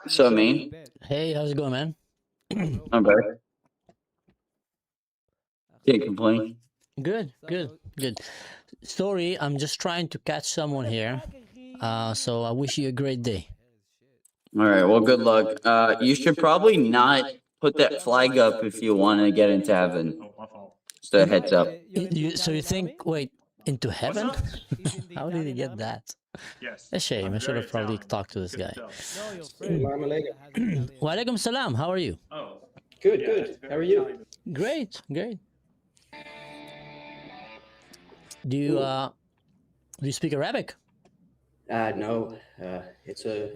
So mean. Hey, how's it going, man? I'm bad. Can't complain. Good, good, good. Sorry, I'm just trying to catch someone here. So I wish you a great day. All right. Well, good luck. You should probably not put that flag up if you want to get into heaven. Just a heads up. So you think, wait, into heaven? How did he get that? A shame. I should have probably talked to this guy. Assalamu alaikum. Wa alaikum salam. How are you? Good, good. How are you? Great, great. Do you speak Arabic? No. It's a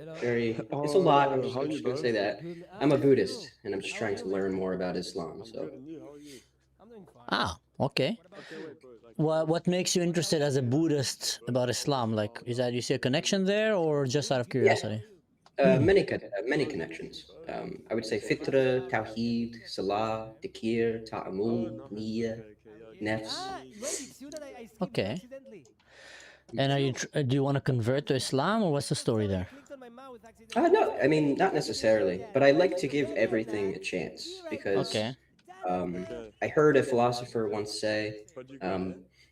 lot. I'm just gonna say that. I'm a Buddhist, and I'm just trying to learn more about Islam. So. Ah, okay. What makes you interested as a Buddhist about Islam? Like, is that you see a connection there, or just out of curiosity? Many connections. I would say fitra, tawheed, salah, dhikr, ta'amul, niyyah, nafs. Okay. And do you want to convert to Islam, or what's the story there? No, I mean, not necessarily, but I like to give everything a chance because Okay. I heard a philosopher once say,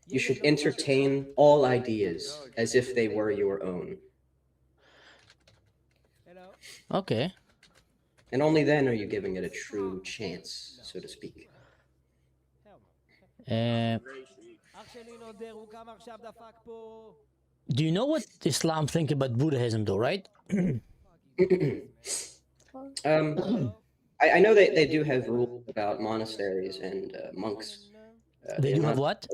you should entertain all ideas as if they were your own. Okay. And only then are you giving it a true chance, so to speak. Do you know what Islam think about Buddhism, though, right? I know they do have rules about monasteries and monks. They do have what?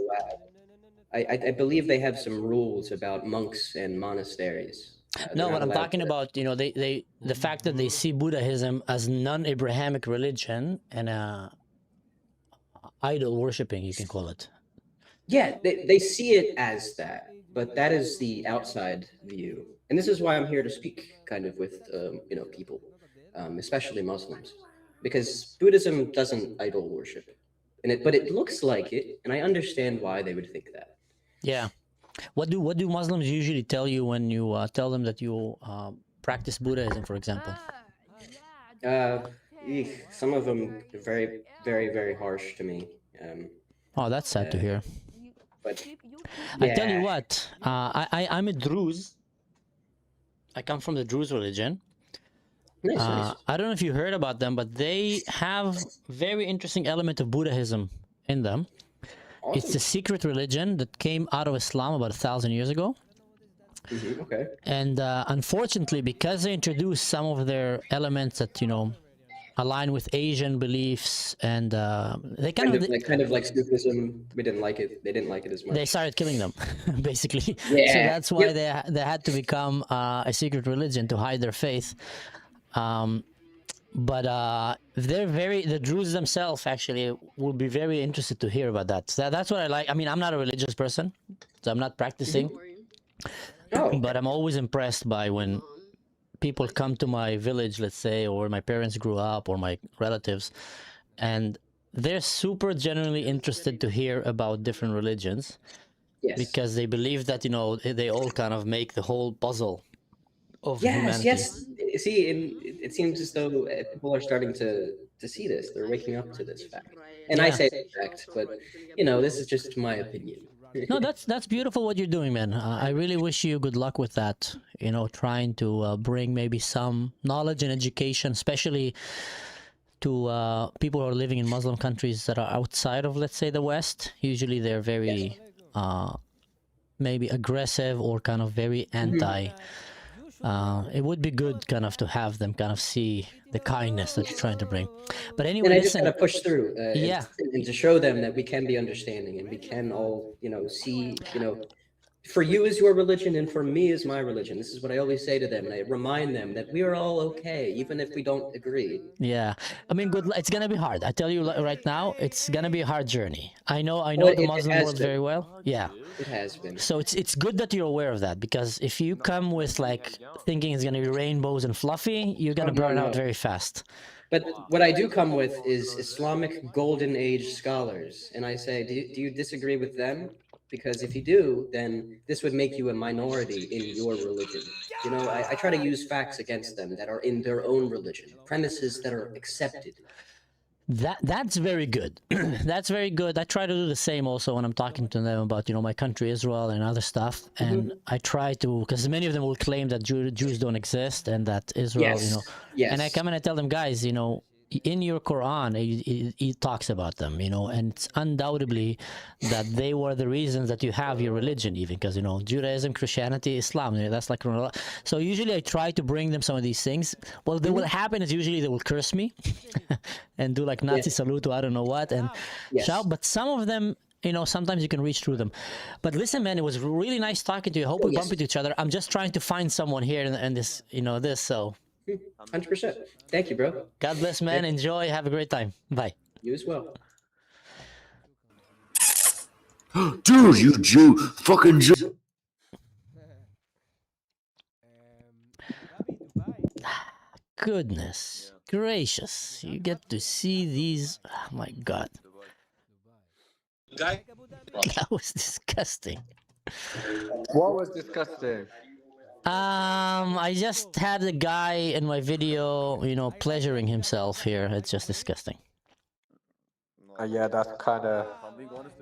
I believe they have some rules about monks and monasteries. No, what I'm talking about, the fact that they see Buddhism as non-Abrahamic religion and idol worshipping, you can call it. Yeah, they see it as that, but that is the outside view. And this is why I'm here to speak kind of with, people, especially Muslims, because Buddhism doesn't idol worship, but it looks like it, and I understand why they would think that. Yeah. What do Muslims usually tell you when you tell them that you practice Buddhism, for example? Some of them are very, very, very harsh to me. Oh, that's sad to hear. But I tell you what, I'm a Druze. I come from the Druze religion. Nice. I don't know if you heard about them, but they have very interesting element of Buddhism in them. Awesome. It's a secret religion that came out of Islam about 1,000 years ago. Okay. And unfortunately, because they introduced some of their elements that align with Asian beliefs, and they kind of like Sufism, we didn't like it. They didn't like it as much. They started killing them, basically. Yeah. So that's why they had to become a secret religion to hide their faith. But the Druze themselves actually will be very interested to hear about that. So that's what I like. I mean, I'm not a religious person, so I'm not practicing. But I'm always impressed by when people come to my village, let's say, or my parents grew up, or my relatives, and they're super genuinely interested to hear about different religions. Yes. Because they believe that they all kind of make the whole puzzle of humanity. Yes. See, it seems as though people are starting to see this. They're waking up to this fact. And I say fact, but this is just my opinion. No, that's beautiful what you're doing, man. I really wish you good luck with that. Trying to bring maybe some knowledge and education, especially to people who are living in Muslim countries that are outside of, let's say, the West. Usually they're very maybe aggressive or kind of very anti. It would be good kind of to have them kind of see the kindness that you're trying to bring. But anyway, and I just kind of push through and to show them that we can be understanding and we can all see for you is your religion and for me is my religion. This is what I always say to them, and I remind them that we are all okay even if we don't agree. Yeah, I mean, it's gonna be hard. I tell you right now, it's gonna be a hard journey. I know the Muslim world very well. Yeah, it has been. So it's good that you're aware of that, because if you come with like thinking it's gonna be rainbows and fluffy, you're gonna burn out very fast. But what I do come with is Islamic Golden Age scholars, and I say, do you disagree with them? because if you do, then this would make you a minority in your religion. You know, I try to use facts against them that are in their own religion, premises that are accepted. That's very good. That's very good. I try to do the same also when I'm talking to them about, my country Israel and other stuff. And I try to, because many of them will claim that Jews don't exist and that Israel, Yes, yes. and I come and I tell them, guys, in your Quran, it talks about them, and it's undoubtedly that they were the reasons that you have your religion, even because, Judaism, Christianity, Islam, that's like, so usually I try to bring them some of these things. Well, what will happen is usually they will curse me and do like Nazi salute to I don't know what and shout, but some of them, sometimes you can reach through them. But listen, man, it was really nice talking to you. I hope we bump into each other. I'm just trying to find someone here and this, so. 100%. Thank you, bro. God bless, man. Enjoy. Have a great time. Bye. You as well. Dude, you Jew. Fucking Jew. Goodness gracious. You get to see these. Oh, my God. Guy? That was disgusting. What was disgusting? I just had a guy in my video, pleasuring himself here. It's just disgusting. Yeah, that's kind of.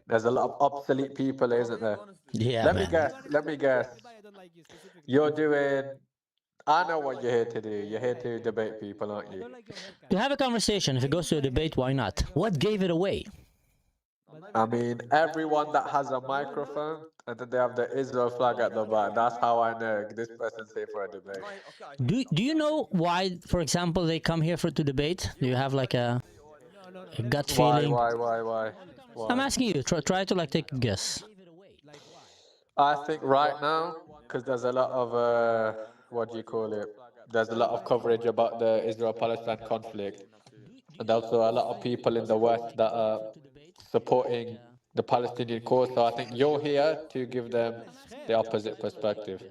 There's a lot of obsolete people, isn't there? Yeah, Let man. me guess. You're doing. I know what you're here to do. You're here to debate people, aren't you? To have a conversation. If it goes to a debate, why not? What gave it away? I mean, everyone that has a microphone and then they have the Israel flag at the back. That's how I know this person's here for a debate. Do you know why, for example, they come here to debate? Do you have like a gut feeling? Why? I'm asking you. Try to like take a guess. I think right now, because there's a lot of what do you call it? There's a lot of coverage about the Israel-Palestine conflict, and also a lot of people in the West that are supporting the Palestinian cause. So I think you're here to give them the opposite perspective.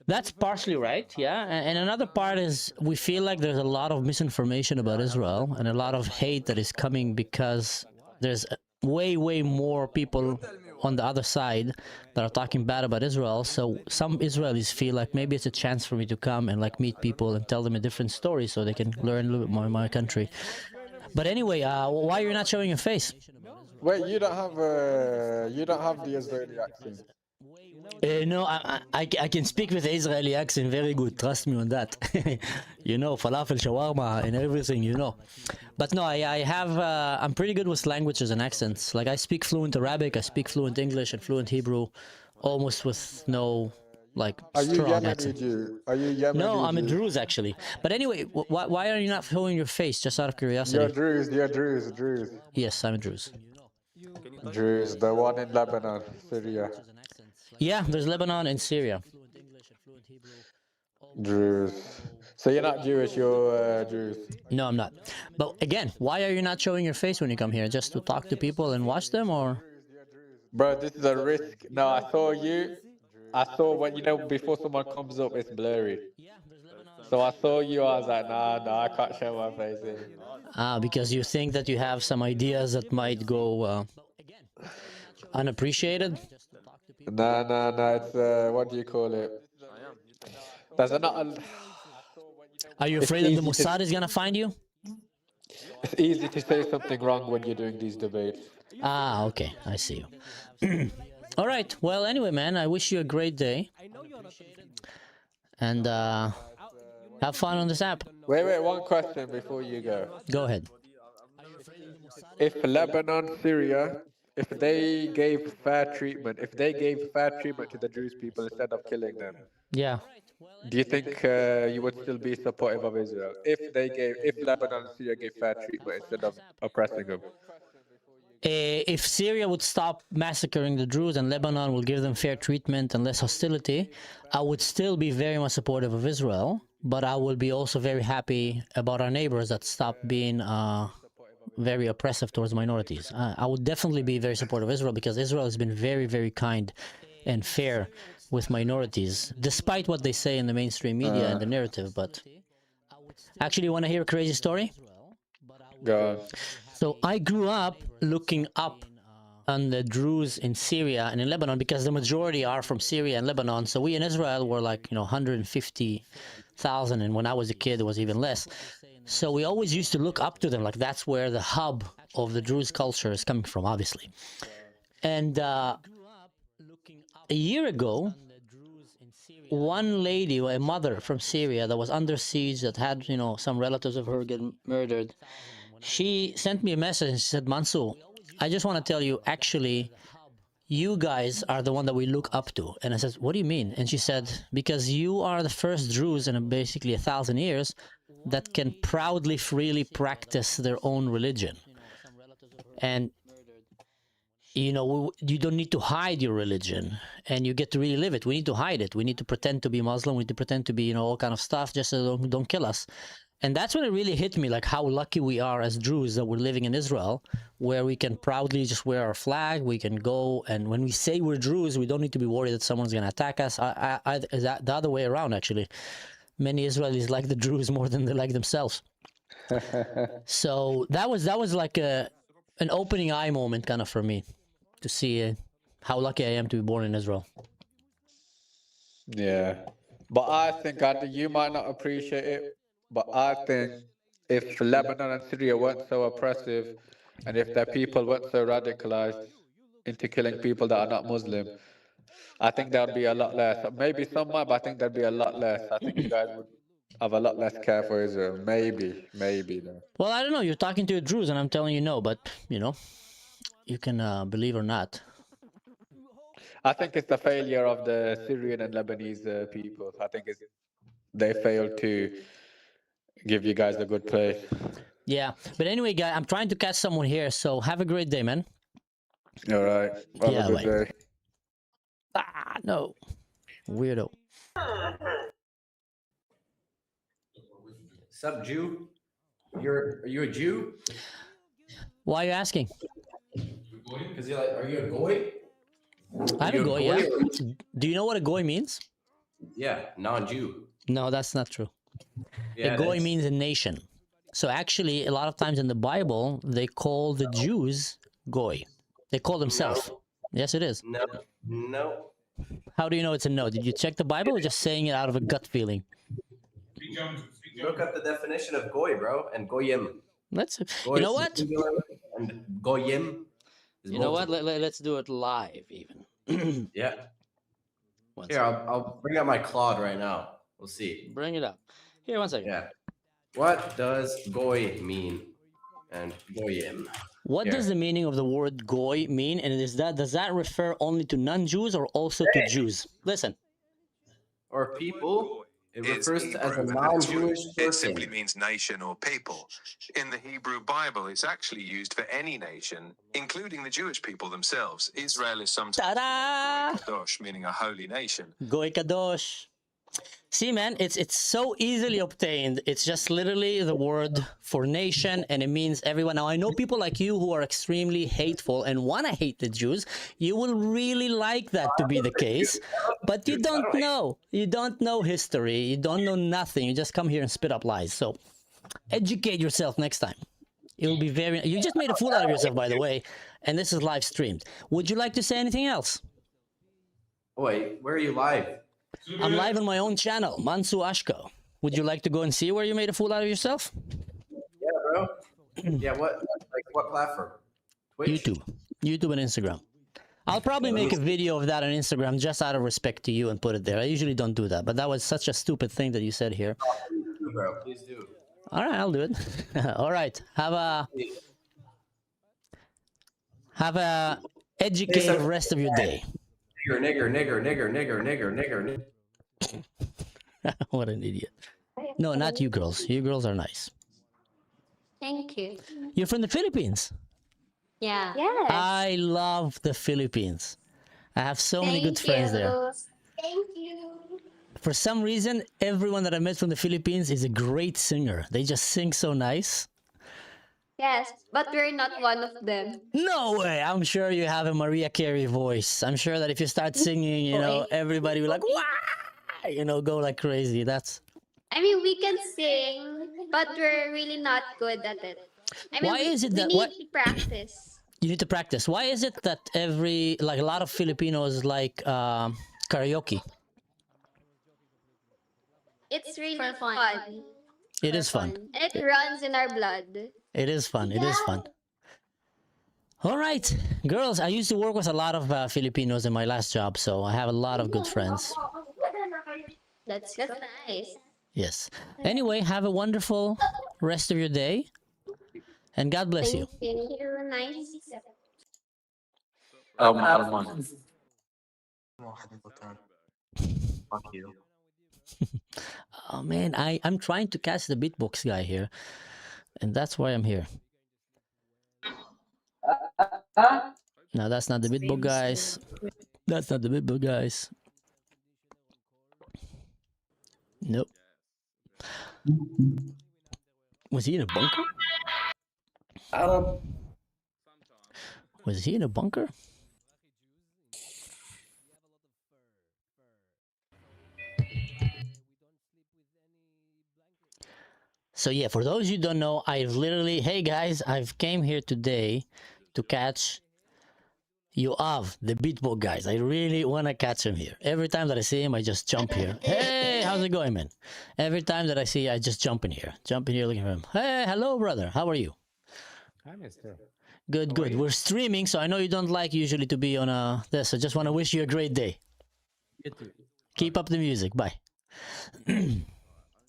That's partially right, yeah. And another part is we feel like there's a lot of misinformation about Israel and a lot of hate that is coming because there's way more people on the other side that are talking bad about Israel. So some Israelis feel like maybe it's a chance for me to come and like meet people and tell them a different story so they can learn a little bit more of my country. But anyway, why you're not showing your face? Wait, you don't have the Israeli accent. No, I can speak with Israeli accent very good. Trust me on that. Falafel, shawarma, and everything. But no, I have. I'm pretty good with languages and accents. Like I speak fluent Arabic, I speak fluent English and fluent Hebrew, almost with no strong accent. Are you Yemeni? No, I'm a Druze actually. But anyway, why are you not showing your face? Just out of curiosity. You're Druze. Yes, I'm a Druze. Druze, the one in Lebanon, Syria. Yeah, there's Lebanon and Syria. Druze. So you're not Jewish, you're Druze. No, I'm not. But again, why are you not showing your face when you come here? Just to talk to people and watch them, or? Bro, this is a risk. No, I saw you. I saw when, before someone comes up, it's blurry. So I saw you, I was like, nah, I can't show my face here. Because you think that you have some ideas that might go unappreciated? No, it's, what do you call it? There's not. Are you afraid that the Mossad is gonna find you? It's easy to say something wrong when you're doing these debates. Okay, I see you. All right, well, anyway, man, I wish you a great day. And have fun on this app. Wait, one question before you go. Go ahead. If Lebanon, Syria, if they gave fair treatment to the Jewish people instead of killing them, Yeah. do you think you would still be supportive of Israel if Lebanon and Syria gave fair treatment instead of oppressing them? If Syria would stop massacring the Druze and Lebanon will give them fair treatment and less hostility, I would still be very much supportive of Israel, but I will be also very happy about our neighbors that stop being very oppressive towards minorities. I would definitely be very supportive of Israel because Israel has been very kind and fair with minorities, despite what they say in the mainstream media and the narrative. But actually, you want to hear a crazy story? Go on. So I grew up looking up on the Druze in Syria and in Lebanon, because the majority are from Syria and Lebanon. So we in Israel were like, 150,000, and when I was a kid, it was even less. So we always used to look up to them, like that's where the hub of the Druze culture is coming from, obviously. And a year ago, one lady, a mother from Syria that was under siege, that had, some relatives of her get murdered, she sent me a message and she said, Mansour, I just want to tell you, actually, you guys are the one that we look up to. And I said, what do you mean? And she said, because you are the first Druze in basically 1,000 years that can proudly, freely practice their own religion. And you don't need to hide your religion, and you get to really live it. We need to hide it. We need to pretend to be Muslim. We need to pretend to be, all kind of stuff, just so don't kill us. And that's when it really hit me, like how lucky we are as Druze that we're living in Israel, where we can proudly just wear our flag. We can go, and when we say we're Druze, we don't need to be worried that someone's going to attack us. The other way around, actually. Many Israelis like the Druze more than they like themselves. So that was like an opening eye moment kind of for me, to see how lucky I am to be born in Israel. Yeah, but I think you might not appreciate it, but I think if Lebanon and Syria weren't so oppressive, and if their people weren't so radicalized into killing people that are not Muslim, I think there would be a lot less. Maybe some might, but I think there'd be a lot less. I think you guys would have a lot less care for Israel. Maybe though. Well, I don't know. You're talking to a Druze, and I'm telling you no, but you can believe or not. I think it's the failure of the Syrian and Lebanese people. I think they failed to give you guys a good place. Yeah, but anyway, guy, I'm trying to catch someone here, so have a great day, man. All right. Have Yeah, a good day. No. Weirdo. Sup, Jew? Are you a Jew? Why are you asking? Because you're like, are you a goy? I'm a goy, yeah. Do you know what a goy means? Yeah, non-Jew. No, that's not true. Yeah, a goy means a nation. So actually, a lot of times in the Bible, they call the Jews goy. They call themselves. No. Yes, it is. No. How do you know it's a no? Did you check the Bible or just saying it out of a gut feeling? Look up the definition of goy, bro, and goyim. You know what? And goyim. You know what? Let's do it live, even. Yeah. Here, I'll bring out my Claude right now. We'll see. Bring it up. Here, 1 second. Yeah. What does goy mean? And goyim. What does the meaning of the word goy mean? And does that refer only to non-Jews or also to Jews? Listen. Or people. It refers to as a non-Jewish person. It simply means nation or people. In the Hebrew Bible, it's actually used for any nation, including the Jewish people themselves. Israel is sometimes Ta-da! Goy Kadosh, meaning a holy nation. Goy Kadosh. See, man, it's so easily obtained. It's just literally the word for nation, and it means everyone. Now, I know people like you who are extremely hateful and want to hate the Jews. You will really like that to be the case, but you don't know. You don't know history. You don't know nothing. You just come here and spit up lies. So educate yourself next time. It will be very... You just made a fool out of yourself, by the way, and this is live streamed. Would you like to say anything else? Wait, where are you live? I'm live on my own channel, Mansour Ashko. Would you like to go and see where you made a fool out of yourself? Yeah, bro. Yeah, what platform? Twitch? YouTube and Instagram. I'll probably make a video of that on Instagram just out of respect to you and put it there. I usually don't do that, but that was such a stupid thing that you said here. Please do, bro. Please do. All right, I'll do it. All right, have a educated rest of your day. Nigger. What an idiot. No, not you girls. You girls are nice. Thank you. You're from the Philippines. Yeah. Yes. I love the Philippines. I have so many good friends there. Thank you. For some reason, everyone that I met from the Philippines is a great singer. They just sing so nice. Yes, but we're not one of them. No way! I'm sure you have a Mariah Carey voice. I'm sure that if you start singing, everybody will like, wow! Go like crazy. I mean, we can sing, but we're really not good at it. I mean, Why is it we that- need what- to practice. You need to practice. Why is it that a lot of Filipinos like karaoke? It's really For fun. fun. It is fun. And it runs in our blood. It is fun. It is fun. All right, girls. I used to work with a lot of Filipinos in my last job, so I have a lot of good friends. That's nice. Yes. Anyway, have a wonderful rest of your day, and God bless you. Thank you. Nice. Arman. Fuck you. Oh man, I'm trying to catch the beatbox guy here, and that's why I'm here. No, that's not the beatbox guys. That's not the beatbox guys. Nope. Was he in a bunker? Was he in a bunker? So yeah, for those you don't know, hey guys, I've came here today to catch Yoav, the beatbox guys. I really want to catch him here. Every time that I see him, I just jump here. Hey, how's it going, man? Every time that I see, I just jump in here looking for him. Hey, hello, brother. How are you? Hi, mister. Good, good. We're streaming, so I know you don't like usually to be on this. I just want to wish you a great day. You too. Keep up the music. Bye.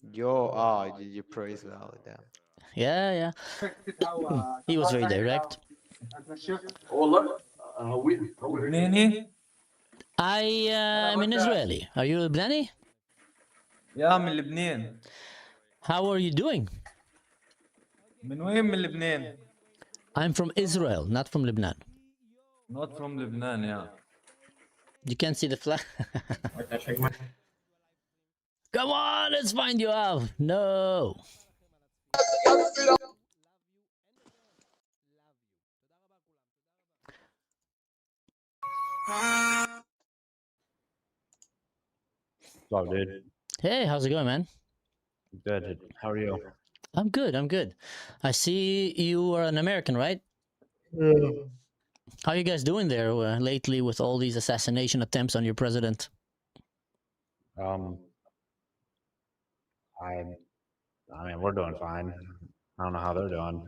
You praise well, damn. Yeah. He was very direct. لبناني؟ I am an Israeli. Are you Lebanese? يا من لبنان. How are you doing? من وين من لبنان؟ I'm from Israel, not from Lebanon. Not from لبنان, yeah. You can't see the flag. Come on, let's find you out. No. What's up, dude? Hey, how's it going, man? Good. How are you? I'm good. I see you are an American, right? Yeah. How are you guys doing there lately with all these assassination attempts on your president? I mean, we're doing fine. I don't know how they're doing.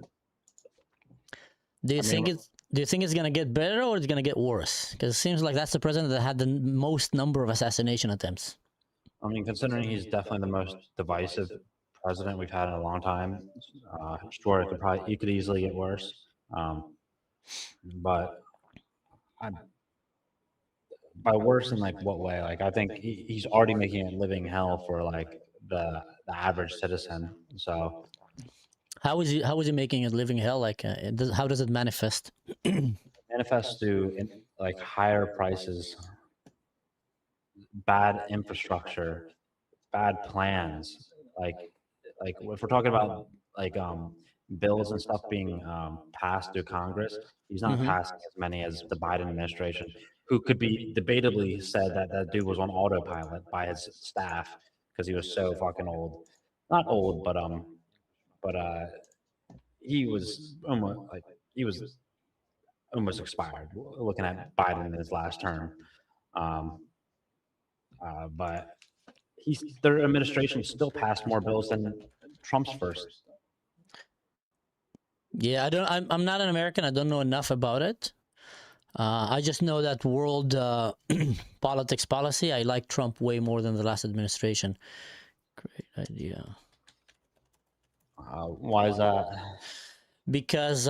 Do you think it's gonna get better or it's gonna get worse? Because it seems like that's the president that had the most number of assassination attempts. I mean, considering he's definitely the most divisive president we've had in a long time, sure, it could easily get worse. But by worse in like what way? Like I think he's already making a living hell for like the average citizen. So how is he making a living hell? Like how does it manifest? manifests to like higher prices, bad infrastructure, bad plans. Like if we're talking about like bills and stuff being passed through Congress, he's not passing as many as the Biden administration, who could be debatably said that that dude was on autopilot by his staff because he was so fucking old. Not old, but he was almost expired. Looking at Biden in his last term, but their administration still passed more bills than Trump's first. Yeah, I'm not an American. I don't know enough about it. I just know that world politics policy. I like Trump way more than the last administration. Great idea. Why is that? Because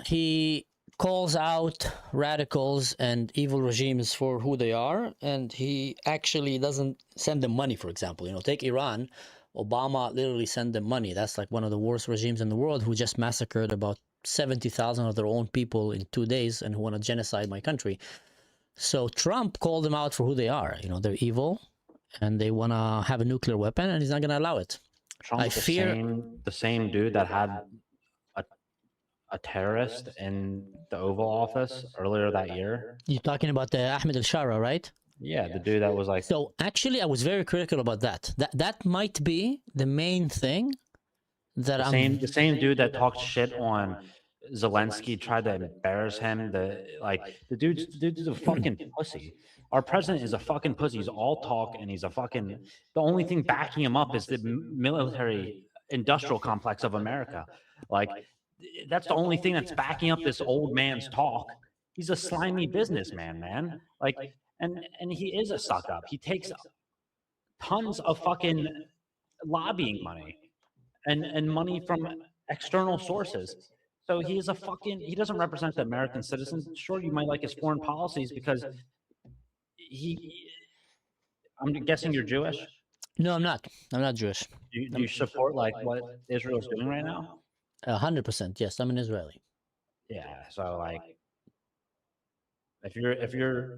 he calls out radicals and evil regimes for who they are, and he actually doesn't send them money. For example, take Iran. Obama literally sent them money. That's like one of the worst regimes in the world, who just massacred about 70,000 of their own people in 2 days and who want to genocide my country. So Trump called them out for who they are. They're evil and they want to have a nuclear weapon, and he's not going to allow it. Trump's the same dude that had a terrorist in the Oval Office earlier that year. You're talking about the Ahmed al-Shara, right? Yeah, the dude that was like... So actually, I was very critical about that. That might be the main thing that the same dude that talked shit on Zelensky tried to embarrass him. The dude's a fucking pussy. Our president is a fucking pussy. He's all talk and he's a fucking. The only thing backing him up is the military industrial complex of America. Like that's the only thing that's backing up this old man's talk. He's a slimy businessman, man. Like, and he is a suck up. He takes tons of fucking lobbying money and money from external sources. So he is a fucking. He doesn't represent the American citizens. Sure, you might like his foreign policies because he. I'm guessing you're Jewish. No, I'm not. I'm not Jewish. Do you support like what Israel's doing right now? 100%. Yes, I'm an Israeli. Yeah. So like, if you're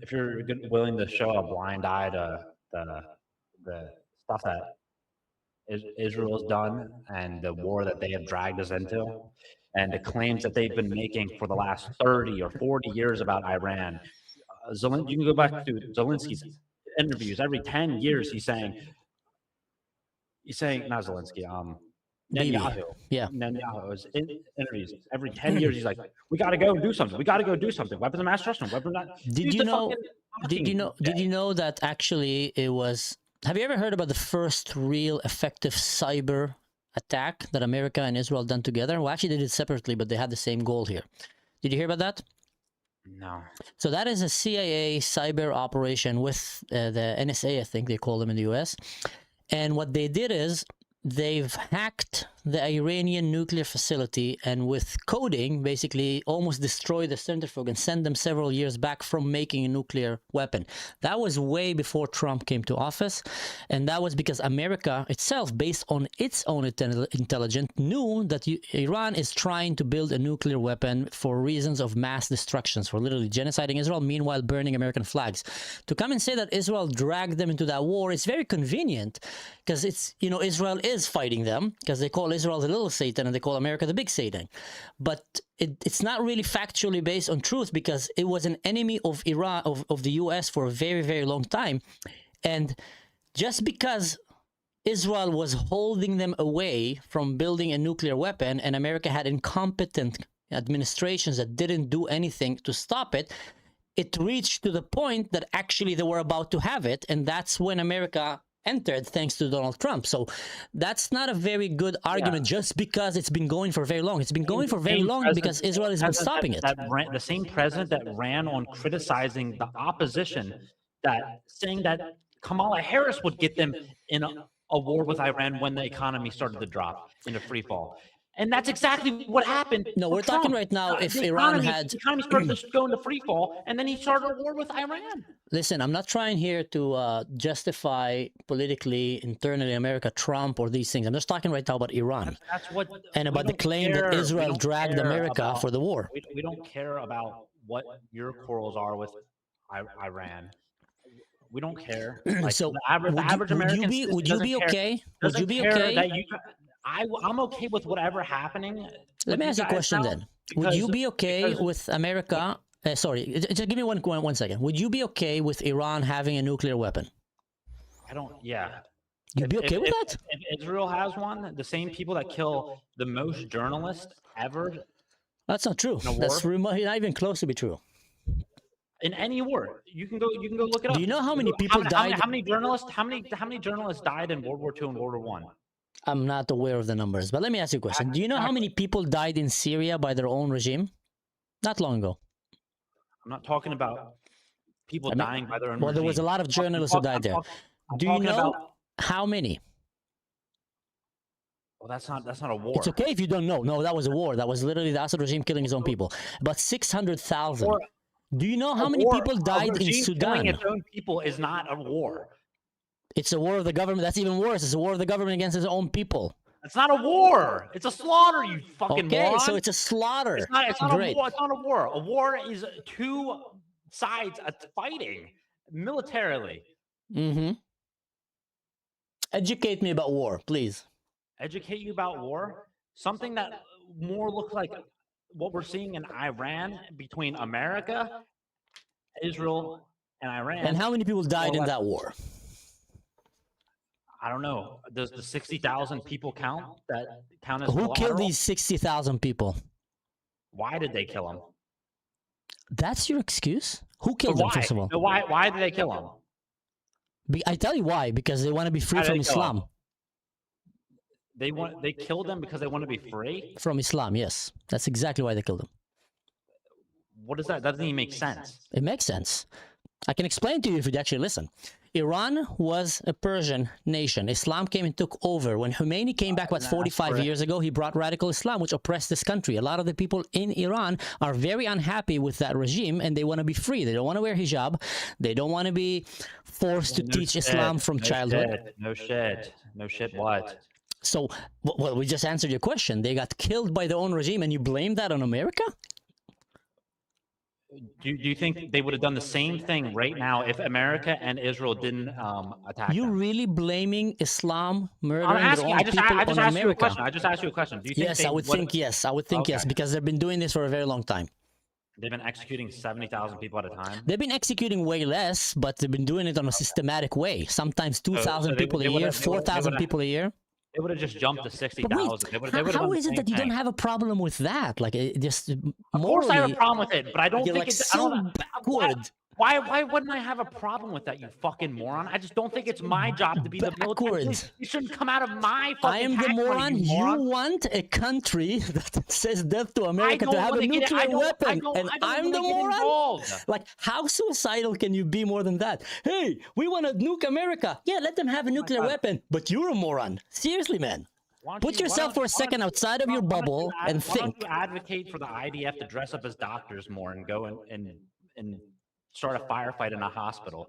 willing to show a blind eye to the stuff that Israel's done and the war that they have dragged us into, and the claims that they've been making for the last 30 or 40 years about Iran, you can go back to Zelensky's interviews. Every 10 years, he's saying not Zelensky, Netanyahu. Yeah. Netanyahu's interviews every 10 years. He's like, we got to go and do something. We got to go do something. Weapons of mass destruction. Did you know that actually it was? Have you ever heard about the first real effective cyber attack that America and Israel done together? Well, actually, they did it separately, but they had the same goal here. Did you hear about that? No. So that is a CIA cyber operation with the NSA, I think they call them in the US. And what they did is they've hacked the Iranian nuclear facility and with coding basically almost destroy the centrifuge and send them several years back from making a nuclear weapon. That was way before Trump came to office, and that was because America itself, based on its own intelligence, knew that Iran is trying to build a nuclear weapon for reasons of mass destructions, for literally genociding Israel, meanwhile burning American flags. To come and say that Israel dragged them into that war, it's very convenient because it's, Israel is fighting them because they call Israel the little Satan and they call America the big Satan. But it's not really factually based on truth because it was an enemy of Iran, of the US for a very, very long time. And just because Israel was holding them away from building a nuclear weapon and America had incompetent administrations that didn't do anything to stop it, it reached to the point that actually they were about to have it. And that's when America entered thanks to Donald Trump. So that's not a very good argument just because it's been going for very long. It's been going for very long because Israel has been stopping it. The same president that ran on criticizing the opposition, that saying that Kamala Harris would get them in a war with Iran when the economy started to drop in a free fall. And that's exactly what happened. No, we're talking right now if Iran had... The economy started to go into free fall, and then he started a war with Iran. Listen, I'm not trying here to justify politically, internally, America, Trump, or these things. I'm just talking right now about Iran. That's what... And about the claim that Israel dragged America for the war. We don't care about what your quarrels are with Iran. We don't care. Like, so the average American would you be okay? Would you be okay? I'm okay with whatever happening. Let me ask you a question then. Would you be okay with America? Sorry, just give me one second. Would you be okay with Iran having a nuclear weapon? Yeah. You'd be okay with that? If Israel has one, the same people that kill the most journalists ever. That's not true. That's not even close to be true. In any war, you can go look it up. Do you know how many people died? How many journalists died in World War II and World War I? I'm not aware of the numbers, but let me ask you a question. Do you know how many people died in Syria by their own regime? Not long ago. I'm not talking about people dying by their own regime. Well, there was a lot of journalists who died there. Do you know how many? Well, that's not a war. It's okay if you don't know. No, that was a war. That was literally the Assad regime killing his own people. But 600,000. Do you know how many people died in Sudan? Killing its own people is not a war. It's a war of the government. That's even worse. It's a war of the government against its own people. It's not a war. It's a slaughter, you fucking moron. Okay, so it's a slaughter. It's not a war. It's not a war. A war is two sides fighting militarily. Mm-hmm. Educate me about war, please. Educate you about war? Something that more looks like what we're seeing in Iran between America, Israel, and Iran. And how many people died in that war? I don't know. Does the 60,000 people count as Who killed these 60,000 people? Why did they kill him? That's your excuse? Who But killed them, why? first of all? No, why did they kill him? I tell you why. Because they want to be free Why did from they kill him? Islam. They killed them because they want to be free? From Islam, yes. That's exactly why they killed them. What is that? That doesn't even make sense. It makes sense. I can explain to you if you'd actually listen. Iran was a Persian nation. Islam came and took over. When Khomeini came back, 45 years ago, he brought radical Islam, which oppressed this country. A lot of the people in Iran are very unhappy with that regime, and they want to be free. They don't want to wear hijab. They don't want to be forced to teach Islam from childhood. No shit. What? So, well, we just answered your question. They got killed by their own regime, and you blame that on America? Do you think they would have done the same thing right now if America and Israel didn't attack You them? really blaming Islam murdering I'm asking. their own people I just on asked you a America? question. I just asked you a question. Do you think Yes, they I would think yes. I would think yes, Okay. because they've been doing this for a very long time. They've been executing 70,000 people at a time. They've been executing way less, but they've been doing it on a systematic way. Sometimes 2,000 they- people they a year, would've- they would've- 4,000 people a year. They would have just jumped to But 60,000. They wait, would have how done is the it that you same don't thing. have a problem with that? Like, it just Of course, I have a morally, problem with it, but I don't you're think like it's. so I don't, backward. why wouldn't I have a problem with that, you fucking moron? I just don't think it's my job to be the military. Backwards. You shouldn't come out of my fucking I am the tax money, moron. you You moron. want a country that says death to America to don't have a wanna get- nuclear weapon, and I don't I'm the wanna get moron? involved. Like, how suicidal can you be more than that? Hey, we want to nuke America. Yeah, let them have a nuclear God. weapon, but you're a moron. Seriously, man. Why don't Put you- why yourself don't- for a why second don't- outside of your why don't you bubble and why don't think. you advocate for the IDF to dress up as doctors more and go and start a firefight in a hospital?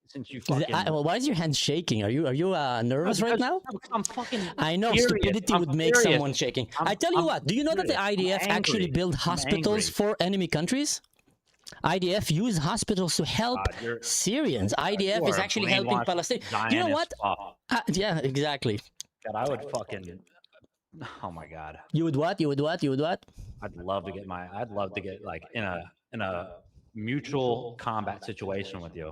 Since you fucking. Well, why is your hand shaking? Are you nervous right now? Because I'm fucking. I know furious. stupidity I'm would make furious. someone shaking. I tell you what, do you know that the furious. IDF I'm actually angry. build I'm hospitals angry. for enemy countries? IDF use hospitals to help God, you're- Syrians. IDF You is actually actually helping brainwashed Palestine. You know what? Yeah, exactly. God, I would fucking. Oh my god. You would what? You would what? You would what? I'd love to get like in a mutual combat situation with you.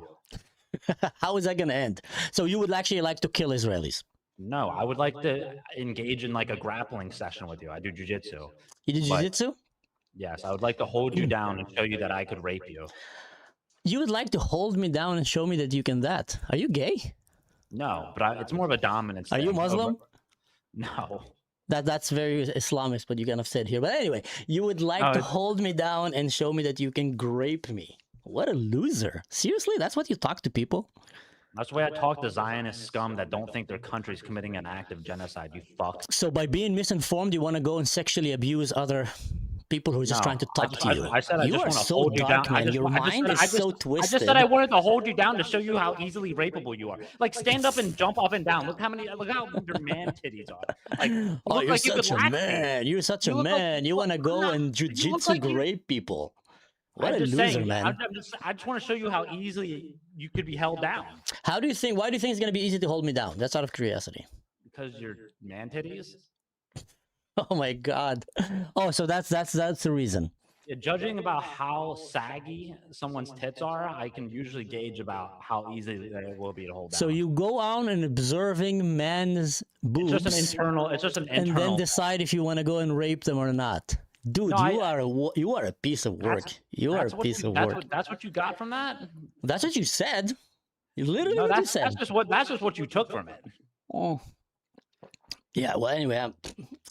How is that gonna end? So you would actually like to kill Israelis? No, I would like to engage in like a grappling session with you. I do jujitsu. You do But- jiu-jitsu? Yes, I would like to hold you down and show you that I could rape you. You would like to hold me down and show me that you can that? Are you gay? No, but it's more of a dominance. Are you thing. Muslim? No. That's very Islamist, but you kind of said here. But anyway, you would like No, to it's- hold me down and show me that you can grape me. What a loser. Seriously, that's what you talk to people? That's the way I talk to Zionist scum that don't think their country's committing an act of genocide. You fucks. So by being misinformed, you want to go and sexually abuse other people who are just No, trying to talk to you. I said I You just are want to so hold you dark, down. man. Your mind is so I twisted. just said I wanted to hold you down to show you how easily rapeable you are. Like stand up and jump up and down. Look how your man titties are. Like, you Oh, look you're like you could such a lax me. man. You're such a You look like- man. You want to go and you look jujitsu like you- grape people. What I'm a just loser, saying, man. I just want to show you how easily you could be held down Why do you think it's going to be easy to hold me down? That's out of curiosity. because your man titties. Oh my god. Oh, so that's the reason. Yeah, judging about how saggy someone's tits are, I can usually gauge about how easy it will be to hold down. So you go out and observing men's boobs It's just an and internal. then decide if you want to go and rape them or not. Dude, No, you are a piece of work. You are a piece of work. That's what you got from that. That's what you said. You literally No, what you that's said. that's just what you took from it. Oh. Yeah, well, anyway,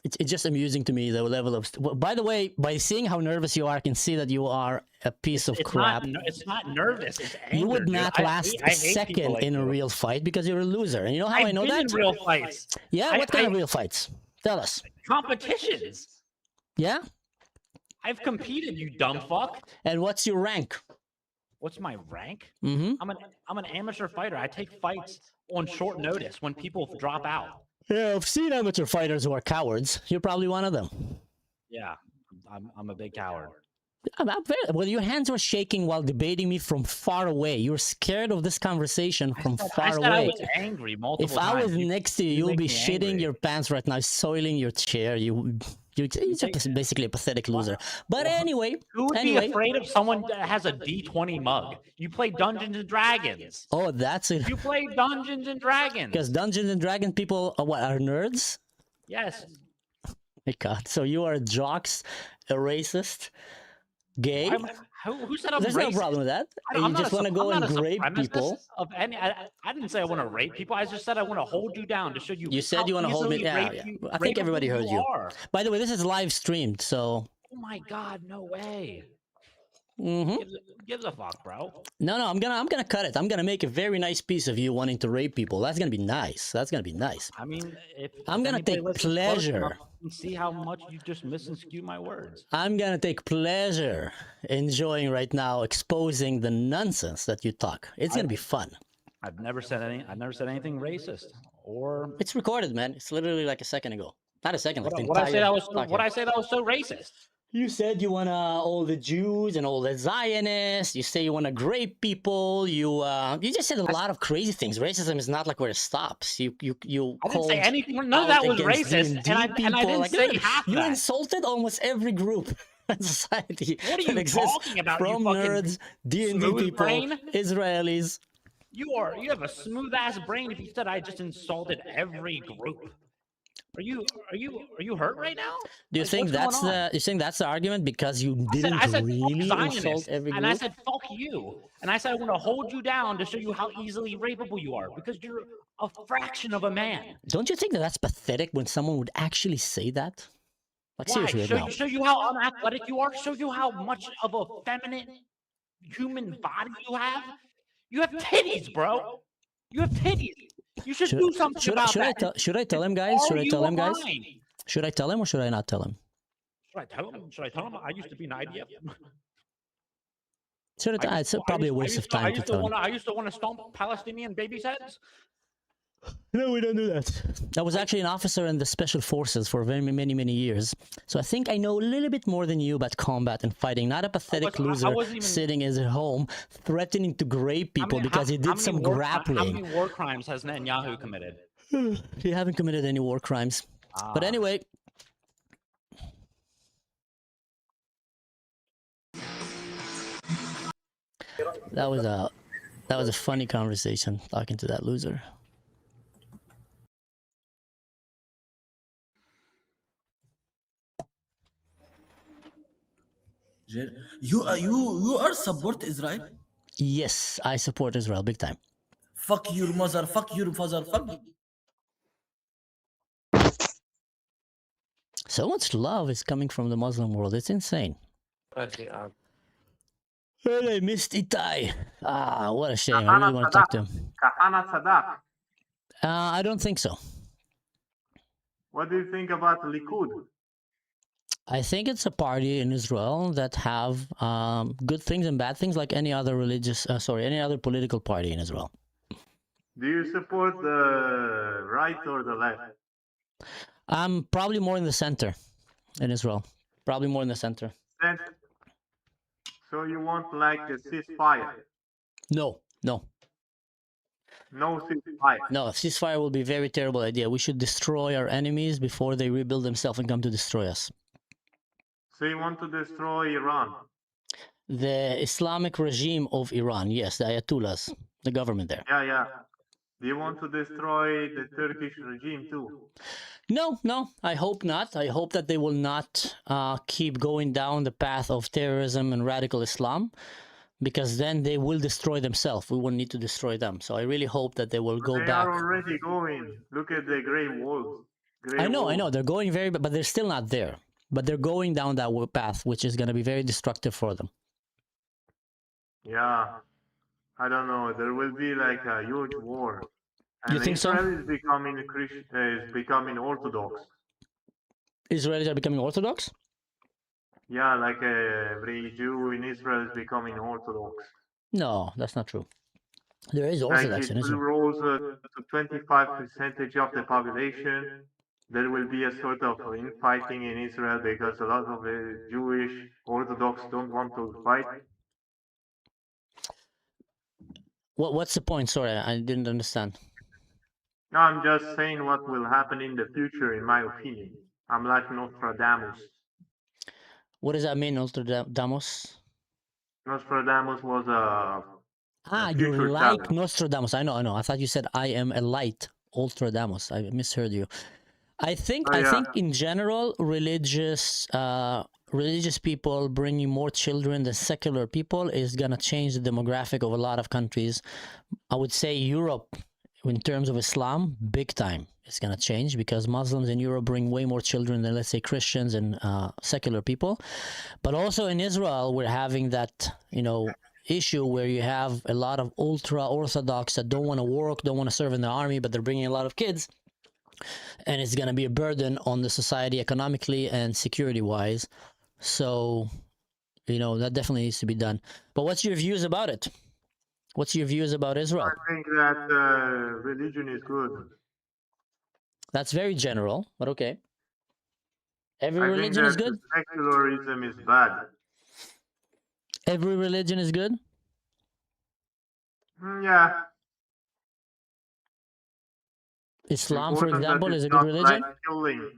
it's just amusing to me, the level of... Well, by the way, by seeing how nervous you are, I can see that you are a piece of crap. It's not nervous. It's anger, You would dude. not last I a hate people second like in a you. real fight because you're a loser. And you know how I know I've been that? in real fights. Yeah, what kind of real fights? Tell us. Competitions. Yeah? I've competed, you dumb fuck. And what's your rank? What's my rank? Mm-hmm. I'm an amateur fighter. I take fights on short notice when people drop out. Yeah, I've seen amateur fighters who are cowards. You're probably one of them. Yeah, I'm a big coward. Well, your hands were shaking while debating me from far away. You were scared of this conversation from I far said away. I was angry multiple If I times. was next to you, you'll make be me shitting angry. your pants right now, soiling your chair. You're just basically a pathetic loser. But anyway, Who would be afraid of someone that has a D20 mug? You play Dungeons and Dragons. Oh, that's it. You play Dungeons and Dragons. Because Dungeons and Dragons people are nerds? Yes. My God. So you are jocks a racist, gay. Why am who said I'm There's racist? no problem with that. I'm You not just want to I'm go not and a grape supremacist people. of any. I didn't say I want to rape people. I just said I want to hold you down to show you. You said how you want to hold me. easily Yeah, yeah. I think everybody heard you. are. By the way, this is live streamed, so. Oh my God! No way. Mm-hmm. Gives a fuck, bro. No, I'm gonna cut it. I'm gonna make a very nice piece of you wanting to rape people. That's gonna be nice. That's gonna be nice. I mean, if I'm gonna anybody take listens close enough, pleasure. you can see how much you just miscue my words. I'm gonna take pleasure enjoying right now exposing the nonsense that you talk. It's gonna be fun. I've never said anything racist or. It's recorded, man. It's literally like a second ago. Not a second. Like What I say that was so racist. You said you wanna all the Jews and all the Zionists. You say you wanna grape people. You just said a lot of crazy things. Racism is not like where it stops. You I didn't say called anything. None of that was out against racist, D&D and I didn't like, say half you that. insulted almost every group in society What are that you exists, talking about? You from fucking nerds, D&D smooth people, brain? Israelis. You have a smooth ass brain if you said I just insulted every group. Are you hurt right now? Do you Like, think what's going on? you think that's the argument because you didn't I said really fuck insult Zionists, every group? and I said fuck you, and I said I want to hold you down to show you how easily rapeable you are because you're a fraction of a man. Don't you think that that's pathetic when someone would actually say that? Like Why? seriously, right now. Show you how unathletic you are. Show you how much of a feminine human body you have. You have titties, bro. You have titties. You should do something about that. Should I tell him, guys? Should I tell him, guys? Should I tell him or should I not tell him? Should I tell him? Should I tell him I used to be an IDF? It's probably a waste of time to tell him. I used to want to stomp Palestinian babies' heads. No, we don't do that. I was actually an officer in the special forces for many years. So I think I know a little bit more than you about combat and fighting. Not a pathetic loser sitting in his home threatening to grape people because he did some grappling. How many war crimes has Netanyahu committed? He haven't committed any war crimes. But anyway. That was a funny conversation talking to that loser. You are support Israel? Yes, I support Israel big time. Fuck your mother, fuck your father, fuck you. So much love is coming from the Muslim world. It's insane. And I missed Itai. What a shame. I really want to talk to him. I don't think so. What do you think about Likud? I think it's a party in Israel that have good things and bad things like any other any other political party in Israel. Do you support the right or the left? I'm probably more in the center in Israel. Probably more in the center. So you want like a ceasefire? No. No ceasefire? No, ceasefire will be a very terrible idea. We should destroy our enemies before they rebuild themselves and come to destroy us. So you want to destroy Iran? The Islamic regime of Iran, yes, the Ayatollahs, the government there. Yeah. Do you want to destroy the Turkish regime too? No, I hope not. I hope that they will not keep going down the path of terrorism and radical Islam, because then they will destroy themselves. We won't need to destroy them. So I really hope that they will go back. They are already going. Look at the Grey Walls. I know. They're going but they're still not there. But they're going down that path, which is going to be very destructive for them. Yeah. I don't know. There will be like a huge war. And you think Israel so? is becoming Orthodox. Israelis are becoming Orthodox? Yeah, like every Jew in Israel is becoming Orthodox. No, that's not true. There is Orthodox in Israel. It rose to 25% of the population. There will be a sort of infighting in Israel because a lot of the Jewish Orthodox don't want to fight. What's the point? Sorry, I didn't understand. No, I'm just saying what will happen in the future, in my opinion. I'm like Nostradamus. What does that mean, Nostradamus? Nostradamus was a you're like Nostradamus. I know. I thought you said I am a light Ultradamus. I misheard you. I think in general, religious religious people bringing more children than secular people is going to change the demographic of a lot of countries. I would say Europe, in terms of Islam, big time. It's going to change because Muslims in Europe bring way more children than, let's say, Christians and secular people. But also in Israel, we're having that, issue where you have a lot of ultra-Orthodox that don't want to work, don't want to serve in the army, but they're bringing a lot of kids. And it's going to be a burden on the society economically and security-wise. So, that definitely needs to be done. But what's your views about it? What's your views about Israel? I think that religion is good. That's very general, but okay. Every I think religion that is good? secularism is bad. Every religion is good? Yeah. Islam, for Important that example, it's is a good not religion? like killing.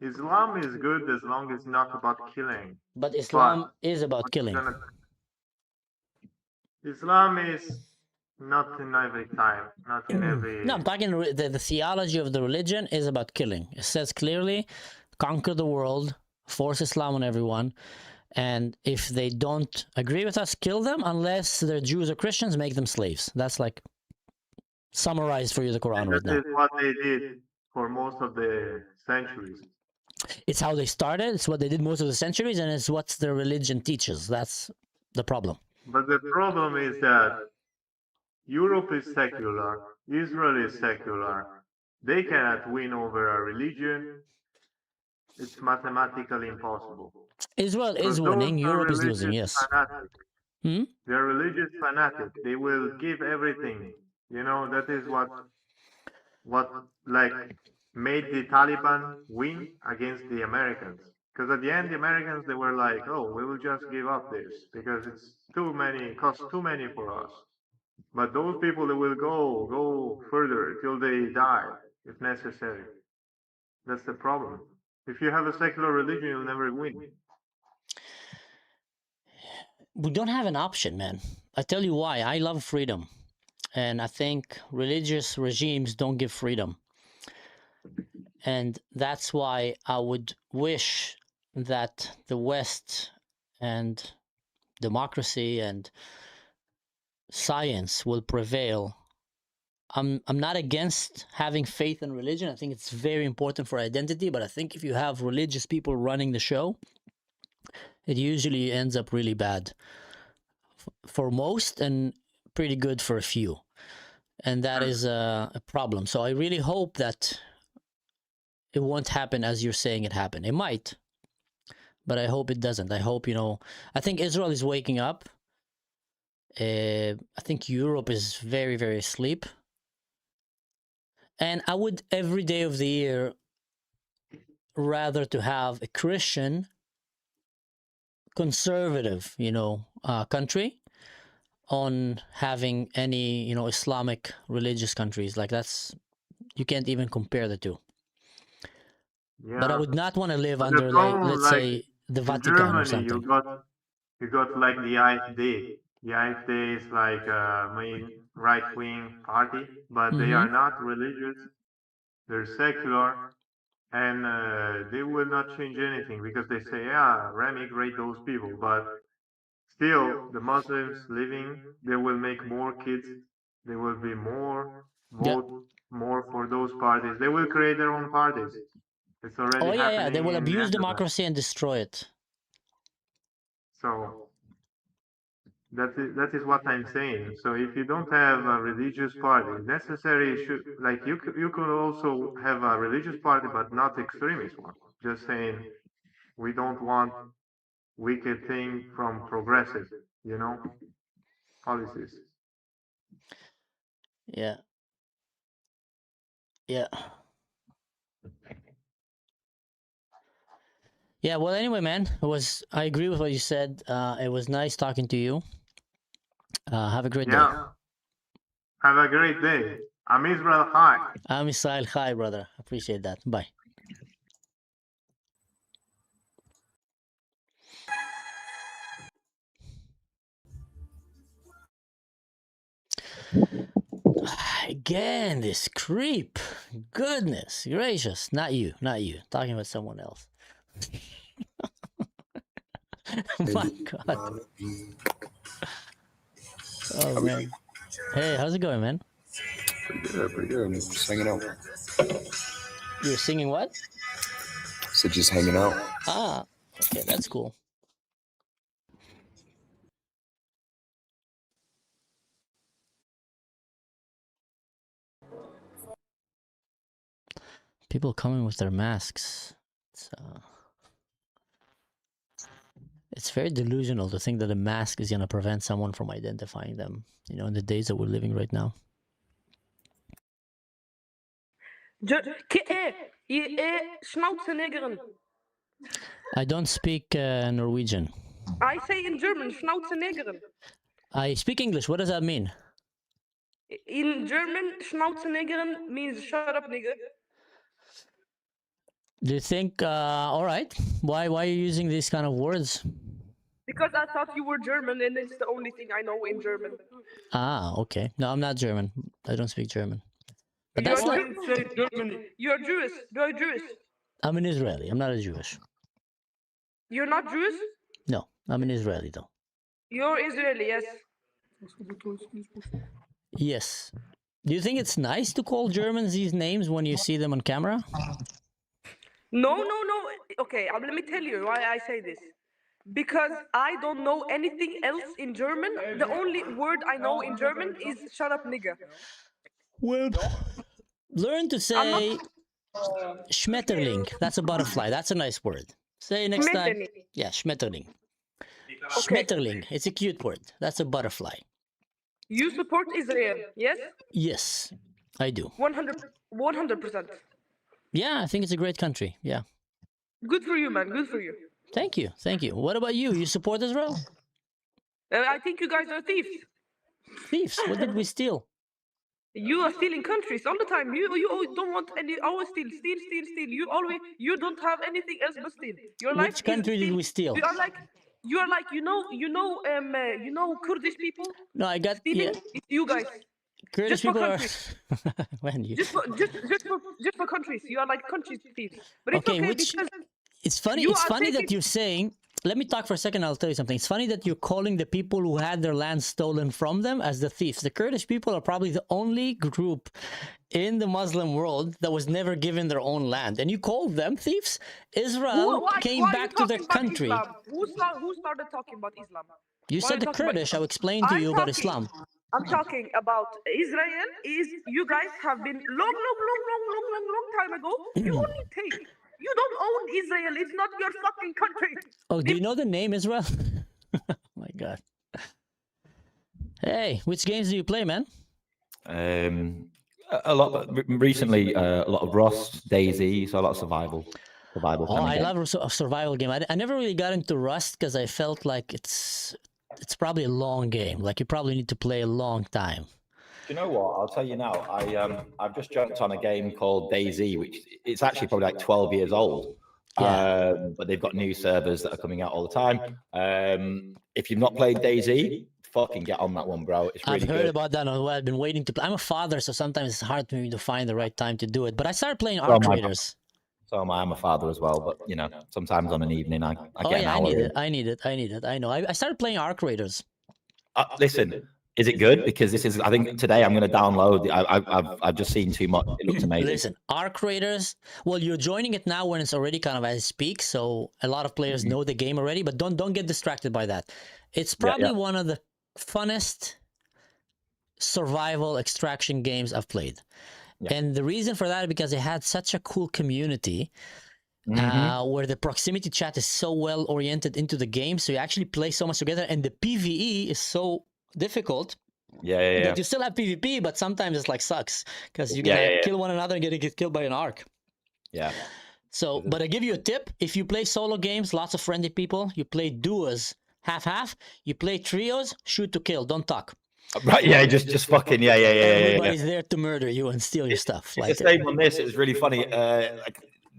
Islam is good as long as it's not about killing. But Islam is about what's killing. Islam is not in every time, not in every. No, I'm talking the theology of the religion is about killing. It says clearly, conquer the world, force Islam on everyone, and if they don't agree with us, kill them. Unless they're Jews or Christians, make them slaves. That's like summarized for you the Quran right now. That is what they did for most of the centuries. It's how they started. It's what they did most of the centuries, and it's what their religion teaches. That's the problem. But the problem is that Europe is secular, Israel is secular. They cannot win over a religion. It's mathematically impossible. Israel is winning, Europe is losing, yes. They're religious fanatic. They will give everything. That is what like made the Taliban win against the Americans. Because at the end, the Americans, they were like, oh, we will just give up this because it's too many, costs too many for us. But those people, they will go further till they die, if necessary. That's the problem. If you have a secular religion, you'll never win. We don't have an option, man. I tell you why. I love freedom. And I think religious regimes don't give freedom. And that's why I would wish that the West and democracy and science will prevail. I'm not against having faith in religion. I think it's very important for identity, but I think if you have religious people running the show, it usually ends up really bad for most and pretty good for a few. And that is a problem. So I really hope that it won't happen as you're saying it happened. It might, but I hope it doesn't. I hope, I think Israel is waking up. I think Europe is very, very asleep. And I would, every day of the year, rather to have a Christian, conservative, country on having any, Islamic religious countries. Like you can't even compare the two. Yeah. But I would not want to live But under, let's say, the Vatican Germany, or something. you got like the AfD. The AfD is like a main right-wing party, but they are not religious. They're secular, and they will not change anything because they say, yeah, remigrate those people. But still, the Muslims living, they will make more kids. There will be more vote, more for those parties. They will create their own parties. It's already happening. Oh yeah, they will in abuse Netherlands. democracy and destroy it. So that is what I'm saying. So if you don't have a religious party, necessary should like you could also have a religious party, but not extremist one. Just saying we don't want wicked thing from progressive, policies. Yeah. Yeah. Yeah, well, anyway, man, I agree with what you said. It was nice talking to you. Have a great day. Have a great day. I'm Israel Chai. I'm Israel Chai, brother. Appreciate that. Bye. Again, this creep. Goodness gracious. Not you. Talking about someone else. My God. Oh man. Hey, how's it going, man? Pretty good. I'm just hanging out. You're singing what? So just hanging out. Ah, okay, that's cool. People coming with their masks. It's very delusional to think that a mask is going to prevent someone from identifying them, you know, in the days that we're living right now. Schnauzeneggerin. I don't speak Norwegian. I say in German, Schnauzeneggerin. I speak English. What does that mean? In German, Schnauzeneggerin means shut up, nigger. Do you think, all right, why are you using these kind of words? Because I thought you were German and it's the only thing I know in German. Ah, okay. No, I'm not German. I don't speak German. But that's You're not... You're Jewish. You're Jewish. I'm an Israeli. I'm not a Jewish. You're not Jewish? No, I'm an Israeli though. You're Israeli, yes. Yes. Do you think it's nice to call Germans these names when you see them on camera? No. Okay, let me tell you why I say this. Because I don't know anything else in German. The only word I know in German is shut up, nigger. Well, learn to say Schmetterling. That's a butterfly. That's a nice word. Say next time. Schmetterling. Yeah, Schmetterling. Okay. Schmetterling. It's a cute word. That's a butterfly. You support Israel, yes? Yes, I do. 100%. Yeah, I think it's a great country. Yeah. Good for you, man. Good for you. Thank you. Thank you. What about you? You support Israel? I think you guys are thieves. Thieves? What did we steal? You are stealing countries all the time. You don't want any. Always steal. You don't have anything else but steal. Your life Which country is did we steal? You are like you know Kurdish people. No, I got Stealing. yeah. It's you guys. Kurdish Just for people are countries. when you Just for countries. You are like country thieves. But it's okay, okay which because it's funny. you It's are funny that taking- you're saying. Let me talk for a second. I'll tell you something. It's funny that you're calling the people who had their land stolen from them as the thieves. The Kurdish people are probably the only group in the Muslim world that was never given their own land, and you called them thieves. Israel came why are back you to their talking about country. Islam? Who started talking about Islam? You Why are said the talking about Kurdish. Islam? I'll explain to you about Islam. I'm talking about Israel. You guys have been long time ago. You only take. You don't own Israel. It's not your fucking country. Oh, do you know the name Israel? Oh my God. Hey, which games do you play, man? A lot, but recently a lot of Rust, Daisy, so a lot of survival. Oh, I love a survival game. I never really got into Rust because I felt like it's probably a long game. Like you probably need to play a long time. Do you know what? I'll tell you now. I've just jumped on a game called Daisy, which it's actually probably like 12 years old. Yeah. But they've got new servers that are coming out all the time. If you've not played Daisy, fucking get on that one, bro. It's really I've heard good. about that. I've been waiting to play. I'm a father, so sometimes it's hard for me to find the right time to do it. But I started playing Arc Raiders. So I'm a father as well, but you know, sometimes on an evening I get an hour. I need it. I know. I started playing Arc Raiders. Listen, is it good? Because this is, I think today I'm going to download. I've just seen too much. It looks amazing. Listen, Arc Raiders. Well, you're joining it now when it's already kind of as I speak, so a lot of players know the game already. But don't get distracted by that. It's probably one of the funnest survival extraction games I've played. Yeah. And the reason for that is because it had such a cool community where the proximity chat is so well oriented into the game. So you actually play so much together, and the PvE is so difficult. That you still have PvP, but sometimes it's like sucks because you can kill one another and get killed by an arc. Yeah. So, but I give you a tip: if you play solo games, lots of friendly people, you play duos, half. You play trios, shoot to kill, don't talk. Right, yeah, just fucking, yeah. Everybody's there to murder you and steal your stuff. Like the same on this, it was really funny.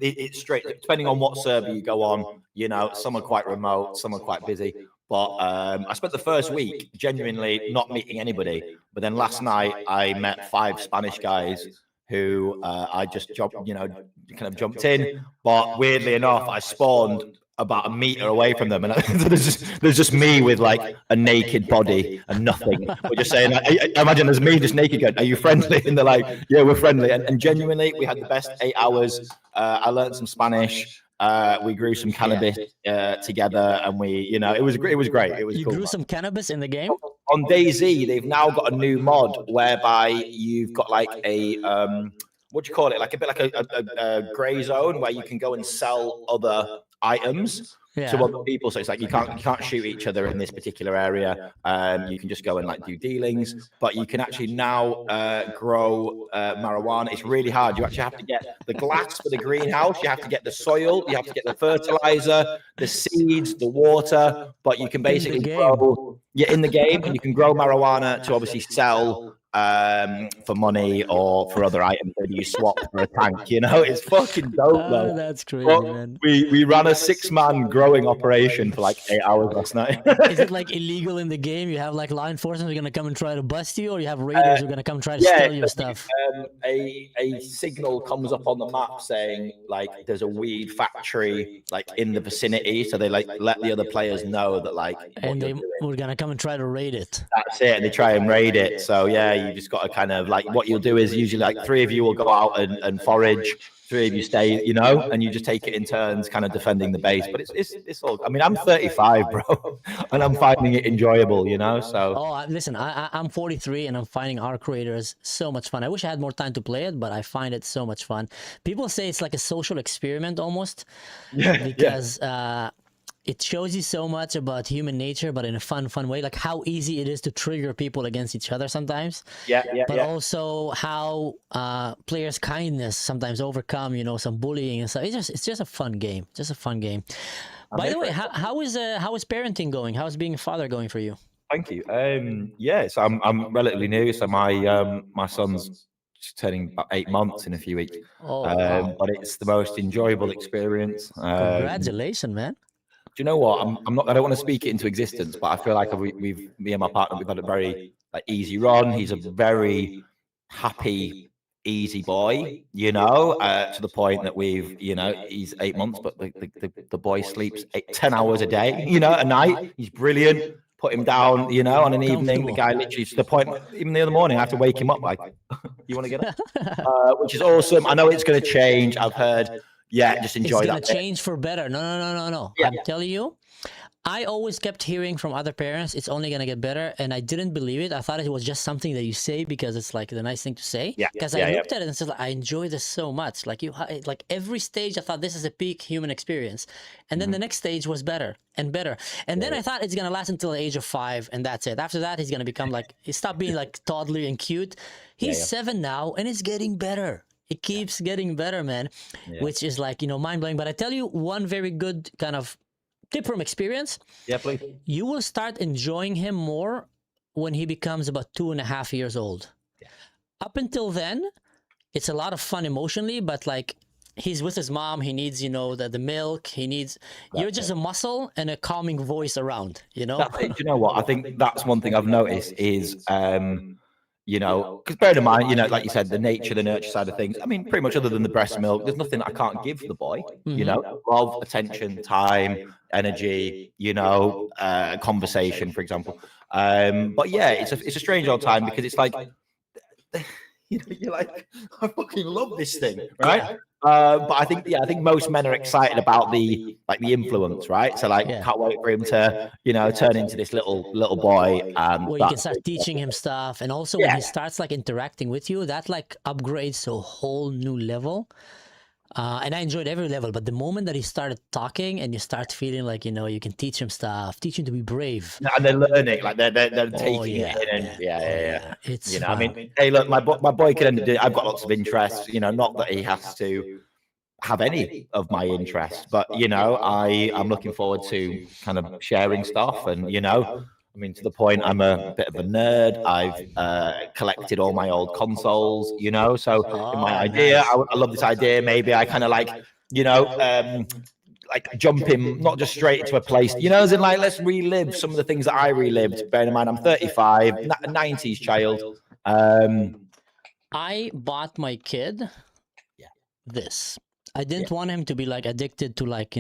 It's straight, depending on what server you go on, you know, some are quite remote, some are quite busy. But I spent the first week genuinely not meeting anybody. But then last night I met 5 Spanish guys who I just jumped in. But weirdly enough, I spawned about a meter away from them, and there's just me with like a naked body and nothing. We're just saying, I imagine there's me just naked going, "Are you friendly?" And they're like, "Yeah, we're friendly." And genuinely, we had the best 8 hours. I learned some Spanish. We grew some cannabis together, and it was great. It was you cool. grew some cannabis in the game. On DayZ, they've now got a new mod whereby you've got like a what do you call it? Like a bit like a gray zone where you can go and sell other items to other people. So it's like you can't shoot each other in this particular area. You can just go and like do dealings, but you can actually now grow marijuana. It's really hard. You actually have to get the glass for the greenhouse. You have to get the soil. You have to get the fertilizer, the seeds, the water. But you can basically grow. You're in the game, and you can grow marijuana to obviously sell for money or for other items. Maybe you swap for a tank. It's fucking dope, though. That's crazy, man. We ran a 6-man growing operation for like 8 hours last night. Is it like illegal in the game? You have like law enforcement who are gonna come and try to bust you, or you have raiders who are gonna come try to steal your stuff? A signal comes up on the map saying like there's a weed factory like in the vicinity, so they like let the other players know that like we're gonna come and try to raid it. That's it. They try and raid it. So yeah, you just got to kind of like what you'll do is usually like 3 of you will go out and forage. 3 of you stay, and you just take it in turns, kind of defending the base. But it's all. I mean, I'm 35, bro, and I'm finding it enjoyable, So. Oh, listen, I'm 43, and I'm finding Arc Raiders so much fun. I wish I had more time to play it, but I find it so much fun. People say it's like a social experiment almost, because it shows you so much about human nature, but in a fun way, like how easy it is to trigger people against each other sometimes. But also how players' kindness sometimes overcome, some bullying and stuff. It's just a fun game. Just a fun game. By the way, how is parenting going? How is being a father going for you? Thank you. So I'm relatively new. So my son's just turning about 8 months in a few weeks. Wow. But it's the most enjoyable experience. Congratulations, man. Do you know what? I don't want to speak it into existence, but I feel like me and my partner, we've had a very easy run. He's a very happy, easy boy, to the point that he's 8 months, but the boy sleeps 10 hours a day, a night. He's brilliant. Put him down, on an evening. The guy literally, to the point, even the other morning, I have to wake him up like, you want to get up? Which is awesome. I know it's going to change. I've heard. Yeah, just enjoy that. It's gonna change for better. No. I'm telling you, I always kept hearing from other parents, it's only gonna get better, and I didn't believe it. I thought it was just something that you say because it's like the nice thing to say. Because I looked at it and said, I enjoy this so much. Like every stage, I thought this is a peak human experience, and then the next stage was better and better, and then I thought it's gonna last until the age of 5, and that's it. After that, he's gonna become he stopped being like toddler and cute. He's 7 now, and it's getting better. It keeps getting better, man, which is like, mind-blowing. But I tell you one very good kind of tip from experience. Yeah, please. You will start enjoying him more when he becomes about 2.5 years old. Up until then, it's a lot of fun emotionally, but like he's with his mom. He needs, the milk. He needs, you're just a muscle and a calming voice around, Do you know what? I think that's one thing I've noticed is, because bear in mind, like you said, the nurture side of things. I mean, pretty much other than the breast milk, there's nothing I can't give the boy. Love, attention, time, energy. Conversation, for example. But yeah, it's a strange old time because it's like, you're like, I fucking love this thing, right? But I think most men are excited about the influence, right? So can't wait for him to turn into this little boy. And well, you can start teaching him stuff, and also when he starts interacting with you, that upgrades to a whole new level. And I enjoyed every level, but the moment that he started talking and you start feeling like you can teach him stuff, teach him to be brave, and they're learning, they're taking it in, and it's I mean, hey, look, my boy can do. I've got lots of interests, not that he has to have any of my interests, but I'm looking forward to kind of sharing stuff, and I mean, to the point, I'm a bit of a nerd. I've collected all my old consoles, so in my idea, I love this idea. Maybe I kind of jump him, not just straight into a place, as in let's relive some of the things that I relived. Bearing in mind, I'm 35, 90s child. I bought my kid this. I didn't want him to be like addicted to like,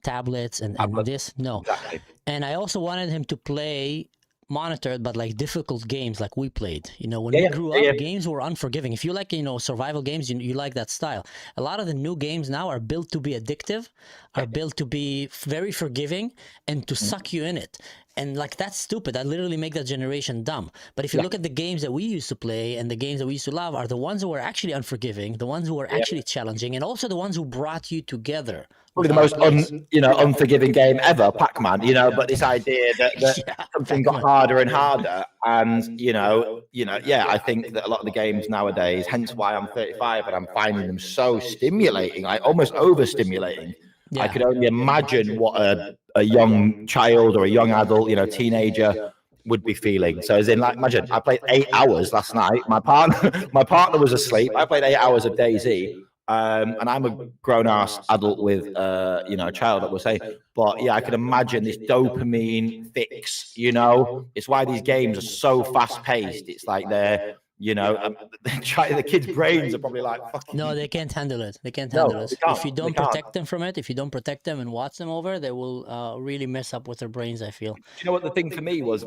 tablets and this. No. Exactly. And I also wanted him to play monitored but like difficult games like we played. When Yeah, we yeah, grew yeah, up, yeah. games were unforgiving. If you like, survival games, you like that style. A lot of the new games now are built to be addictive, are built to be very forgiving and to suck you in it. And like, that's stupid. That literally make that generation dumb. But if you look at the games that we used to play and the games that we used to love, are the ones who were actually unforgiving, the ones who were actually challenging, and also the ones who brought you together. Probably the most unforgiving game ever, Pac-Man. But this idea that something got harder and harder, and I think that a lot of the games nowadays, hence why I'm 35 and I'm finding them so stimulating, like almost overstimulating. I could only imagine what a young child or a young adult, teenager would be feeling. So as in, like, imagine I played 8 hours last night. My partner was asleep. I played 8 hours of DayZ. And I'm a grown-ass adult with, a child, I would say. But yeah, I can imagine this dopamine fix, It's why these games are so fast-paced. It's like they're, the kids' brains are probably like, fucking... No, they can't handle it. They can't handle it. If you don't They can't. protect them from it, if you don't protect them and watch them over, they will really mess up with their brains, I feel. Do you know what the thing for me was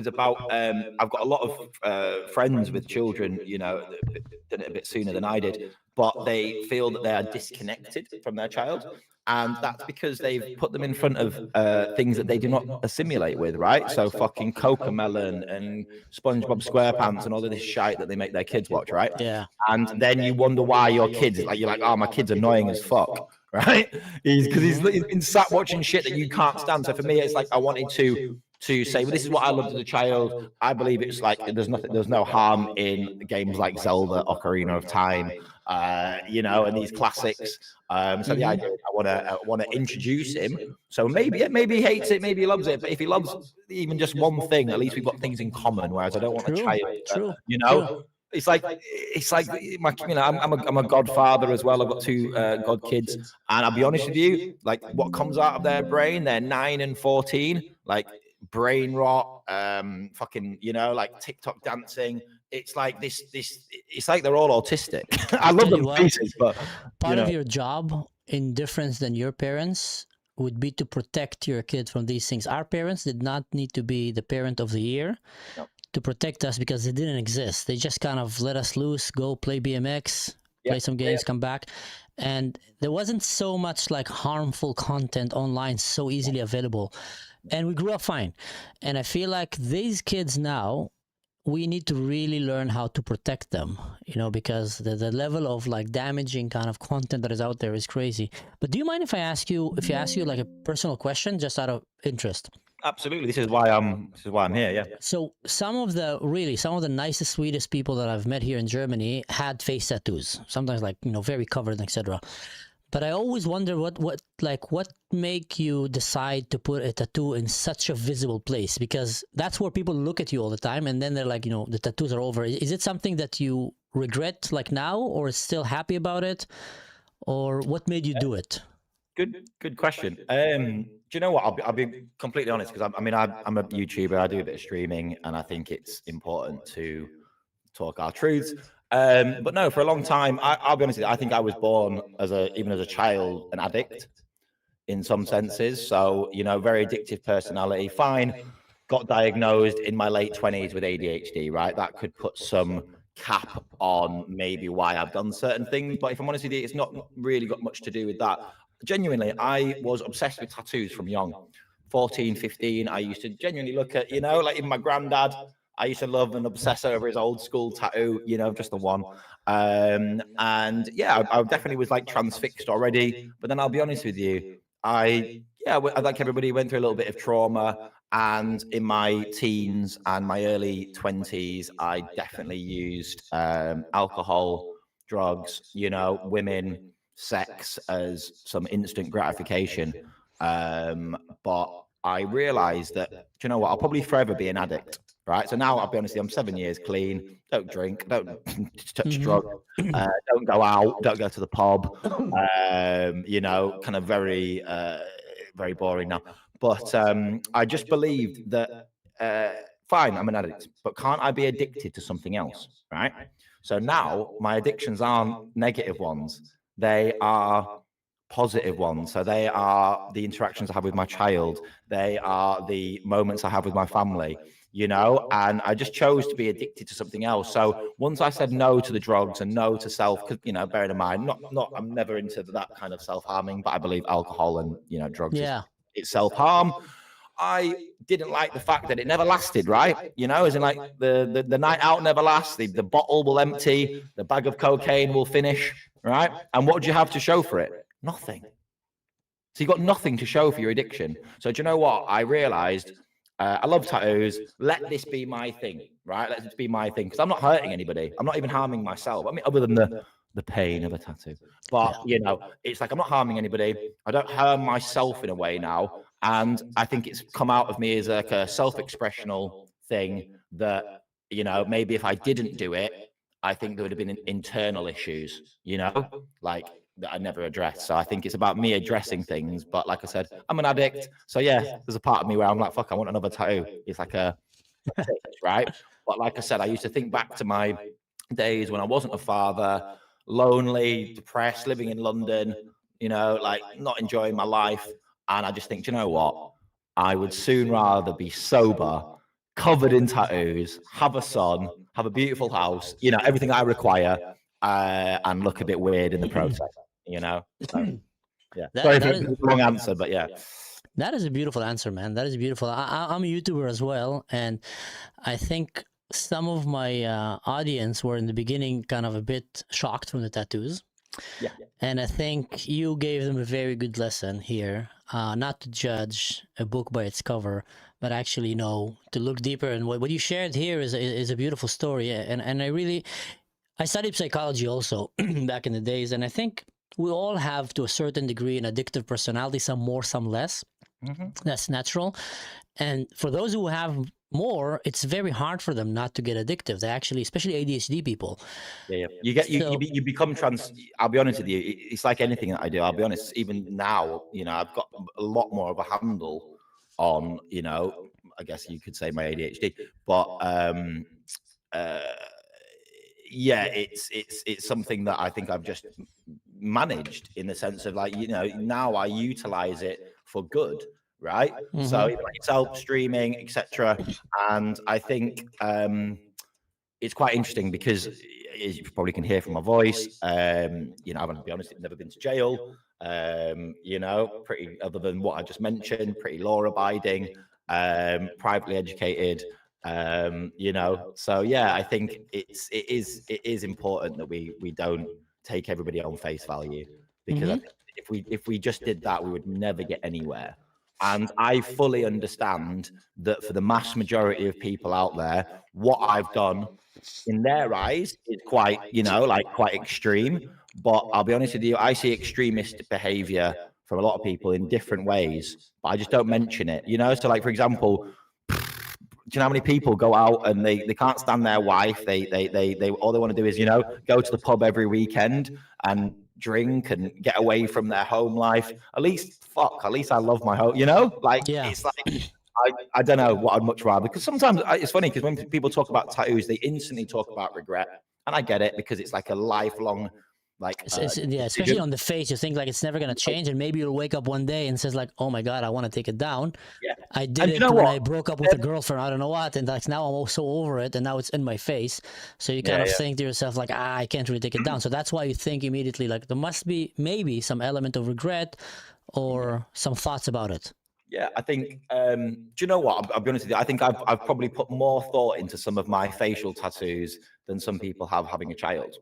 about? I've got a lot of friends with children, that done it a bit sooner than I did, but they feel that they are disconnected from their child. And that's because they've put them in front of things that they do not assimilate with, right? So fucking Cocomelon and SpongeBob SquarePants and all of this shite that they make their kids watch, right? Yeah. And then you wonder why your kids, you're like, oh, my kid's annoying as fuck, right? Because he's been sat watching shit that you can't stand. So for me, it's like I wanted to say, well, this is what I loved as a child. I believe it's like there's no harm in games like Zelda, Ocarina of Time, and these classics. So the idea is I want to introduce him. So maybe he hates it, maybe he loves it. But if he loves even just one thing, at least we've got things in common. Whereas I don't want a child, It's like I'm a godfather as well. I've got 2 god kids, and I'll be honest with you, like what comes out of their brain, they're 9 and 14, like brain rot, fucking, like TikTok dancing. It's like this. It's like they're all autistic. I love them pieces, but part of your job, in difference than your parents, would be to protect your kids from these things. Our parents did not need to be the parent of the year. No. To protect us because they didn't exist. They just kind of let us loose, go play BMX, play some games, come back. And there wasn't so much like harmful content online so easily available. And we grew up fine. And I feel like these kids now, we need to really learn how to protect them, because the level of like damaging kind of content that is out there is crazy. But do you mind if I ask you like a personal question just out of interest? Absolutely. This is why I'm here. Yeah. So some of the nicest, sweetest people that I've met here in Germany had face tattoos. Sometimes like, very covered, etc. But I always wonder what make you decide to put a tattoo in such a visible place? Because that's where people look at you all the time, and then they're like, the tattoos are over. Is it something that you regret like now, or still happy about it, or what made you do it? Good question. Do you know what? I'll be completely honest, because I'm a YouTuber. I do a bit of streaming, and I think it's important to talk our truths. But no, for a long time, I'll be honest with you, I think I was born even as a child, an addict in some senses. So, very addictive personality, fine. Got diagnosed in my late 20s with ADHD, right? That could put some cap on maybe why I've done certain things. But if I'm honest with you, it's not really got much to do with that. Genuinely, I was obsessed with tattoos from young. 14, 15, I used to genuinely look at, like even my granddad, I used to love and obsess over his old school tattoo, just the one. And yeah, I definitely was like transfixed already. But then I'll be honest with you, I like everybody, went through a little bit of trauma. And in my teens and my early 20s, I definitely used alcohol, drugs, women, sex as some instant gratification. But I realized that, do you know what, I'll probably forever be an addict. Right. So now I'll be honest, I'm 7 years clean, don't drink, don't touch drugs, don't go out, don't go to the pub, kind of very, very boring now. But I just believed that, fine, I'm an addict, but can't I be addicted to something else? Right. So now my addictions aren't negative ones. They are positive ones. So they are the interactions I have with my child. They are the moments I have with my family, you know, and I just chose to be addicted to something else. So once I said no to the drugs and no to self, because, you know, bearing in mind, I'm never into that kind of self-harming, but I believe alcohol and, you know, drugs it's self-harm. I didn't like the fact that it never lasted, right? You know, as in like the night out never lasts, the bottle will empty, the bag of cocaine will finish, right? And what do you have to show for it? Nothing. So you've got nothing to show for your addiction. So do you know what? I realized I love tattoos. Let this be my thing, right? Let this be my thing. Because I'm not hurting anybody. I'm not even harming myself. I mean, other than the pain of a tattoo. But, you know, it's like I'm not harming anybody. I don't harm myself in a way now. And I think it's come out of me as like a self-expressional thing that, you know, maybe if I didn't do it, I think there would have been internal issues, you know, like that I never addressed. So I think it's about me addressing things. But like I said, I'm an addict. So yeah, there's a part of me where I'm like, fuck, I want another tattoo. It's like a right. But like I said, I used to think back to my days when I wasn't a father, lonely, depressed, living in London, you know, like not enjoying my life. And I just think, do you know what? I would soon rather be sober, covered in tattoos, have a son, have a beautiful house, you know, everything I require, and look a bit weird in the process, you know? So, yeah. Sorry for the long answer, but yeah. That is a beautiful answer, man. That is beautiful. I'm a YouTuber as well, and I think some of my audience were in the beginning kind of a bit shocked from the tattoos. Yeah. And I think you gave them a very good lesson here, not to judge a book by its cover, but actually, you know, to look deeper. And what you shared here is a beautiful story. And I studied psychology also back in the days, and I think we all have, to a certain degree, an addictive personality, some more, some less. That's natural. And for those who have more, it's very hard for them not to get addictive. They actually, especially ADHD people. Yeah. You become I'll be honest with you. It's like anything that I do. I'll be honest. Even now, you know, I've got a lot more of a handle on, you know, I guess you could say my ADHD, but yeah, it's something that I think I've just managed in the sense of like, you know, now I utilize it for good, right? So it's help streaming, etc. And I think it's quite interesting because, as you probably can hear from my voice, you know, I'm gonna be honest, I've never been to jail. You know, pretty, other than what I just mentioned, pretty law-abiding, privately educated. You know, so yeah, I think it is important that we don't take everybody on face value, because I think if we just did that, we would never get anywhere. And I fully understand that for the mass majority of people out there, what I've done in their eyes is quite, you know, like quite extreme. But I'll be honest with you, I see extremist behavior from a lot of people in different ways, but I just don't mention it, you know? So like, for example, do you know how many people go out and they can't stand their wife? They all they want to do is, you know, go to the pub every weekend and drink and get away from their home life. At least I love my home, you know? Like, it's like, I don't know what I'd much rather, because sometimes it's funny because when people talk about tattoos, they instantly talk about regret. And I get it, because it's like a lifelong, like, yeah, especially on the face, you think like it's never going to change, and maybe you'll wake up one day and says like, oh my God, I want to take it down. Yeah. I did it when I broke up with a girlfriend, I don't know what, and like now I'm so over it, and now it's in my face. So you kind of think to yourself like, I can't really take it down. So that's why you think immediately like there must be maybe some element of regret or some thoughts about it. Yeah, I think, do you know what? I'll be honest with you. I think I've probably put more thought into some of my facial tattoos than some people have having a child.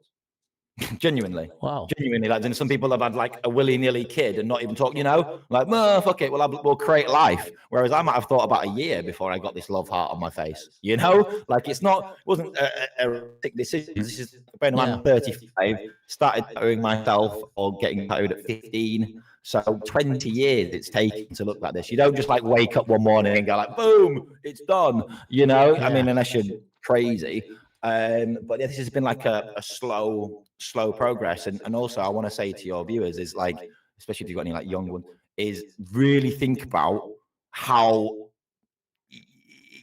Genuinely. Wow. Genuinely. Like, and some people have had like a willy-nilly kid and not even talk, you know, like, well, fuck it, we'll create life. Whereas I might have thought about a year before I got this love heart on my face, you know? Like, it wasn't a sick decision. This is, bearing in mind, I'm 35, started tattooing myself or getting tattooed at 15. So 20 years it's taken to look like this. You don't just like wake up one morning and go like, boom, it's done, you know? I mean, unless you're crazy. But yeah, this has been like a slow progress. And also I want to say to your viewers is like, especially if you've got any like young ones, is really think about how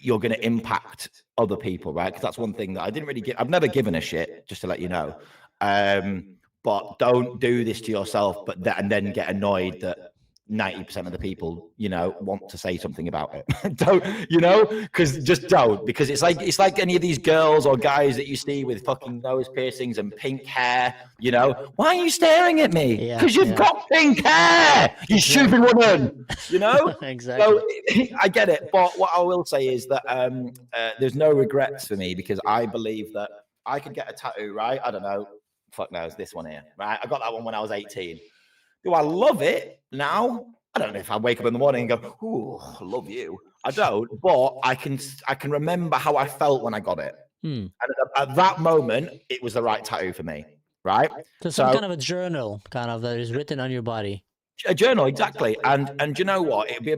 you're going to impact other people, right? Because that's one thing that I didn't really I've never given a shit, just to let you know. but don't do this to yourself. And then get annoyed that 90% of the people, want to say something about it. Don't, because just don't, because it's like any of these girls or guys that you see with fucking nose piercings and pink hair, why are you staring at me? Because you've got pink hair, you stupid woman, Exactly. So I get it. But what I will say is that there's no regrets for me, because I believe that I could get a tattoo, right? I don't know. Fuck knows, this one here, right? I got that one when I was 18. Do I love it now? I don't know if I wake up in the morning and go, "Ooh, I love you." I don't, but I can remember how I felt when I got it. And at that moment, it was the right tattoo for me, right? So some kind of a journal, that is written on your body. A journal, exactly. And you know what? It'd be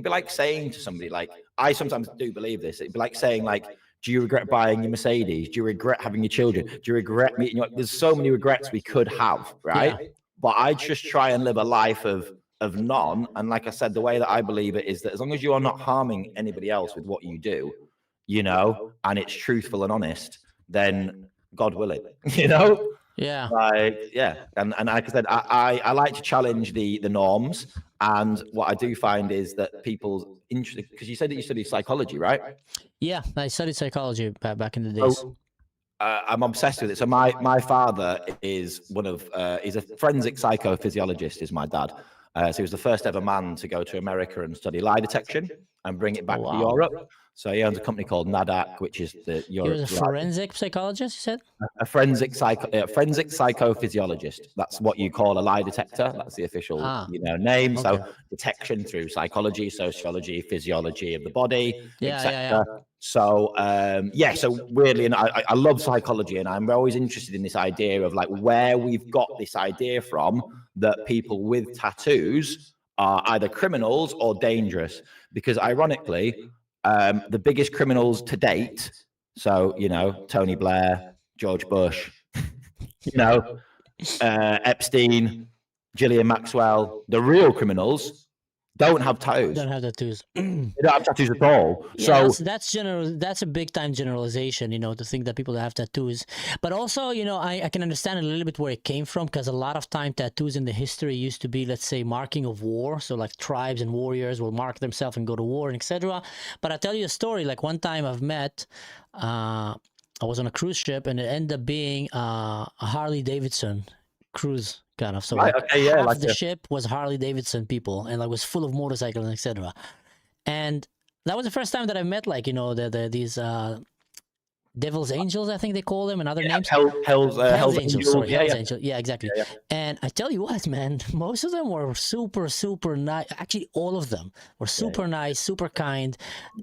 like saying to somebody, like, I sometimes do believe this. It'd be like saying, like, do you regret buying your Mercedes? Do you regret having your children? Do you regret meeting? There's so many regrets we could have, right? Yeah. But I just try and live a life of none. And like I said, the way that I believe it is that as long as you are not harming anybody else with what you do, and it's truthful and honest, then God will it, Yeah. Like, yeah. And like I said, I like to challenge the norms. And what I do find is that people's interesting, because you said that you studied psychology, right? Yeah, I studied psychology back in the days. So, I'm obsessed with it. So my father is he's a forensic psychophysiologist, is my dad. So he was the first ever man to go to America and study lie detection and bring it back to Europe. So he owns a company called NADAC, which is the Europe. He was a forensic psychologist, you said? A forensic psychophysiologist. That's what you call a lie detector. That's the official name. Okay. So detection through psychology, sociology, physiology of the body, etc. So so weirdly, and I love psychology, and I'm always interested in this idea of like where we've got this idea from that people with tattoos are either criminals or dangerous. Because ironically, the biggest criminals to date, so Tony Blair, George Bush, Epstein, Ghislaine Maxwell, the real criminals don't have tattoos. Don't have tattoos. They don't have tattoos at all. Yeah, so that's general. That's a big time generalization, to think that people that have tattoos. But also, I can understand a little bit where it came from, because a lot of time tattoos in the history used to be, let's say, marking of war. So like tribes and warriors will mark themselves and go to war, and etc. But I'll tell you a story. Like one time I've met, I was on a cruise ship, and it ended up being a Harley Davidson cruise. Kind of, so half the ship was Harley Davidson people, and was full of motorcycles and etc. And that was the first time that I met these Devil's Angels, I think they call them, and other names. Hell's Angels. Sorry, Hell's Angels. Yeah, exactly. Yeah. And I tell you what, man, most of them were super, super nice. Actually, all of them were super nice, super kind,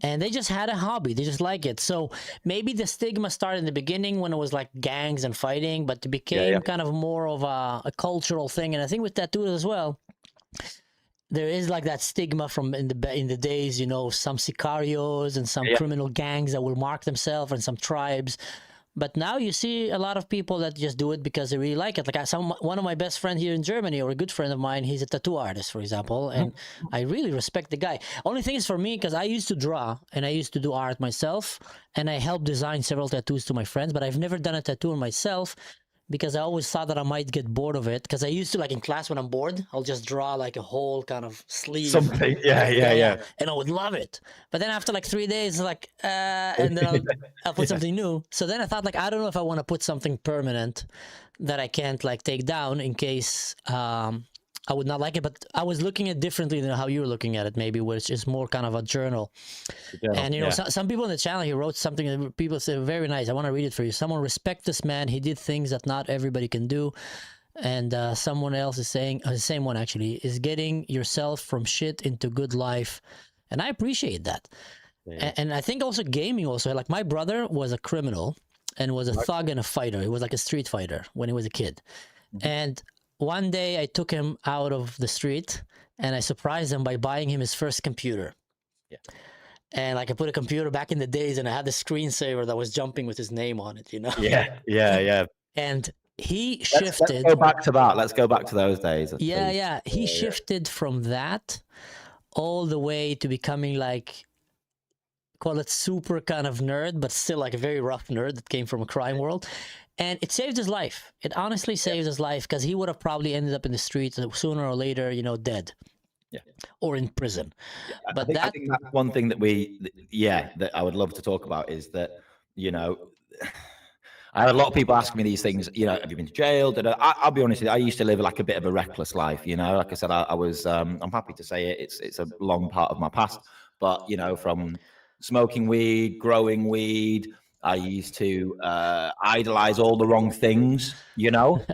and they just had a hobby. They just like it. So maybe the stigma started in the beginning when it was like gangs and fighting, but it became kind of more of a cultural thing. And I think with tattoos as well, there is like that stigma from in the days, some sicarios and some criminal gangs that will mark themselves, and some tribes. But now you see a lot of people that just do it because they really like it. Like one of my best friends here in Germany, or a good friend of mine, he's a tattoo artist, for example, and I really respect the guy. Only thing is for me, because I used to draw and I used to do art myself, and I helped design several tattoos to my friends, but I've never done a tattoo on myself, because I always thought that I might get bored of it. Because I used to, like in class when I'm bored, I'll just draw like a whole kind of sleeve. Something, yeah. And I would love it. But then after like 3 days, and then I'll put something new. So then I thought, I don't know if I want to put something permanent that I can't take down in case I would not like it. But I was looking at it differently than how you were looking at it, maybe, which is more kind of a journal. And some people on the channel, he wrote something that people say very nice. I want to read it for you. Someone, respect this man. He did things that not everybody can do. And someone else is saying, the same one actually, is getting yourself from shit into good life. And I appreciate that. And I think also gaming also, like my brother was a criminal and was a thug and a fighter. He was like a street fighter when he was a kid. And one day I took him out of the street and I surprised him by buying him his first computer. And I put a computer back in the days, and I had the screensaver that was jumping with his name on it, Yeah. And he shifted. Let's go back to that. Let's go back to those days. Yeah. He shifted from that all the way to becoming call it super kind of nerd, but still a very rough nerd that came from a crime world. And it saved his life. It honestly saved his life, because he would have probably ended up in the streets sooner or later, you know, dead. Yeah. Or in prison. But I think that's one thing that that I would love to talk about is that, you know, I had a lot of people asking me these things, you know, have you been to jail? I'll be honest with you, I used to live like a bit of a reckless life, you know, like I said, I was, I'm happy to say it's a long part of my past, but, you know, from smoking weed, growing weed, I used to idolize all the wrong things, you know.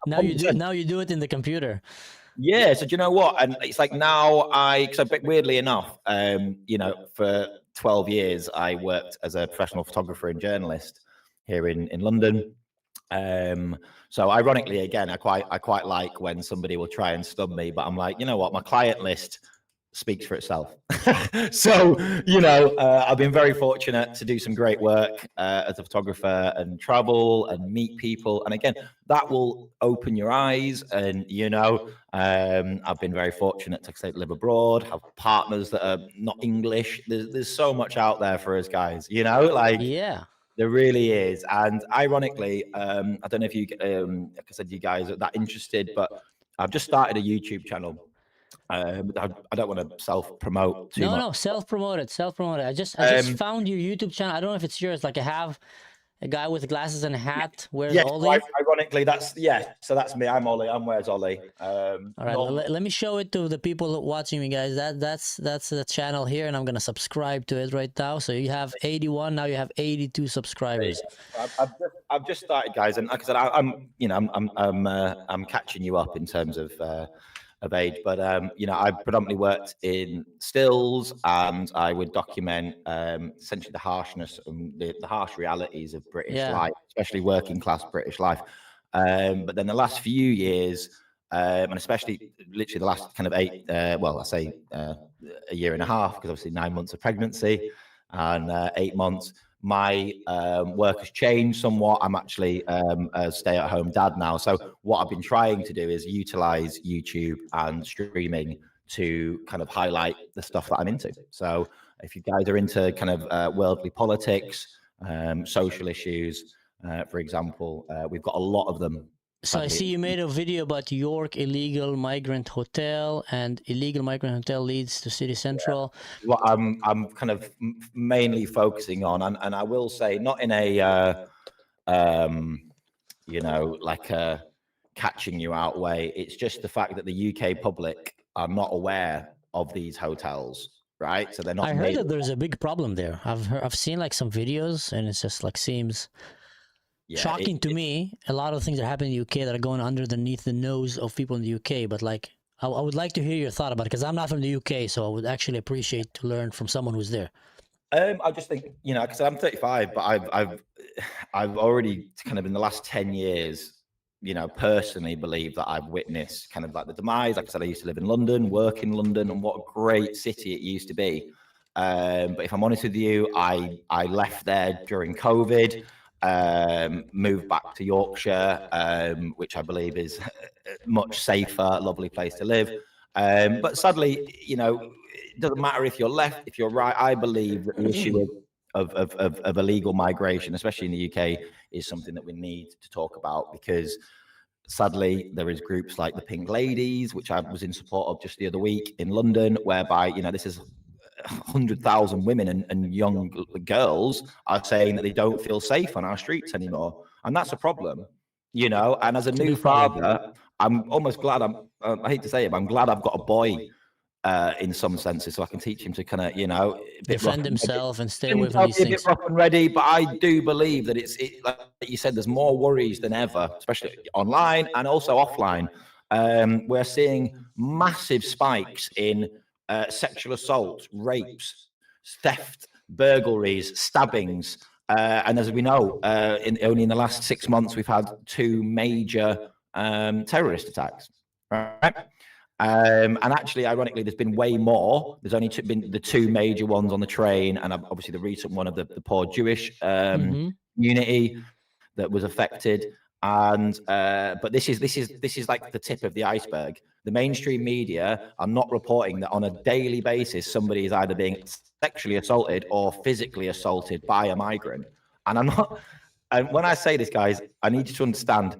Now you do it in the computer. Yeah, so do you know what? And it's like now weirdly enough, you know, for 12 years I worked as a professional photographer and journalist here in London. So ironically, again, I quite like when somebody will try and stub me, but I'm like, you know what, my client list speaks for itself. So, you know, I've been very fortunate to do some great work as a photographer and travel and meet people. And again, that will open your eyes. And, you know, I've been very fortunate to live abroad, have partners that are not English. There's so much out there for us guys, you know, like, yeah. There really is. And ironically, I don't know if you, like I said, you guys are that interested, but I've just started a YouTube channel. I don't want to self-promote too much. No, self-promote it. I just found your YouTube channel. I don't know if it's yours. Like I have a guy with glasses and a hat. Where's Ollie? Ironically, so that's me. I'm Ollie. I'm Where's Ollie. All right, let me show it to the people watching me, guys. That's the channel here, and I'm gonna subscribe to it right now. So you have 81, now you have 82 subscribers. I've just started, guys, and like I said, I'm catching you up in terms of age, but you know, I predominantly worked in stills, and I would document essentially the harshness and the harsh realities of British life, especially working class British life. But then the last few years, and especially literally the last kind of a year and a half, because obviously 9 months of pregnancy and 8 months, my work has changed somewhat. I'm actually a stay-at-home dad now. So what I've been trying to do is utilize YouTube and streaming to kind of highlight the stuff that I'm into. So if you guys are into kind of worldly politics, social issues, for example, we've got a lot of them. So I see you made a video about York illegal migrant hotel, and illegal migrant hotel leads to city central. Yeah. What I'm kind of mainly focusing on, and I will say, not in a you know, like a catching you out way. It's just the fact that the UK public are not aware of these hotels, right? So they're not. I heard that there's a big problem there. I've seen like some videos, and it's just like seems. Yeah, shocking to me. A lot of things that happen in the UK that are going underneath the nose of people in the UK. But like, I would like to hear your thought about it, because I'm not from the UK, so I would actually appreciate to learn from someone who's there. I just think, you know, because I'm 35, but I've already kind of in the last 10 years, you know, personally believe that I've witnessed kind of like the demise. Like I said, I used to live in London, work in London, and what a great city it used to be. But if I'm honest with you, I left there during COVID. Moved back to Yorkshire, which I believe is a much safer, lovely place to live. But sadly, you know, it doesn't matter if you're left, if you're right. I believe that the issue of illegal migration, especially in the UK, is something that we need to talk about, because sadly, there is groups like the Pink Ladies, which I was in support of just the other week in London, whereby, you know, this is 100,000 women and young girls are saying that they don't feel safe on our streets anymore, and that's a problem, you know. And as a new father, I'm almost glad I hate to say it, but I'm glad I've got a boy in some senses, so I can teach him to kind of, you know, defend himself and stay away from these things. A bit rough and ready, but I do believe that it's like you said, there's more worries than ever, especially online and also offline. We're seeing massive spikes in sexual assaults, rapes, theft, burglaries, stabbings, and as we know, only in the last 6 months, we've had 2 major terrorist attacks, right? And actually, ironically, there's been way more. There's only been the 2 major ones on the train, and obviously the recent one of the poor Jewish community that was affected. And but this is like the tip of the iceberg. The mainstream media are not reporting that on a daily basis somebody is either being sexually assaulted or physically assaulted by a migrant. And I'm not, And when I say this, guys, I need you to understand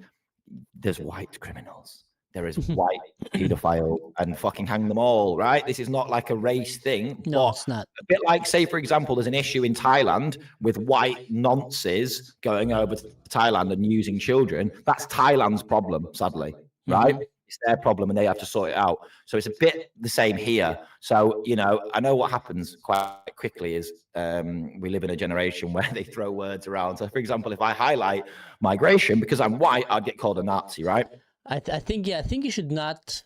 there's white criminals. There is white paedophile and fucking hang them all, right? This is not like a race thing. No, it's not. A bit like, say, for example, there's an issue in Thailand with white nonces going over to Thailand and using children. That's Thailand's problem, sadly, right? It's their problem and they have to sort it out. So it's a bit the same here. So, you know, I know what happens quite quickly is we live in a generation where they throw words around. So, for example, if I highlight migration because I'm white, I'd get called a Nazi, right? I think you should not.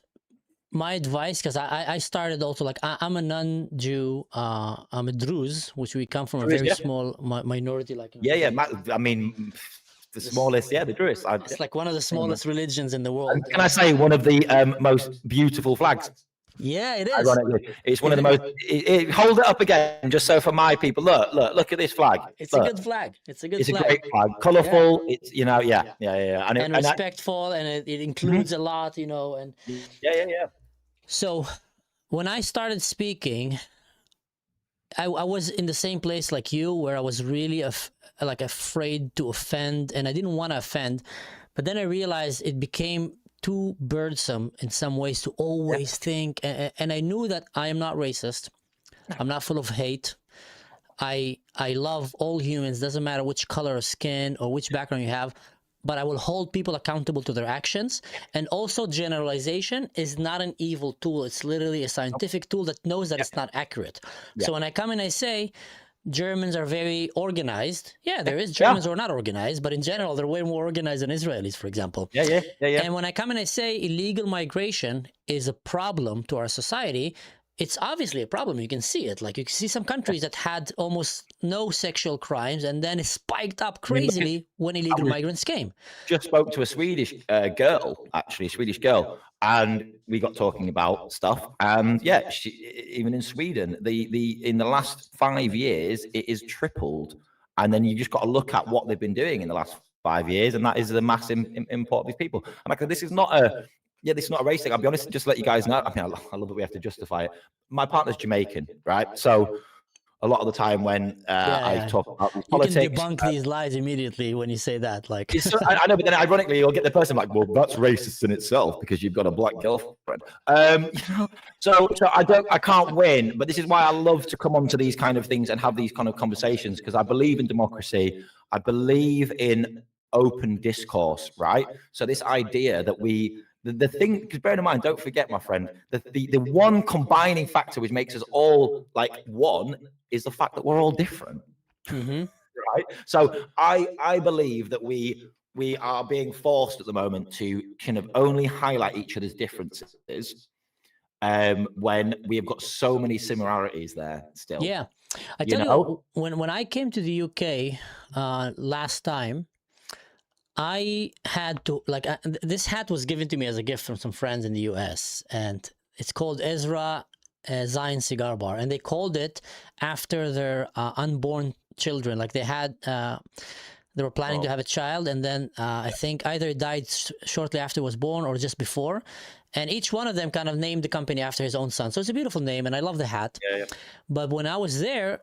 My advice, because I started also like I'm a non-Jew, I'm a Druze, which we come from a very small minority. Like I mean, the smallest, the Druze. It's like one of the smallest religions in the world. And can I say one of the most beautiful flags? Yeah, it is. Ironically, it's one of the most. Hold it up again, just so for my people. Look at this flag. It's a good flag. It's a good flag. It's a great flag. Colourful. Yeah. It's yeah. And respectful, and it includes a lot, and yeah. So, when I started speaking, I was in the same place like you, where I was really afraid to offend, and I didn't want to offend, but then I realized it became too burdensome in some ways to always think, and I knew that I am not racist. I'm not full of hate. I love all humans, doesn't matter which color of skin or which background you have, but I will hold people accountable to their actions. And also, generalization is not an evil tool. It's literally a scientific tool that knows that it's not accurate. So when I come and I say Germans are very organized. Yeah, there is Germans who are not organized, but in general, they're way more organized than Israelis, for example. Yeah. And when I come and I say illegal migration is a problem to our society, it's obviously a problem. You can see it. Like, you can see some countries that had almost no sexual crimes, and then it spiked up crazily when illegal migrants came. Just spoke to a Swedish girl, and we got talking about stuff. And yeah, even in Sweden, in the last 5 years, it is tripled. And then you just got to look at what they've been doing in the last 5 years, and that is the massive import of these people. And like, this is not a race thing. I'll be honest, just to let you guys know. I mean, I love that we have to justify it. My partner's Jamaican, right? So a lot of the time when I talk about these politics, you can debunk these lies immediately when you say that. Like, I know, but then ironically, you'll get the person like, "Well, that's racist in itself because you've got a black girlfriend." So I can't win. But this is why I love to come onto these kind of things and have these kind of conversations, because I believe in democracy. I believe in open discourse, right? So this idea that the thing, because bear in mind, don't forget, my friend, the one combining factor which makes us all like one is the fact that we're all different. Right? So I believe that we are being forced at the moment to kind of only highlight each other's differences when we have got so many similarities there still. Yeah. I tell you, when I came to the UK last time, I had to, this hat was given to me as a gift from some friends in the US, and it's called Ezra Zion Cigar Bar, and they called it after their unborn children. Like, they were planning to have a child, and then I think either it died shortly after it was born or just before, and each one of them kind of named the company after his own son. So it's a beautiful name, and I love the hat. But when I was there,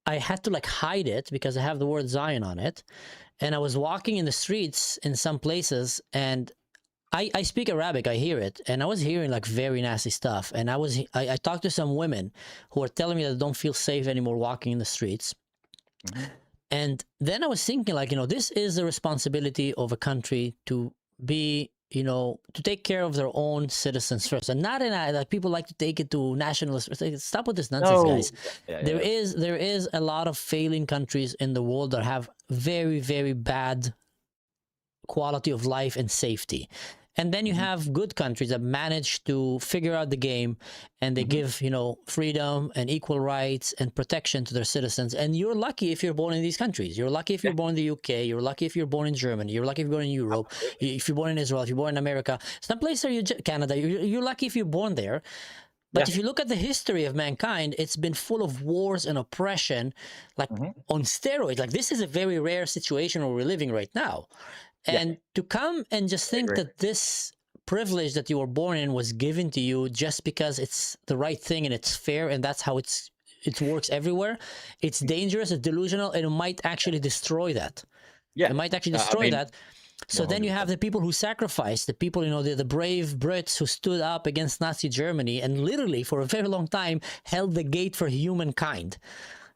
I had to hide it because I have the word Zion on it. And I was walking in the streets in some places, and I speak Arabic, I hear it, and I was hearing very nasty stuff. And I talked to some women who were telling me that they don't feel safe anymore walking in the streets. And then I was thinking, this is the responsibility of a country to be, to take care of their own citizens first, and not people like to take it to nationalist. Stop with this nonsense, guys. There is a lot of failing countries in the world that have very, very bad quality of life and safety. And then you have good countries that manage to figure out the game, and they give, freedom and equal rights and protection to their citizens. And you're lucky if you're born in these countries. You're lucky if you're born in the UK. You're lucky if you're born in Germany. You're lucky if you're born in Europe. If you're born in Israel, if you're born in America, some place Canada, you're lucky if you're born there. But if you look at the history of mankind, it's been full of wars and oppression, on steroids. This is a very rare situation where we're living right now. And to come and just think that this privilege that you were born in was given to you just because it's the right thing and it's fair and that's how it works everywhere, it's dangerous, it's delusional, and it might actually destroy that. Yeah. It might actually I destroy mean, that. So then you have the people who sacrificed, the people, the brave Brits who stood up against Nazi Germany and literally for a very long time held the gate for humankind.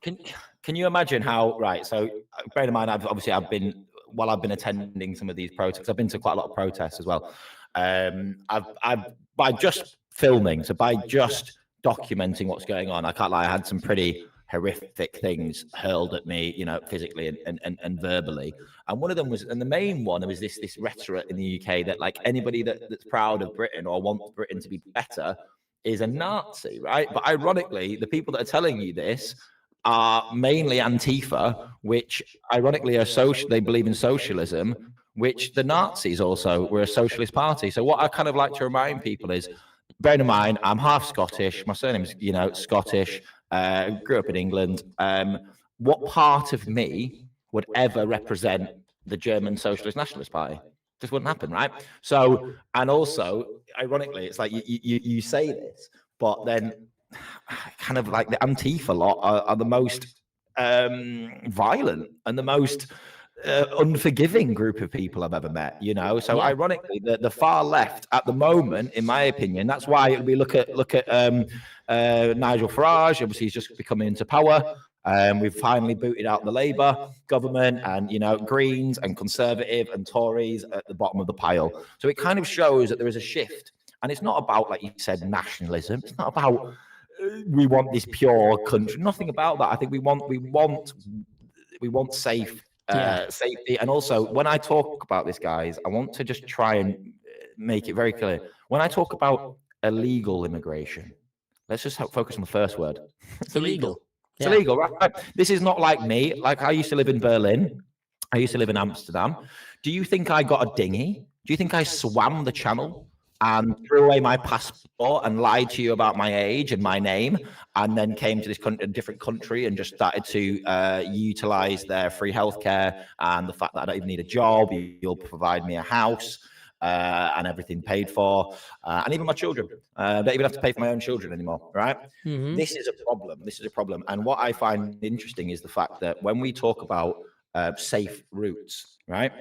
Can you imagine how, right, so bear in mind, I've been attending some of these protests, I've been to quite a lot of protests as well. By just filming, so by just documenting what's going on, I can't lie, I had some pretty horrific things hurled at me, physically and verbally. And one of them was, and the main one was this rhetoric in the UK that like anybody that's proud of Britain or wants Britain to be better is a Nazi, right? But ironically, the people that are telling you this are mainly Antifa, which ironically are they believe in socialism, which the Nazis also were a socialist party. So what I kind of like to remind people is, bearing in mind, I'm half Scottish, my surname's, Scottish, grew up in England. What part of me would ever represent the German Socialist Nationalist Party? Just wouldn't happen, right? So, and also, ironically, it's like you say this, but then kind of like the Antifa lot are the most violent and the most unforgiving group of people I've ever met, So ironically, the far left at the moment, in my opinion, that's why we look at Nigel Farage. Obviously, he's just becoming into power. We've finally booted out the Labour government and, Greens and Conservative and Tories at the bottom of the pile. So it kind of shows that there is a shift. And it's not about, like you said, nationalism. It's not about we want this pure country. Nothing about that. I think we want safety. And also, when I talk about this, guys, I want to just try and make it very clear. When I talk about illegal immigration, let's just focus on the first word. It's illegal. It's illegal, right? This is not like me. Like, I used to live in Berlin. I used to live in Amsterdam. Do you think I got a dinghy? Do you think I swam the channel and threw away my passport and lied to you about my age and my name, and then came to this different country and just started to utilize their free healthcare and the fact that I don't even need a job, you'll provide me a house and everything paid for, and even my children. Don't even have to pay for my own children anymore, right? Mm-hmm. This is a problem. This is a problem. And what I find interesting is the fact that when we talk about safe routes, right?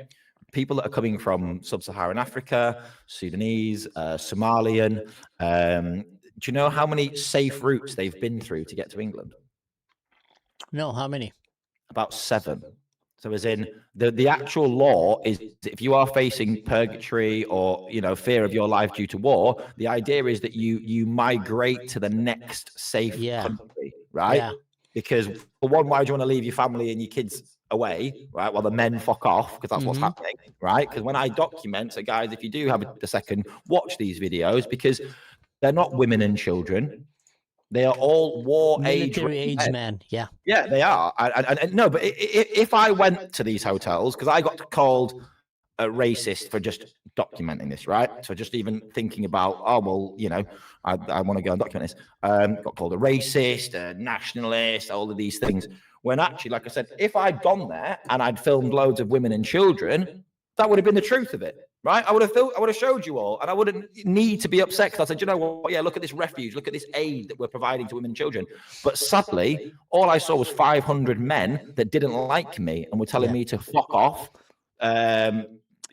People that are coming from sub-Saharan Africa, Sudanese, Somalian, do you know how many safe routes they've been through to get to England? No, how many? About 7. So as in, the actual law is, if you are facing purgatory or, fear of your life due to war, the idea is that you migrate to the next safe country, right? Yeah. Because, for one, why do you want to leave your family and your kids away, right, while the men fuck off, because that's what's happening, right? Because when I document, so guys, if you do have a second, watch these videos, because they're not women and children. They are all military age men. Yeah, they are. And no, but if I went to these hotels, because I got called a racist for just documenting this, right? So just even thinking about, I want to go and document this. Got called a racist, a nationalist, all of these things. When actually, like I said, if I'd gone there and I'd filmed loads of women and children, that would have been the truth of it, right? I would have showed you all, and I wouldn't need to be upset, because I said, you know what? Yeah, look at this refuge, look at this aid that we're providing to women and children. But sadly, all I saw was 500 men that didn't like me and were telling me to fuck off. And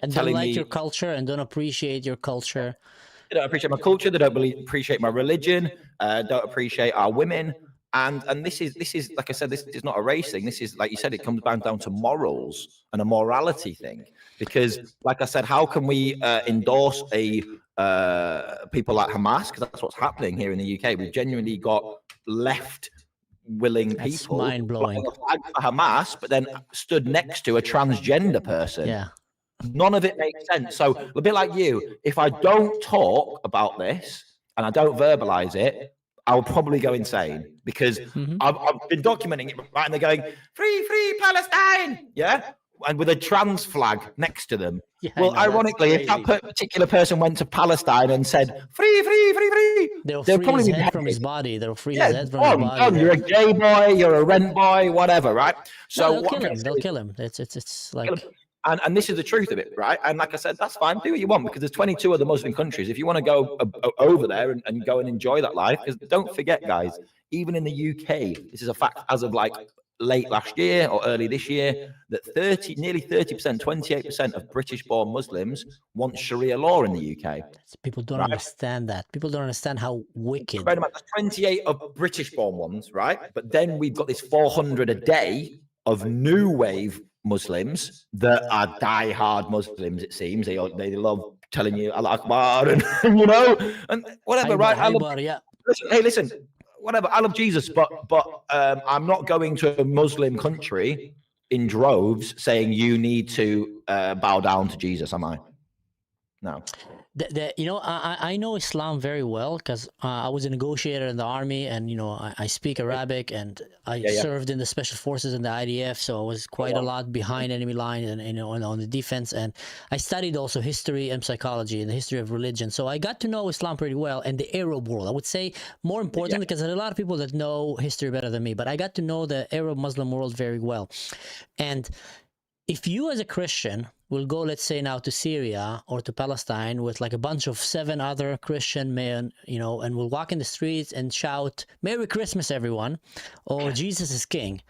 don't like your culture and don't appreciate your culture. They don't appreciate my culture. They don't really appreciate my religion. Don't appreciate our women. And this is like I said, this is not a race thing. This is, like you said, it comes down to morals and a morality thing. Because, like I said, how can we endorse people like Hamas? Because that's what's happening here in the UK. We've genuinely got left-willing people mind-blowing for Hamas, but then stood next to a transgender person. Yeah. None of it makes sense. So a bit like you, if I don't talk about this and I don't verbalize it, I'll probably go insane, because I've been documenting it, right? And they're going, free Palestine, yeah? And with a trans flag next to them. Yeah, well, ironically, if that particular person went to Palestine and said, free, they'll free his head from his body. They'll free his head from his body. You're a gay boy, you're a rent boy, whatever, right? So they'll kill him. It's like... And this is the truth of it, right? And like I said, that's fine. Do what you want, because there's 22 other Muslim countries. If you want to go over there and go and enjoy that life, because don't forget, guys, even in the UK, this is a fact as of like late last year or early this year that nearly 30%, 28% of British-born Muslims want Sharia law in the UK. People don't understand that. People don't understand how wicked. That's 28 of British-born ones, right? But then we've got this 400 a day of new wave Muslims that are die-hard Muslims. It seems they love telling you Allah Akbar and you know and whatever, right? Listen, whatever. I love Jesus, but I'm not going to a Muslim country in droves saying you need to bow down to Jesus, am I? No. You know, I know Islam very well because I was a negotiator in the army, and you know, I speak Arabic, and I served in the special forces in the IDF, so I was quite a lot behind enemy lines and you know on the defense. And I studied also history and psychology and the history of religion, so I got to know Islam pretty well, and the Arab world. I would say more important because there are a lot of people that know history better than me, but I got to know the Arab Muslim world very well. And if you as a Christian will go, let's say now to Syria or to Palestine with like a bunch of 7 other Christian men, you know, and will walk in the streets and shout, "Merry Christmas, everyone," or "Jesus is King,"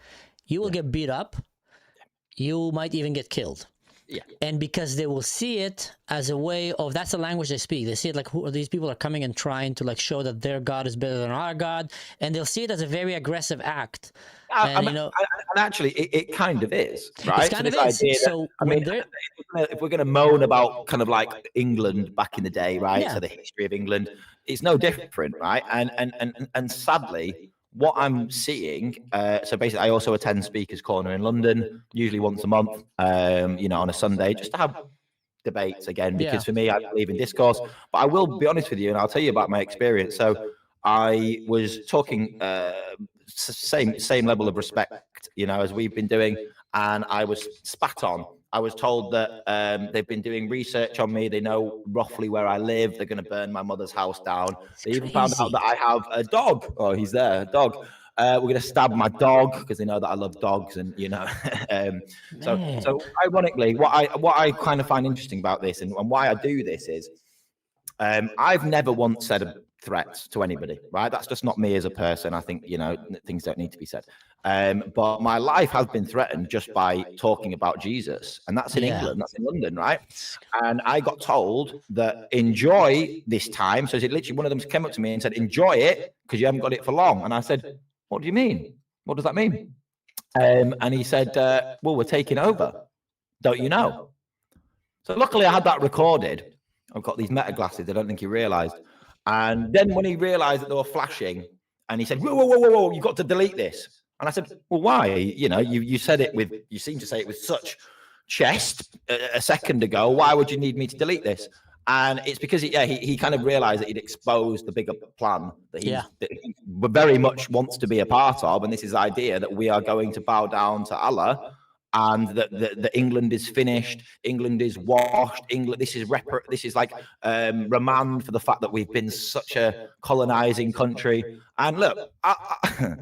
you will get beat up. You might even get killed. Yeah. And because they will see it as a way of, that's the language they speak. They see it like, who these people are coming and trying to like show that their God is better than our God, and they'll see it as a very aggressive act. And, you know, and actually, it kind of is, right? It kind of is. So I mean, if we're going to moan about kind of like England back in the day, right? So the history of England, it's no different, right? And sadly, what I'm seeing, so basically, I also attend Speakers Corner in London, usually once a month, you know, on a Sunday, just to have debates again, because for me, I believe in discourse. But I will be honest with you, and I'll tell you about my experience. So I was talking same level of respect, you know, as we've been doing, and I was spat on. I was told that they've been doing research on me. They know roughly where I live. They're going to burn my mother's house down. They even found out that I have a dog. Oh, he's there, a dog. We're going to stab my dog because they know that I love dogs, and you know. So ironically, what I kind of find interesting about this and why I do this is, I've never once said a threat to anybody, right? That's just not me as a person. I think, you know, things don't need to be said. But my life has been threatened just by talking about Jesus, and that's in England, that's in London, right? And I got told that enjoy this time. So literally one of them came up to me and said, "Enjoy it because you haven't got it for long." And I said, "What do you mean? What does that mean?" And he said, "Well, we're taking over. Don't you know?" So luckily I had that recorded. I've got these meta glasses. I don't think he realized. And then when he realized that they were flashing, and he said, whoa, you've got to delete this. And I said, well, why? You know, you said it with, you seem to say it with such chest a second ago. Why would you need me to delete this? And it's because he kind of realized that he'd exposed the bigger plan that he very much wants to be a part of. And this is the idea that we are going to bow down to Allah, and that England is finished, England is washed, England. This is like remand for the fact that we've been such a colonizing country. And look,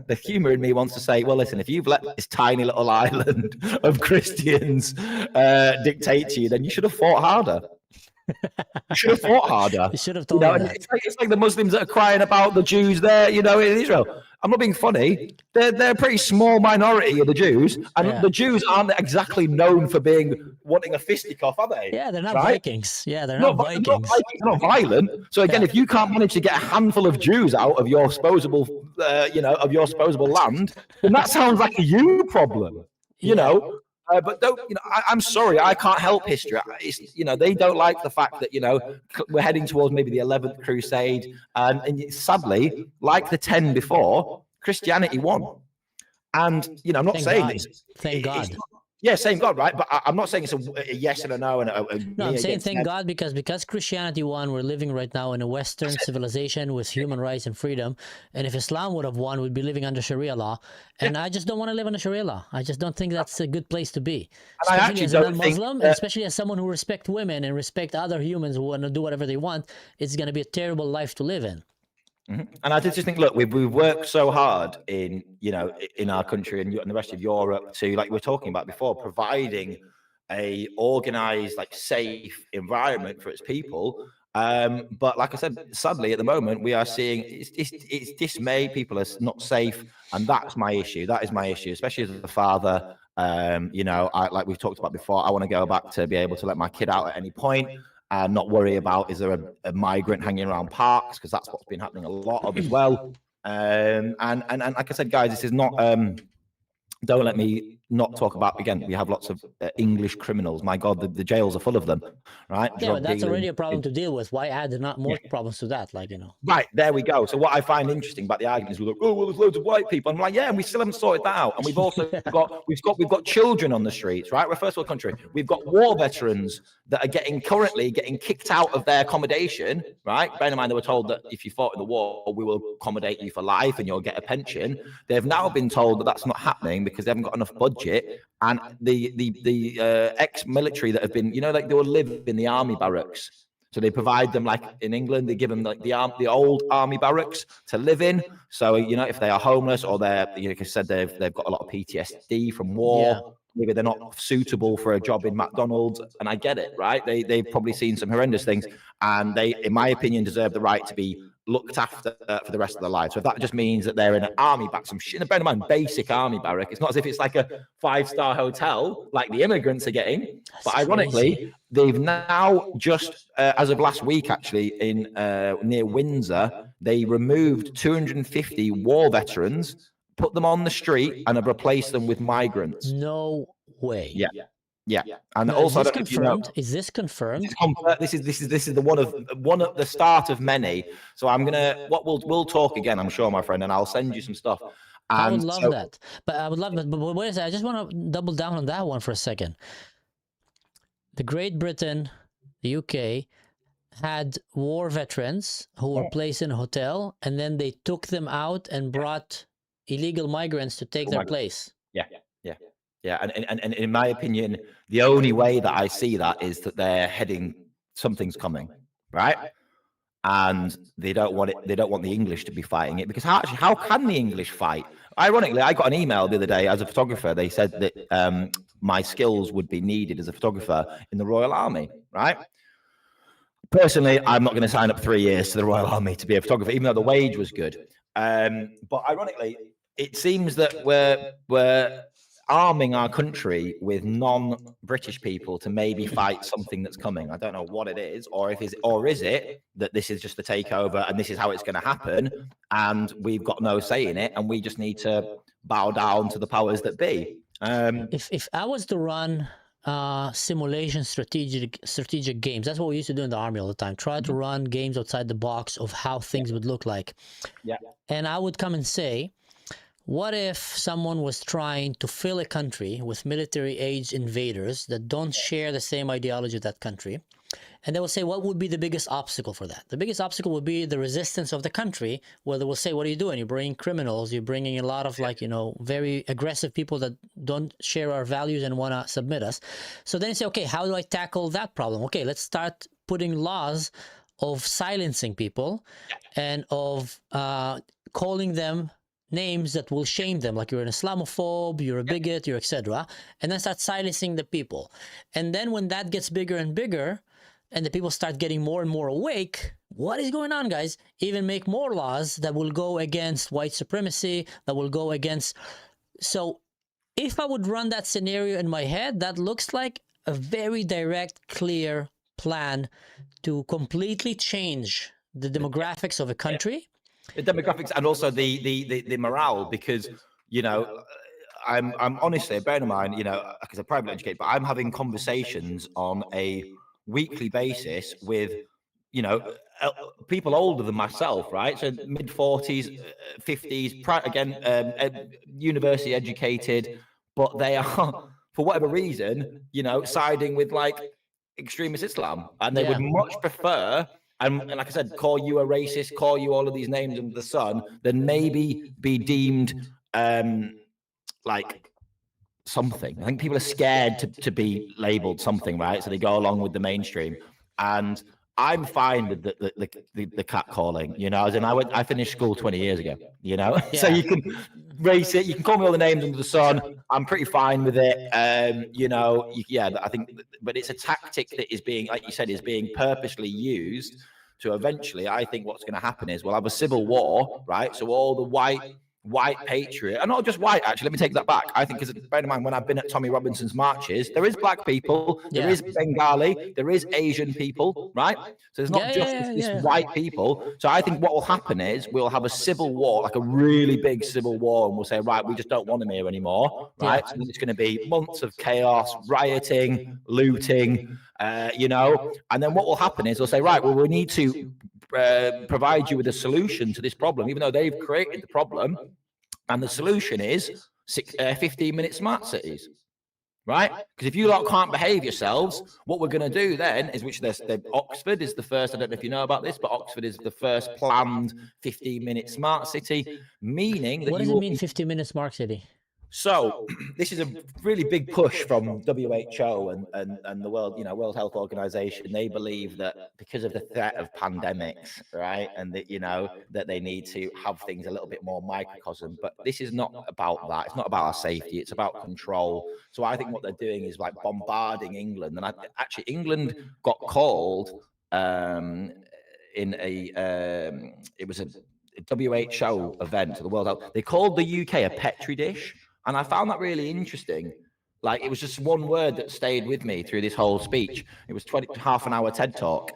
the humor in me wants to say, well, listen, if you've let this tiny little island of Christians dictate to you, then you should have fought harder. You should have fought harder. You should have told me that. It's like the Muslims that are crying about the Jews there, you know, in Israel. I'm not being funny. They're a pretty small minority of the Jews, and the Jews aren't exactly known for wanting a fisticuff, are they? Yeah, they're not Vikings. Yeah, they're not Vikings. They're not violent. So again, if you can't manage to get a handful of Jews out of your disposable, land, then that sounds like a you problem. You know. But don't, you know, I'm sorry, I can't help history. It's, you know, they don't like the fact that, you know, we're heading towards maybe the 11th Crusade, and sadly, like the 10 before, Christianity won. And you know, I'm not saying this. Thank God. Yeah, same God, right? But I'm not saying it's a yes and a no. And no, I'm saying thank God because Christianity won. We're living right now in a Western civilization with human rights and freedom. And if Islam would have won, we'd be living under Sharia law. And I just don't want to live under Sharia law. I just don't think that's a good place to be. Especially as a non-Muslim, especially as someone who respects women and respect other humans who want to do whatever they want. It's going to be a terrible life to live in. And I just think, look, we've worked so hard in our country and the rest of Europe to, like we were talking about before, providing a organized, like safe environment for its people. But like I said, sadly, at the moment, we are seeing it's dismay. People are not safe, and that's my issue. That is my issue, especially as a father. You know, like we've talked about before, I want to go back to be able to let my kid out at any point and not worry about is there a migrant hanging around parks, because that's what's been happening a lot of as well. And like I said, guys, this is not. Don't let me not talk about, again, we have lots of English criminals. My God, the jails are full of them, right? Yeah, but that's already a problem to deal with. Why add not more problems to that? Like, you know. Right, there we go. So what I find interesting about the argument is we're like, oh, well, there's loads of white people. I'm like, yeah, and we still haven't sorted that out. And we've also got children on the streets, right? We're a first world country. We've got war veterans that are currently getting kicked out of their accommodation, right? Bear in mind, they were told that if you fought in the war, we will accommodate you for life and you'll get a pension. They've now been told that that's not happening because they haven't got enough budget. And the ex-military that have been, you know, like they will live in the army barracks. So they provide them, like in England, they give them like the old army barracks to live in. So, you know, if they are homeless or they're, like I said, they've got a lot of PTSD from war, maybe they're not suitable for a job in McDonald's. And I get it, right? They've probably seen some horrendous things, and they, in my opinion, deserve the right to be looked after for the rest of their lives. So if that just means that they're in an army barrack, some shit, bear in mind, basic army barrack. It's not as if it's like a 5-star hotel like the immigrants are getting. But ironically, they've now just, as of last week, actually, in near Windsor, they removed 250 war veterans, put them on the street, and have replaced them with migrants. No way. Yeah, and now, also, is this confirmed? Is this confirmed? This is the one of the start of many. So I'm gonna we'll talk again, I'm sure, my friend, and I'll send you some stuff. And I would love that, but I would love that. But wait a second, I just want to double down on that one for a second. The Great Britain, the UK, had war veterans who were placed in a hotel, and then they took them out and brought illegal migrants to take their place. Yeah, and in my opinion, the only way that I see that is that they're heading, something's coming, right? And they don't want it. They don't want the English to be fighting it, because how can the English fight? Ironically, I got an email the other day as a photographer. They said that my skills would be needed as a photographer in the Royal Army, right? Personally, I'm not going to sign up 3 years to the Royal Army to be a photographer, even though the wage was good. But ironically, it seems that we're arming our country with non-British people to maybe fight something that's coming. I don't know what it is, or is it that this is just a takeover and this is how it's going to happen, and we've got no say in it, and we just need to bow down to the powers that be. If I was to run simulation strategic games, that's what we used to do in the army all the time. Try to run games outside the box of how things would look like. Yeah. And I would come and say, what if someone was trying to fill a country with military-age invaders that don't share the same ideology of that country? And they will say, what would be the biggest obstacle for that? The biggest obstacle would be the resistance of the country, where they will say, what are you doing? You're bringing criminals. You're bringing a lot of, like, you know, very aggressive people that don't share our values and want to submit us. So then you say, okay, how do I tackle that problem? Okay, let's start putting laws of silencing people and of calling them names that will shame them, like you're an Islamophobe, you're a bigot, you're etc. And then start silencing the people. And then when that gets bigger and bigger, and the people start getting more and more awake, what is going on, guys? Even make more laws that will go against white supremacy, that will go against... So if I would run that scenario in my head, that looks like a very direct, clear plan to completely change the demographics of a country. The demographics, and also the morale, because, you know, I'm honestly, bear in mind, you know, because I'm privately educated, but I'm having conversations on a weekly basis with, you know, people older than myself, right? So mid-40s, 50s, again, university educated, but they are, for whatever reason, you know, siding with like extremist Islam, and they would much prefer, and like I said, call you a racist, call you all of these names under the sun, than maybe be deemed like something. I think people are scared to be labeled something, right? So they go along with the mainstream. And I'm fine with the catcalling, you know, as in I finished school 20 years ago, you know, so you can race it. You can call me all the names under the sun. I'm pretty fine with it. You know, I think, but it's a tactic that is being, like you said, is being purposely used to eventually, I think what's going to happen is we'll have a civil war, right? So all the white patriot, and not just white, actually, let me take that back. I think, because bear in mind, when I've been at Tommy Robinson's marches, there is black people, there is Bengali, there is Asian people, right? So there's not just this white people. So I think what will happen is we'll have a civil war, like a really big civil war, and we'll say, right, we just don't want them here anymore, right? So it's going to be months of chaos, rioting, looting, you know, and then what will happen is they'll say, right, well, we need to provide you with a solution to this problem, even though they've created the problem. And the solution is 15-minute smart cities, right? Because if you lot can't behave yourselves, what we're going to do then is, Oxford is the first, I don't know if you know about this, but Oxford is the first planned 15-minute smart city, meaning that what does it mean, 15-minute smart city? So this is a really big push from WHO and the World Health Organization. They believe that because of the threat of pandemics, right, and that, you know, that they need to have things a little bit more microcosm. But this is not about that. It's not about our safety. It's about control. So I think what they're doing is like bombarding England. And actually, England got called in it was a WHO event, the World Health. They called the UK a petri dish. And I found that really interesting. Like, it was just one word that stayed with me through this whole speech. It was half an hour TED talk.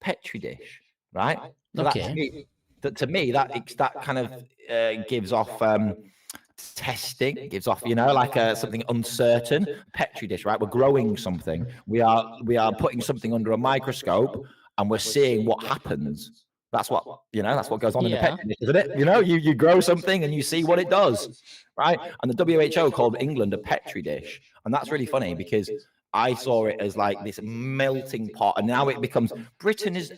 Petri dish, right? So okay. To me, that kind of gives off testing, gives off, you know, like something uncertain. Petri dish, right? We're growing something. We are putting something under a microscope, and we're seeing what happens. That's what, you know, that's what goes on in the petri dish, isn't it? You know, you grow something and you see what it does, right? And the WHO called England a petri dish. And that's really funny, because I saw it as like this melting pot, and now it becomes Britain is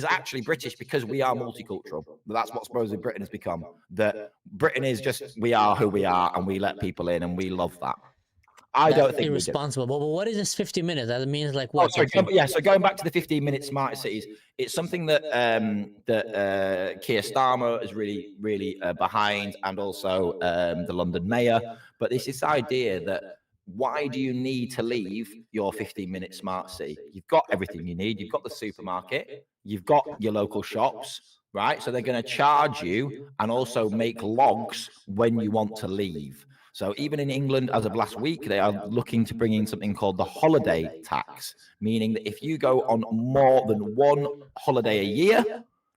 actually British because we are multicultural. That's what supposedly Britain has become. That Britain is just, we are who we are, and we let people in, and we love that. That's don't think irresponsible. But what is this 50 minutes? That means like what? Oh, sorry. So going back to the 15-minute smart cities, it's something that Keir Starmer is really behind, and also the London Mayor. But it's this idea that, why do you need to leave your 15-minute smart city? You've got everything you need. You've got the supermarket. You've got your local shops, right? So they're going to charge you and also make logs when you want to leave. So even in England, as of last week, they are looking to bring in something called the holiday tax, meaning that if you go on more than one holiday a year,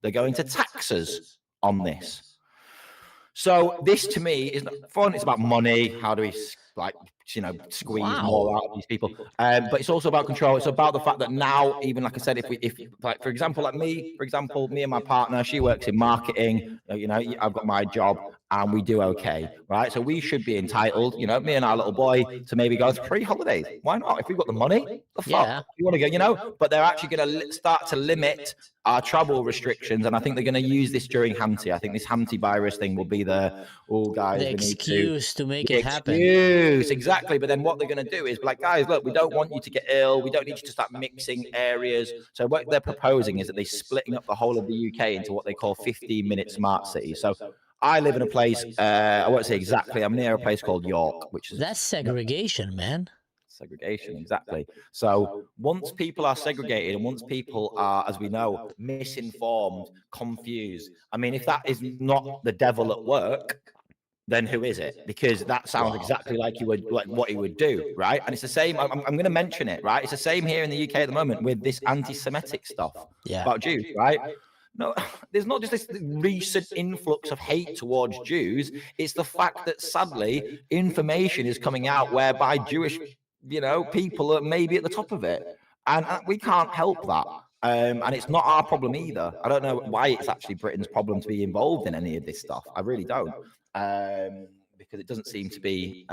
they're going to tax us on this. So this, to me, is not fun. It's about money. How do we, like, you know, squeeze more out of these people? But it's also about control. It's about the fact that now, even like I said, if like, for example, me and my partner, she works in marketing, you know, I've got my job, and we do okay, right? So we should be entitled, you know, me and our little boy, to maybe go to free holidays. Why not? If we've got the money, the fuck, you want to go, you know? But they're actually going to start to limit our travel restrictions, and I think they're going to use this during Hamty. I think this Hamty virus thing will be the excuse to make it happen. Exactly. But then what they're going to do is be like, guys, look, we don't want you to get ill. We don't need you to start mixing areas. So what they're proposing is that they're splitting up the whole of the UK into what they call 15-minute smart cities. So I live in a place, I won't say exactly, I'm near a place called York, which is... That's segregation, man. Segregation, exactly. So once people are segregated, and once people are, as we know, misinformed, confused, I mean, if that is not the devil at work, then who is it? Because that sounds exactly like what he would do, right? And it's the same, I'm going to mention it, right? It's the same here in the UK at the moment with this anti-Semitic stuff about Jews, right? No, there's not just this recent influx of hate towards Jews. It's the fact that, sadly, information is coming out whereby Jewish, you know, people are maybe at the top of it. And we can't help that. And it's not our problem either. I don't know why it's actually Britain's problem to be involved in any of this stuff. I really don't. Because it doesn't seem to be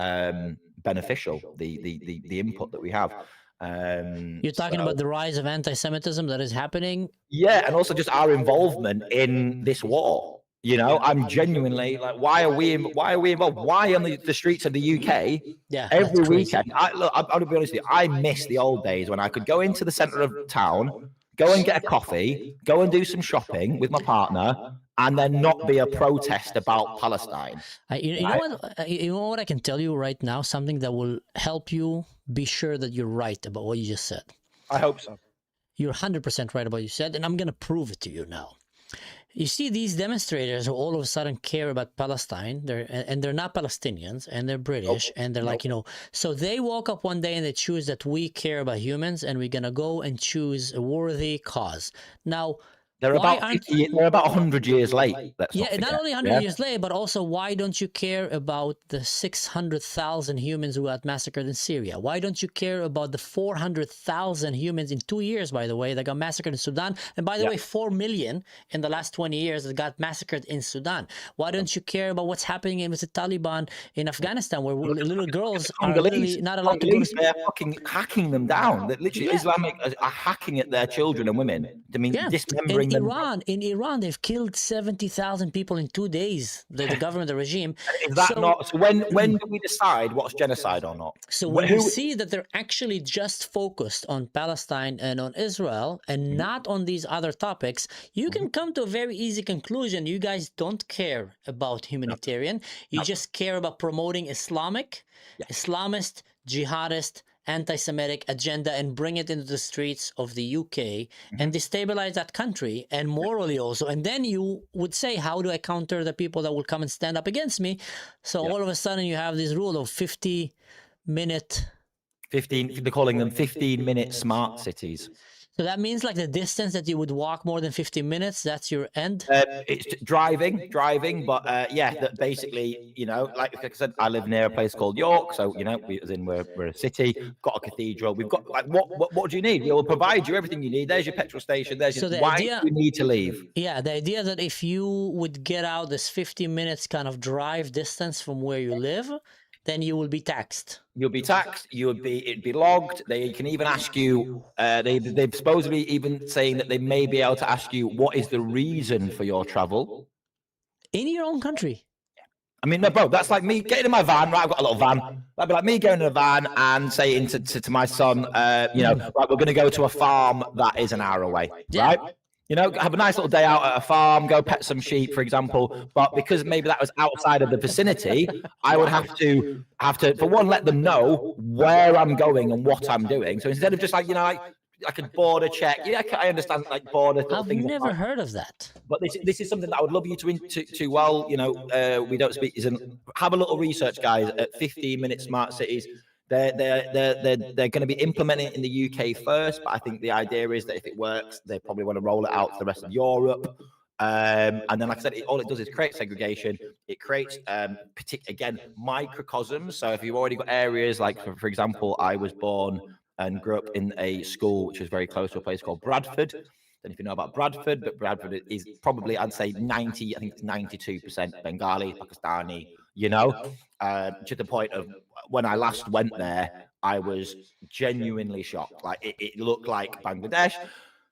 beneficial, the input that we have. You're talking about the rise of anti-Semitism that is happening? Yeah, and also just our involvement in this war. You know, I'm genuinely like, why are we involved? Why on the streets of the UK every weekend? I'll be honest with you, I miss the old days when I could go into the centre of town, go and get a coffee, go and do some shopping with my partner, and then not be a protest about Palestine. You know what? You know what I can tell you right now? Something that will help you be sure that you're right about what you just said. I hope so. You're 100% right about what you said, and I'm going to prove it to you now. You see these demonstrators who all of a sudden care about Palestine, they're not Palestinians, and they're British, and they're like, so they woke up one day and they choose that we care about humans and we're going to go and choose a worthy cause. Now, they're about 100 years late. Not only 100 years late, but also why don't you care about the 600,000 humans who got massacred in Syria? Why don't you care about the 400,000 humans in 2 years, by the way, that got massacred in Sudan? And by the way, 4 million in the last 20 years that got massacred in Sudan. Why don't you care about what's happening with the Taliban in Afghanistan, where little girls are literally not allowed to go to school? They're fucking hacking them down. That literally Islamic are hacking at their children and women. I mean, dismembering them. In Iran, they've killed 70,000 people in 2 days. The government, the regime. Is that not? So when do we decide what's genocide or not? So when you see that they're actually just focused on Palestine and on Israel and not on these other topics, you can come to a very easy conclusion. You guys don't care about humanitarian. You just care about promoting Islamist, jihadist, anti-Semitic agenda and bring it into the streets of the UK and destabilize that country, and morally also. And then you would say, how do I counter the people that will come and stand up against me? So all of a sudden you have this rule of 50-minute... they're calling them 15-minute smart cities. So that means like the distance that you would walk more than 50 minutes, that's your end? It's driving, but that basically, like I said, I live near a place called York, so, we're a city, got a cathedral, we've got, like, what do you need? We will provide you everything you need. There's your petrol station, why do you need to leave? Yeah, the idea that if you would get out this 50 minutes kind of drive distance from where you live, then you will be taxed. You'll be taxed. It'd be logged. They can even ask you. They've supposedly even saying that they may be able to ask you what is the reason for your travel in your own country. I mean, no, bro, that's like me getting in my van. Right, I've got a little van. That'd be like me going in a van and saying to my son, right, we're going to go to a farm that is an hour away, right? Have a nice little day out at a farm, go pet some sheep, for example. But because maybe that was outside of the vicinity, I would have to, for one, let them know where I'm going and what I'm doing. So instead of just like, like a border check, I understand like border. I've never heard of that. But this is something that I would love you to well, we don't speak, have a little research, guys, at 15-minute smart cities. They're going to be implementing it in the UK first, but I think the idea is that if it works, they probably want to roll it out to the rest of Europe. And then, like I said, all it does is create segregation. It creates, again, microcosms. So if you've already got areas like, for example, I was born and grew up in a school which is very close to a place called Bradford. Don't know if you know about Bradford, but Bradford is probably, I'd say 92% Bengali, Pakistani, to the point of when I last went there, I was genuinely shocked. Like it looked like Bangladesh.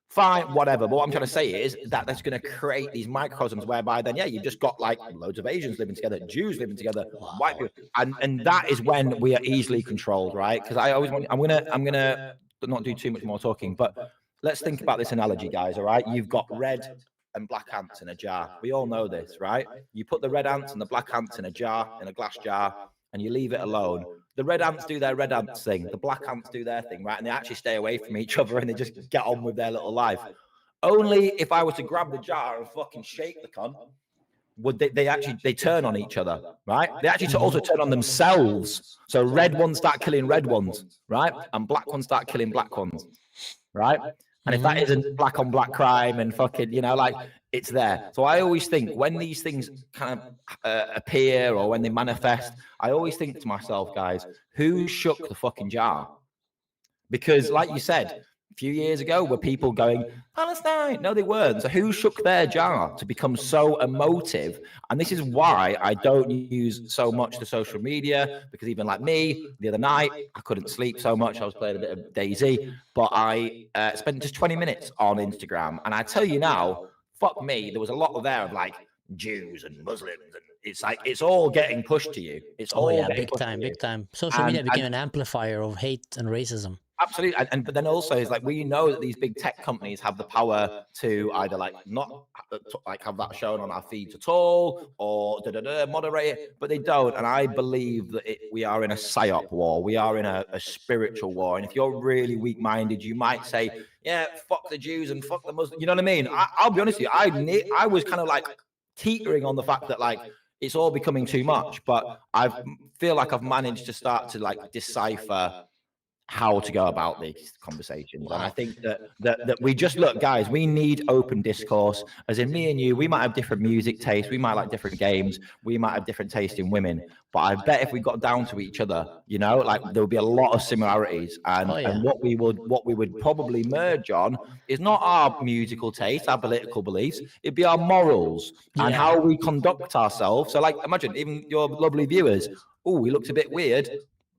Fine, whatever. But what I'm trying to say is that that's going to create these microcosms whereby then, you've just got like loads of Asians living together, Jews living together, white people, and that is when we are easily controlled, right? Because I always want, I'm gonna not do too much more talking, but let's think about this analogy, guys. All right, you've got red and black ants in a jar. We all know this, right? You put the red ants and the black ants in a jar, in a glass jar, and you leave it alone. The red ants do their red ants thing. The black ants do their thing, right? And they actually stay away from each other and they just get on with their little life. Only if I was to grab the jar and fucking shake the cunt, would they turn on each other, right? They actually also turn on themselves. So red ones start killing red ones, right? And black ones start killing black ones, right? And if that isn't black on black crime and fucking, like it's there. So I always think when these things kind of appear or when they manifest, I always think to myself, guys, who shook the fucking jar? Because like you said, a few years ago, were people going, Palestine? No, they weren't. So who shook their jar to become so emotive? And this is why I don't use so much the social media, because even like me, the other night, I couldn't sleep so much. I was playing a bit of Daisy, but I spent just 20 minutes on Instagram. And I tell you now, fuck me, there was a lot there of like Jews and Muslims. And it's like, it's all getting pushed to you. It's all big time. Social media became an amplifier of hate and racism. Absolutely. And but then also is like, we know that these big tech companies have the power to either like not like have that shown on our feeds at all, or moderate it, but they don't. And I believe that we are in a psyop war. We are in a spiritual war. And if you're really weak-minded, you might say, yeah, fuck the Jews and fuck the Muslims. You know what I mean? I'll be honest with you. I was kind of like teetering on the fact that like it's all becoming too much, but I feel like I've managed to start to like decipher how to go about these conversations. And I think that we just look, guys, we need open discourse. As in, me and you, we might have different music tastes, we might like different games, we might have different taste in women, but I bet if we got down to each other, you know, like there would be a lot of similarities. And what we would probably merge on is not our musical taste, our political beliefs, it'd be our morals and how we conduct ourselves. So like, imagine even your lovely viewers, oh, he looks a bit weird,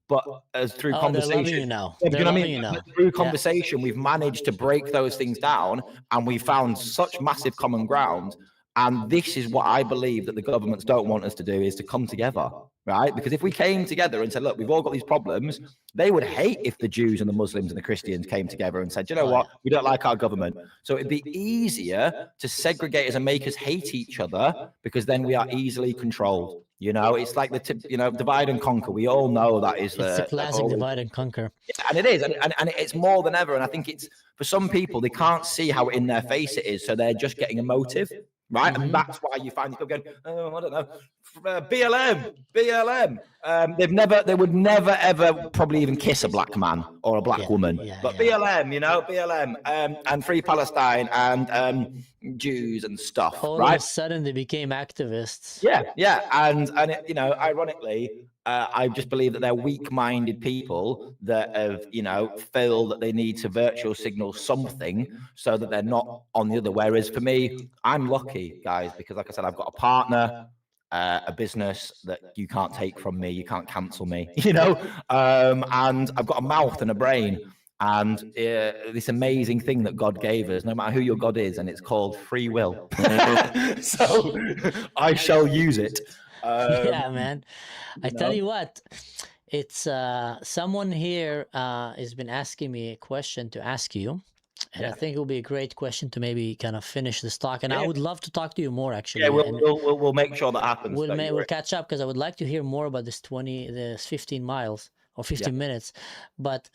but as through conversation, they're loving you now. you know what I mean? Through conversation, we've managed to break those things down, and we found such massive common ground. And this is what I believe that the governments don't want us to do, is to come together, right? Because if we came together and said, look, we've all got these problems, they would hate if the Jews and the Muslims and the Christians came together and said, you know what, we don't like our government. So it'd be easier to segregate us and make us hate each other, because then we are easily controlled. You know, it's like divide and conquer. We all know that is it's a classic divide and conquer. Yeah, and it is, and it's more than ever. And I think it's, for some people, they can't see how in their face it is, so they're just getting emotive. Right, and that's why you find people going, oh, I don't know, BLM. They would never ever probably even kiss a black man or a black woman, but BLM, you know, BLM, and Free Palestine and Jews and stuff. All right? of a sudden, they became activists. Yeah, and it, you know, ironically, I just believe that they're weak-minded people that have, you know, feel that they need to virtual signal something so that they're not on the other. Whereas for me, I'm lucky, guys, because like I said, I've got a partner, a business that you can't take from me, you can't cancel me, you know, and I've got a mouth and a brain. And this amazing thing that God gave us, no matter who your God is, and it's called free will. So I shall use it. Yeah, man. I tell you what, it's someone here has been asking me a question to ask you, and I think it will be a great question to maybe kind of finish this talk. And I would love to talk to you more, actually. Yeah, we'll make sure that happens. We'll catch up, because I would like to hear more about this 15 miles or 15 minutes. But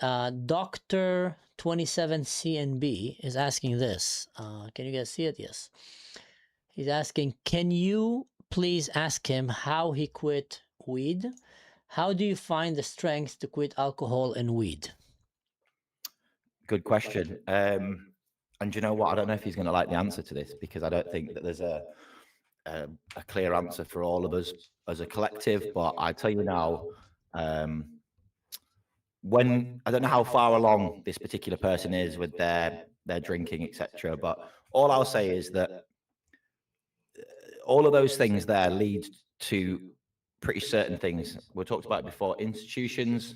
Dr. 27CNB is asking this. Can you guys see it? Yes. He's asking, can you please ask him how he quit weed? How do you find the strength to quit alcohol and weed? Good question. And you know what? I don't know if he's going to like the answer to this, because I don't think that there's a clear answer for all of us as a collective. But I tell you now, when I don't know how far along this particular person is with their drinking, etc. But all I'll say is that all of those things there lead to pretty certain things. We talked about it before: institutions,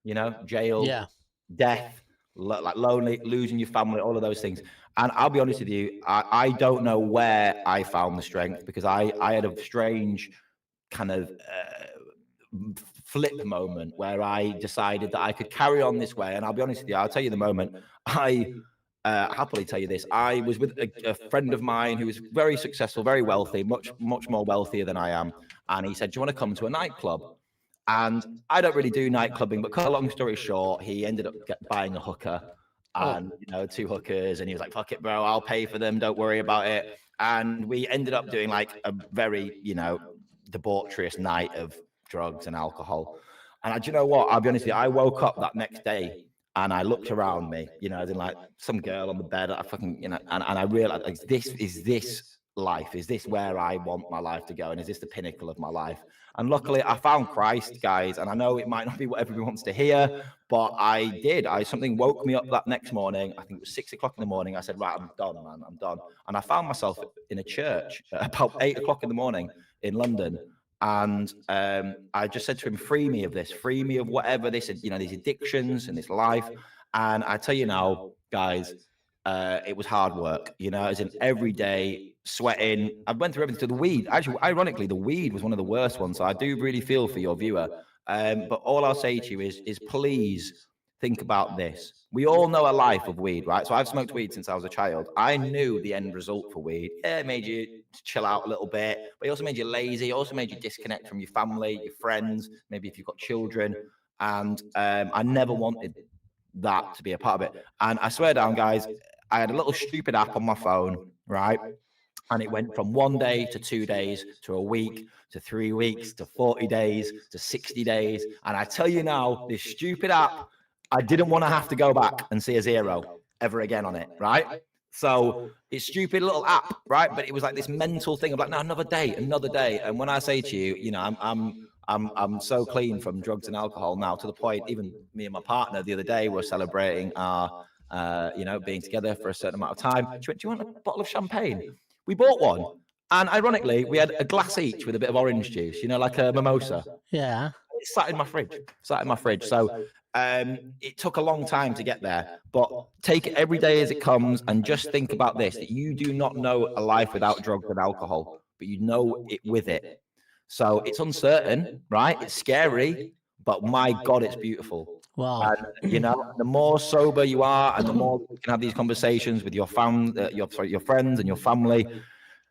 you know, jail, death, like lonely, losing your family, all of those things. And I'll be honest with you, I don't know where I found the strength, because I had a strange kind of flip moment where I decided that I could carry on this way. And I'll be honest with you, I'll tell you the moment. I happily tell you this. I was with a friend of mine who was very successful, very wealthy, much more wealthier than I am. And he said, do you want to come to a nightclub? And I don't really do night clubbing, but cut a long story short, he ended up buying a hooker and, you know, 2 hookers. And he was like, fuck it, bro, I'll pay for them. Don't worry about it. And we ended up doing like a very, you know, debaucherous night of drugs and alcohol. And do you know what? I'll be honest with you, I woke up that next day and I looked around me, you know, as in like some girl on the bed, I fucking, you know, and I realized, like, is this life? Is this where I want my life to go? And is this the pinnacle of my life? And luckily I found Christ, guys. And I know it might not be what everyone wants to hear, but I did. Something woke me up that next morning. I think it was 6 o'clock in the morning. I said, right, I'm done, man. I'm done. And I found myself in a church at about 8 o'clock in the morning in London. And I just said to him, free me of this, free me of whatever this, you know, these addictions and this life. And I tell you now, guys, it was hard work, you know, as in every day sweating. I went through everything to the weed. Actually, ironically, the weed was one of the worst ones. So I do really feel for your viewer. But all I'll say to you is please think about this. We all know a life of weed, right? So I've smoked weed since I was a child. I knew the end result for weed. Yeah, it made you chill out a little bit, but it also made you lazy. It also made you disconnect from your family, your friends, maybe if you've got children. And I never wanted that to be a part of it. And I swear down, guys, I had a little stupid app on my phone, right? And it went from 1 day to 2 days to a week to 3 weeks to 40 days to 60 days. And I tell you now, this stupid app, I didn't want to have to go back and see a zero ever again on it, right? So it's stupid little app, right? But it was like this mental thing of like, no, another day, another day. And when I say to you, you know, I'm so clean from drugs and alcohol now, to the point, even me and my partner the other day were celebrating our, you know, being together for a certain amount of time. She went, do you want a bottle of champagne? We bought one. And ironically, we had a glass each with a bit of orange juice, you know, like a mimosa. Yeah. It sat in my fridge. So it took a long time to get there, but take it every day as it comes, and just think about this, that you do not know a life without drugs and alcohol, but you know it with it. So it's uncertain, right? It's scary, but my God, it's beautiful. Wow. And, you know, the more sober you are, and the more you can have these conversations with your your friends and your family.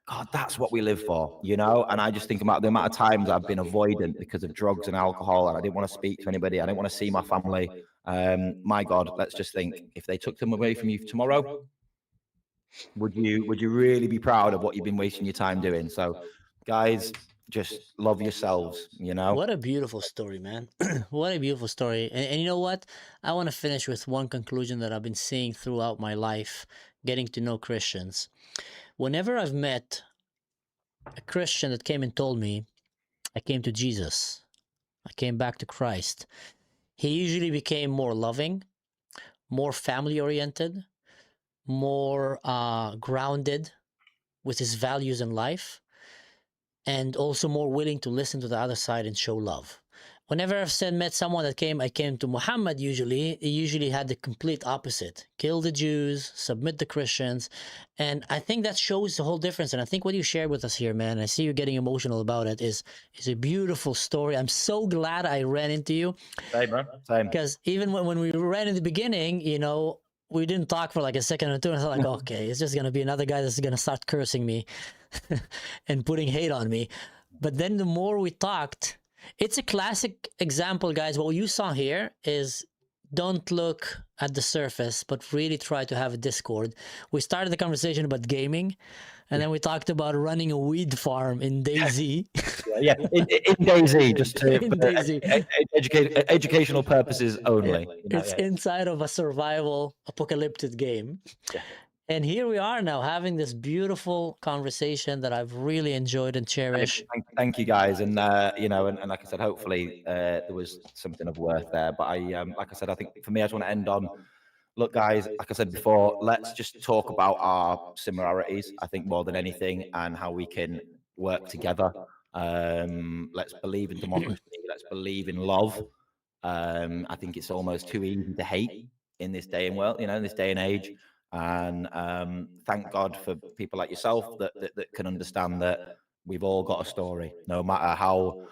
God, that's what we live for, you know? And I just think about the amount of times I've been avoidant because of drugs and alcohol, and I didn't want to speak to anybody. I didn't want to see my family. My God, let's just think, if they took them away from you tomorrow, would you really be proud of what you've been wasting your time doing? So, guys, just love yourselves, you know? What a beautiful story, man. What a beautiful story. And you know what? I want to finish with one conclusion that I've been seeing throughout my life, getting to know Christians. Whenever I've met a Christian that came and told me, I came to Jesus, I came back to Christ, he usually became more loving, more family oriented, more grounded with his values in life, and also more willing to listen to the other side and show love. Whenever I've met someone that I came to Muhammad, he usually had the complete opposite. Kill the Jews, submit the Christians. And I think that shows the whole difference. And I think what you shared with us here, man, I see you getting emotional about it, is a beautiful story. I'm so glad I ran into you. Same, bro. Same. Because even when we ran in the beginning, you know, we didn't talk for like a second or two. And I thought like, okay, it's just going to be another guy that's going to start cursing me and putting hate on me. But then the more we talked, it's a classic example, guys. What you saw here is, don't look at the surface, but really try to have a Discord. We started the conversation about gaming, and then we talked about running a weed farm in DayZ. Yeah, in DayZ, just to In DayZ. Educational purposes only. You know, It's inside of a survival apocalyptic game. Yeah. And here we are now having this beautiful conversation that I've really enjoyed and cherished. Thank you, guys. And, you know, and like I said, hopefully there was something of worth there. But like I said, I think for me, I just want to end on, look, guys, like I said before, let's just talk about our similarities, I think, more than anything, and how we can work together. Let's believe in democracy. Let's believe in love. I think it's almost too easy to hate in this day and world, you know, in this day and age. And thank God for people like yourself that can understand that we've all got a story, no matter how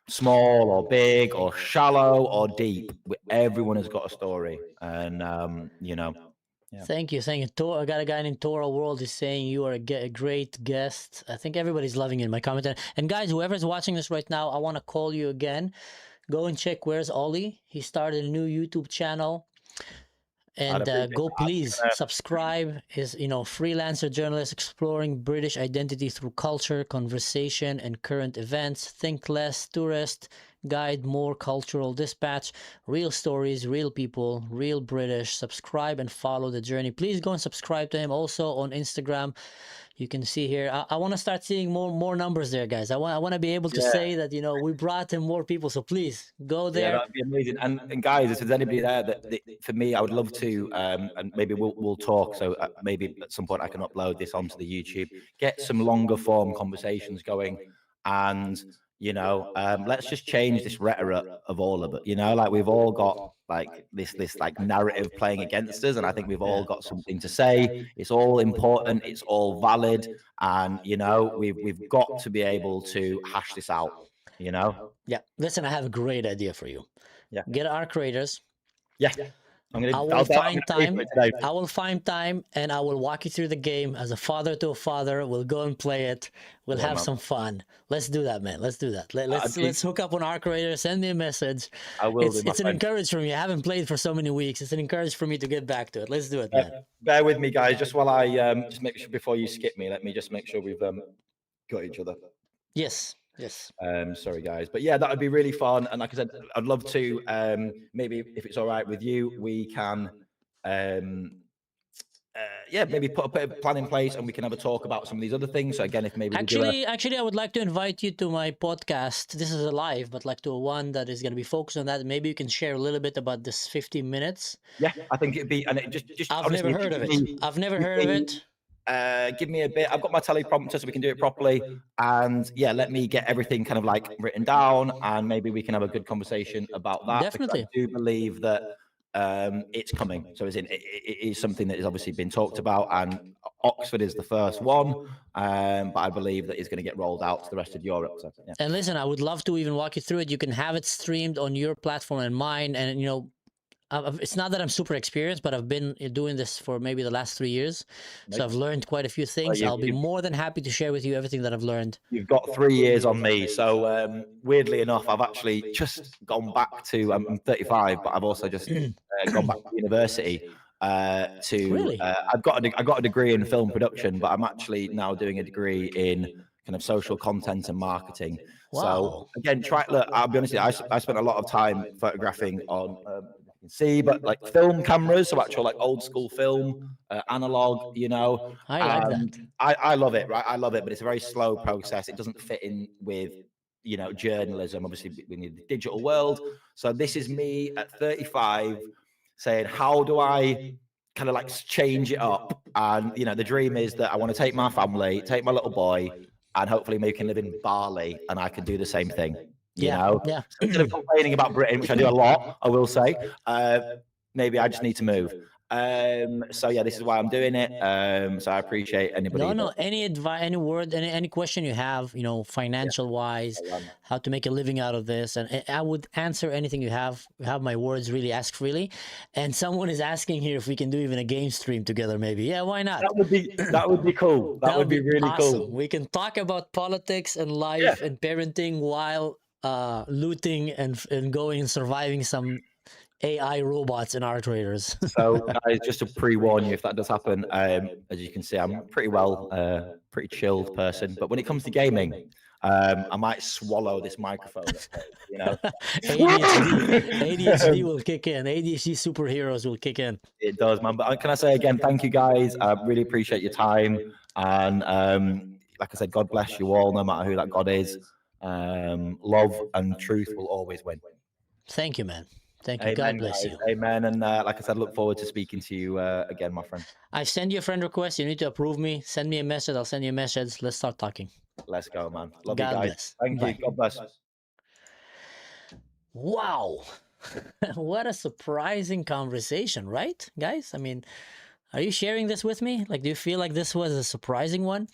small or big or shallow or deep. Everyone has got a story, and you know. Yeah. Thank you. I got a guy named Toro World is saying you are a great guest. I think everybody's loving it in my comment. And guys, whoever's watching this right now, I want to call you again. Go and check Where's Ollie. He started a new YouTube channel. And go please subscribe. Is, you know, freelancer journalist exploring British identity through culture, conversation, and current events. Think less, tourist guide, more cultural dispatch. Real stories, real people, real British. Subscribe and follow the journey. Please go and subscribe to him. Also on Instagram, you can see here. I want to start seeing more numbers there, guys. I want to be able to say that, you know, we brought in more people. So please go there. Yeah, that'd be amazing. And guys, if there's anybody there that for me, I would love to, and maybe we'll talk. So maybe at some point I can upload this onto the YouTube, get some longer form conversations going, and you know, let's just change this rhetoric of all of it. You know, like we've all got like this like narrative playing against us, and I think we've all got something to say. It's all important. It's all valid, and you know, we've got to be able to hash this out. You know. Yeah. Listen, I have a great idea for you. Yeah. Get our creators. Yeah. I'll find time. I will find time, and I will walk you through the game as a father to a father. We'll go and play it. We'll have some fun. Let's do that, man. Let's do that. Let's hook up on Arc Raider. Send me a message. I will. It's an encouragement for me. I haven't played for so many weeks. It's an encouragement for me to get back to it. Let's do it, man. Bear with me, guys. Just while I just make sure before you skip me, let me just make sure we've got each other. Yes. Yes. Sorry, guys, but yeah, that would be really fun. And like I said, I'd love to maybe if it's all right with you, we can maybe put a plan in place and we can have a talk about some of these other things. So again, if maybe actually, I would like to invite you to my podcast. This is a live, but like to a one that is going to be focused on that. Maybe you can share a little bit about this 15 minutes. Yeah, I think it'd be, and it just I've never heard of it. I've never heard of it. Give me a bit. I've got my teleprompter so we can do it properly. And yeah, let me get everything kind of like written down, and maybe we can have a good conversation about that. Definitely. I do believe that it's coming. So it is something that has obviously been talked about, and Oxford is the first one. But I believe that it's going to get rolled out to the rest of Europe. So, yeah. And listen, I would love to even walk you through it. You can have it streamed on your platform and mine. And, you know, it's not that I'm super experienced, but I've been doing this for maybe the last 3 years. So I've learned quite a few things. I'll be more than happy to share with you everything that I've learned. You've got 3 years on me. So weirdly enough, I've actually just gone back to, I'm 35, but I've also just gone back to university Really? I got a degree in film production, but I'm actually now doing a degree in kind of social content and marketing. Wow. So again, look, I'll be honest with you, I spent a lot of time photographing on but like film cameras, so actual like old school film, analog, you know. I like that. I love it, right? I love it, but it's a very slow process. It doesn't fit in with, you know, journalism. Obviously, we need the digital world. So this is me at 35 saying, how do I kind of like change it up? And, you know, the dream is that I want to take my family, take my little boy, and hopefully we can live in Bali, and I can do the same thing. You know, yeah. So instead of complaining about Britain, which I do a lot, I will say, maybe I just need to move. So yeah, this is why I'm doing it. So I appreciate anybody. No, any advice, any word, any question you have, you know, financial wise, how to make a living out of this, and I would answer anything you have. You have my words, really ask freely. And someone is asking here if we can do even a game stream together, maybe. Yeah, why not? That would be cool. That would be really awesome. cool. We can talk about politics and life and parenting while looting and going and surviving some AI robots in Arc Raiders. So guys, just to pre-warn you if that does happen, as you can see, I'm pretty chilled person, but when it comes to gaming, I might swallow this microphone, you know. ADHD will kick in. ADHD superheroes will kick in. It does, man. But can I say again, thank you guys. I really appreciate your time, and like I said, God bless you all, no matter who that God is. Love and truth will always win. Thank you, man. Thank you. Amen, God bless guys. you. Amen. And like I said, look forward to speaking to you again, my friend. I send you a friend request. You need to approve me. Send me a message. I'll send you a message. Let's start talking. Let's go, man. Love God you guys. bless. Thank Bye. you. God bless. Wow. What a surprising conversation, right, guys? I mean, are you sharing this with me? Like, do you feel like this was a surprising one?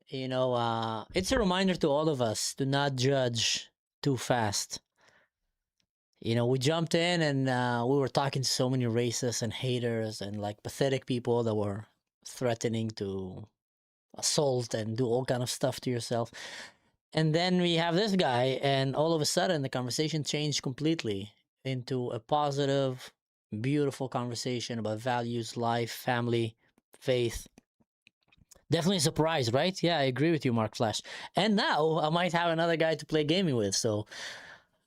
You know, it's a reminder to all of us to not judge too fast. You know, we jumped in and we were talking to so many racists and haters and like pathetic people that were threatening to assault and do all kind of stuff to yourself. And then we have this guy, and all of a sudden the conversation changed completely into a positive, beautiful conversation about values, life, family, faith. Definitely a surprise, right? Yeah, I agree with you, Mark Flash. And now I might have another guy to play gaming with. So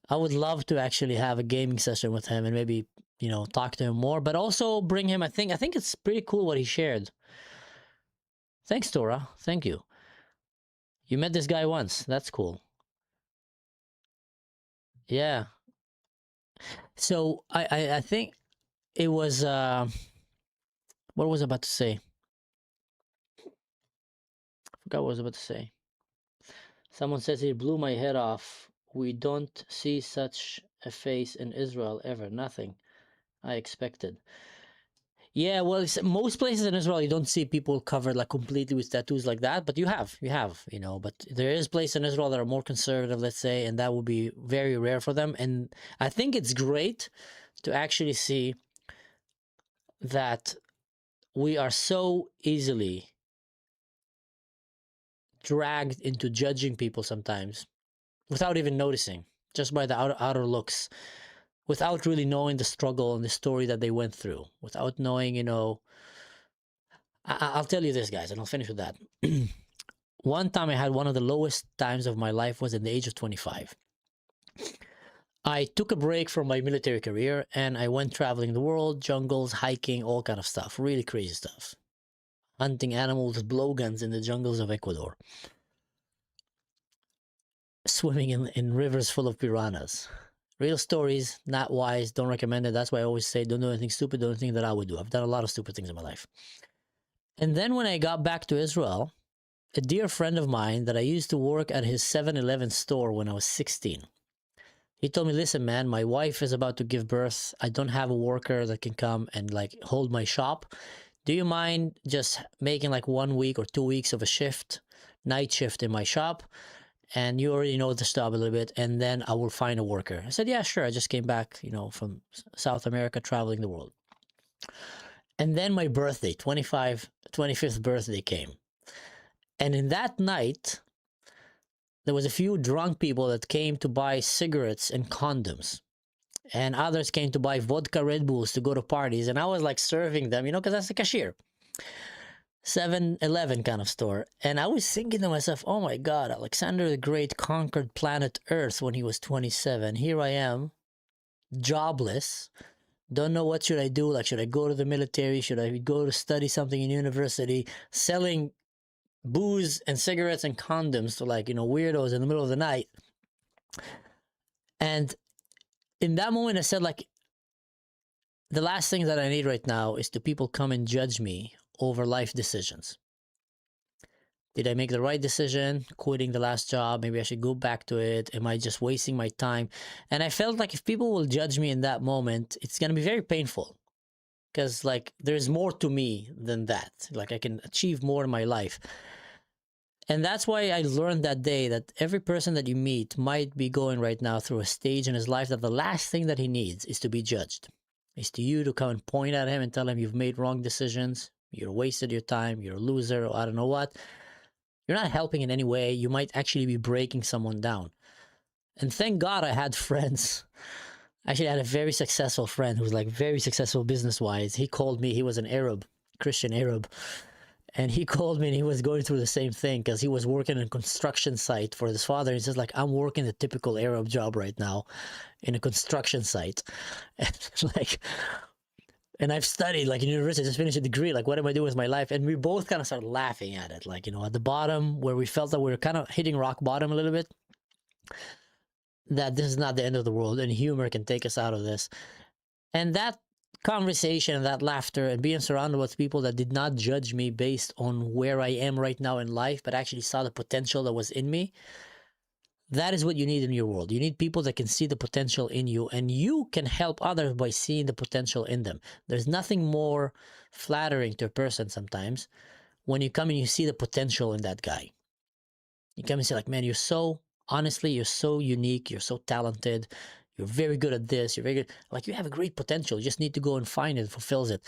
I would love to actually have a gaming session with him and maybe, you know, talk to him more, but also bring him. I think it's pretty cool what he shared. Thanks, Tora. Thank you. You met this guy once. That's cool. Yeah. So I think it was what was I about to say? I forgot what I was about to say. Someone says he blew my head off. We don't see such a face in Israel ever. Nothing. I expected. Yeah, well, most places in Israel you don't see people covered like completely with tattoos like that, but you have, you know. But there is places in Israel that are more conservative, let's say, and that would be very rare for them. And I think it's great to actually see that we are so easily dragged into judging people sometimes without even noticing, just by the outer looks, without really knowing the struggle and the story that they went through, without knowing, you know. I'll tell you this, guys, and I'll finish with that. One time I had one of the lowest times of my life was at the age of 25. I took a break from my military career and I went traveling the world, jungles, hiking, all kind of stuff, really crazy stuff. Hunting animals with blowguns in the jungles of Ecuador. Swimming in rivers full of piranhas. Real stories, not wise, don't recommend it. That's why I always say don't do anything stupid, don't do anything that I would do. I've done a lot of stupid things in my life. And then when I got back to Israel, a dear friend of mine that I used to work at his 7-Eleven store when I was 16, he told me, listen, man, my wife is about to give birth. I don't have a worker that can come and like hold my shop. Do you mind just making like 1 week or 2 weeks of a shift, night shift in my shop? And you already know the job a little bit, and then I will find a worker. I said, yeah, sure. I just came back, you know, from South America, traveling the world. And then my birthday, 25th birthday came. And in that night, there was a few drunk people that came to buy cigarettes and condoms. And others came to buy vodka Red Bulls to go to parties. And I was like serving them, you know, because that's the cashier. 7-Eleven kind of store. And I was thinking to myself, oh my God, Alexander the Great conquered planet Earth when he was 27. Here I am, jobless. Don't know what should I do. Like, should I go to the military? Should I go to study something in university? Selling booze and cigarettes and condoms to, like, you know, weirdos in the middle of the night. And in that moment, I said, like, the last thing that I need right now is to people come and judge me over life decisions. Did I make the right decision quitting the last job? Maybe I should go back to it. Am I just wasting my time? And I felt like if people will judge me in that moment, it's going to be very painful, because like there's more to me than that. Like I can achieve more in my life. And that's why I learned that day that every person that you meet might be going right now through a stage in his life that the last thing that he needs is to be judged. Is to you to come and point at him and tell him you've made wrong decisions, you're wasted your time, you're a loser, or I don't know what. You're not helping in any way. You might actually be breaking someone down. And thank God I had friends. Actually, I had a very successful friend who was like very successful business-wise. He called me. He was an Arab, Christian Arab. And he called me and he was going through the same thing because he was working in a construction site for his father. He says, like, I'm working the typical Arab job right now in a construction site. And like... And I've studied like in university, just finished a degree. Like, what am I doing with my life? And we both kind of started laughing at it. Like, you know, at the bottom where we felt that we were kind of hitting rock bottom a little bit, that this is not the end of the world and humor can take us out of this. And that conversation and that laughter and being surrounded with people that did not judge me based on where I am right now in life, but actually saw the potential that was in me. That is what you need in your world. You need people that can see the potential in you, and you can help others by seeing the potential in them. There's nothing more flattering to a person sometimes when you come and you see the potential in that guy. You come and say, like, man, you're so, honestly, you're so unique, you're so talented, you're very good at this, you're very good. Like, you have a great potential. You just need to go and find it, fulfills it.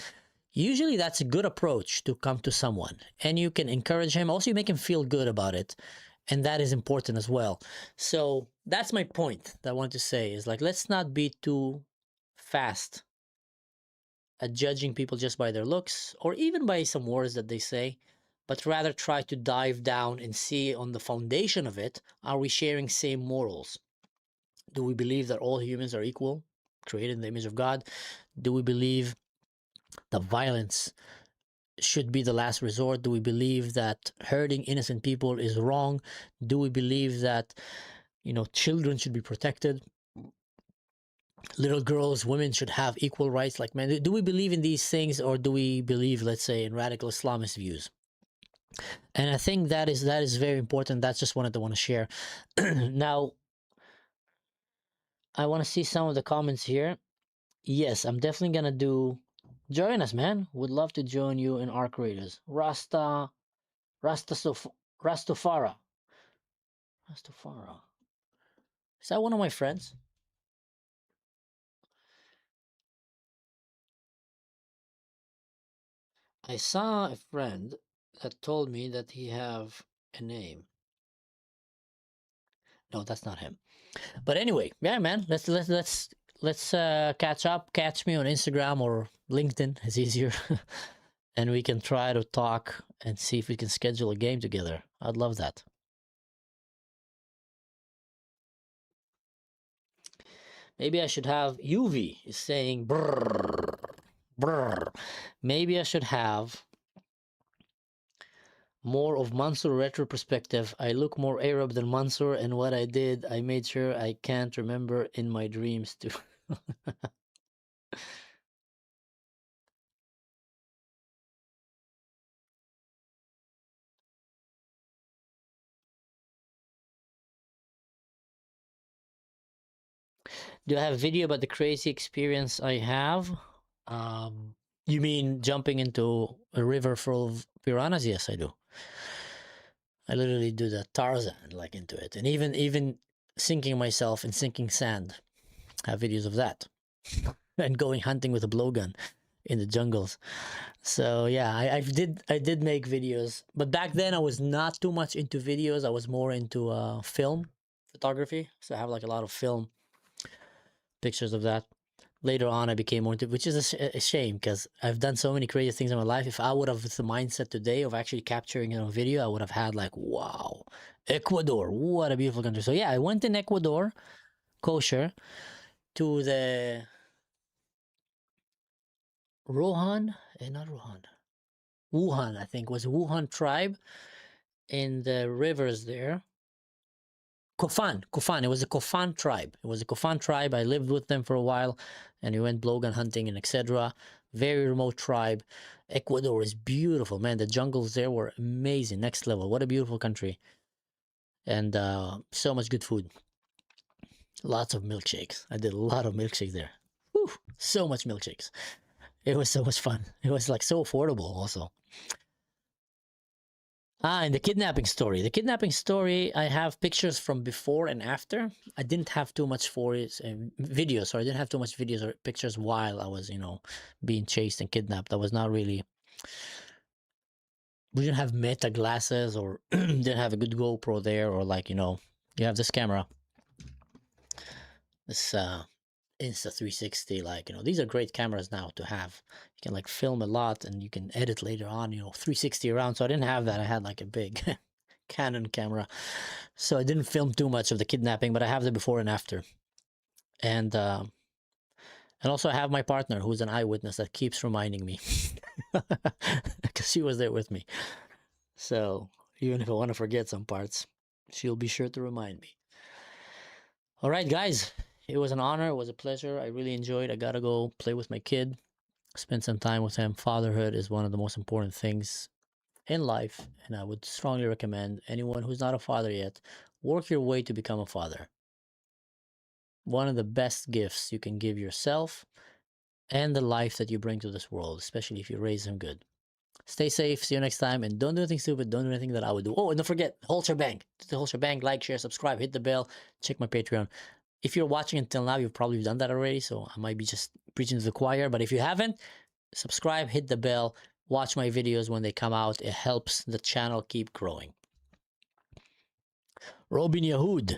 Usually that's a good approach to come to someone, and you can encourage him. Also, you make him feel good about it. And that is important as well. So that's my point that I want to say is, like, let's not be too fast at judging people just by their looks or even by some words that they say, but rather try to dive down and see on the foundation of it, are we sharing same morals? Do we believe that all humans are equal, created in the image of God? Do we believe that violence should be the last resort? Do we believe that hurting innocent people is wrong? Do we believe that, you know, children should be protected? Little girls, women should have equal rights like men? Do we believe in these things, or do we believe, let's say, in radical Islamist views? And I think that is very important. That's just what I want to share. Now, I want to see some of the comments here. Yes, I'm definitely gonna do. Join us, man. Would love to join you in Arc Raiders. Rastafara. Rastafara. Is that one of my friends? I saw a friend that told me that he have a name. No, that's not him. But anyway, yeah, man. Let's catch up. Catch me on Instagram or LinkedIn. It's easier, and we can try to talk and see if we can schedule a game together. I'd love that. Maybe I should have UV is saying brrr, brrr. Maybe I should have more of Mansour retro perspective. I look more Arab than Mansour, and what I did, I made sure I can't remember in my dreams too. Do I have a video about the crazy experience I have? You mean jumping into a river full of piranhas? Yes, I do. I literally do the Tarzan like into it, and even sinking myself in sinking sand. I have videos of that, and going hunting with a blowgun in the jungles. So yeah, I did make videos, but back then I was not too much into videos. I was more into film photography. So I have like a lot of film pictures of that. Later on, I became more into, which is a shame because I've done so many crazy things in my life. If I would have the mindset today of actually capturing it on video, I would have had like, wow, Ecuador, what a beautiful country. So yeah, I went in Ecuador, kosher, to the Wuhan, I think was Wuhan tribe in the rivers there. Kofan. It was a Kofan tribe. I lived with them for a while, and we went blowgun hunting and etc. Very remote tribe. Ecuador is beautiful, man. The jungles there were amazing, next level. What a beautiful country, and so much good food. Lots of milkshakes. I did a lot of milkshakes there. Whew, so much milkshakes. It was so much fun. It was like so affordable also. And the kidnapping story. The kidnapping story, I have pictures from before and after. I didn't have too much videos, or I didn't have too much videos or pictures while I was, being chased and kidnapped. I was not really, we didn't have meta glasses, or didn't have a good GoPro there, or like, you have this camera. This Insta360, like, these are great cameras now to have. You can like film a lot and you can edit later on, 360 around. So I didn't have that. I had like a big Canon camera. So I didn't film too much of the kidnapping, but I have the before and after. And also I have my partner who's an eyewitness that keeps reminding me because she was there with me. So even if I want to forget some parts, she'll be sure to remind me. All right, guys. It was an honor. It was a pleasure. I really enjoyed. I gotta go play with my kid, spend some time with him. Fatherhood is one of the most important things in life, and I would strongly recommend anyone who's not a father yet, work your way to become a father. One of the best gifts you can give yourself and the life that you bring to this world, especially if you raise him good. Stay safe. See you next time, and don't do anything stupid. Don't do anything that I would do. Oh, and don't forget, whole shebang. The whole shebang. Like, share, subscribe, hit the bell, check my Patreon. If you're watching until now, you've probably done that already, so I might be just preaching to the choir. But if you haven't, subscribe, hit the bell, watch my videos when they come out. It helps the channel keep growing. Robin Yahud.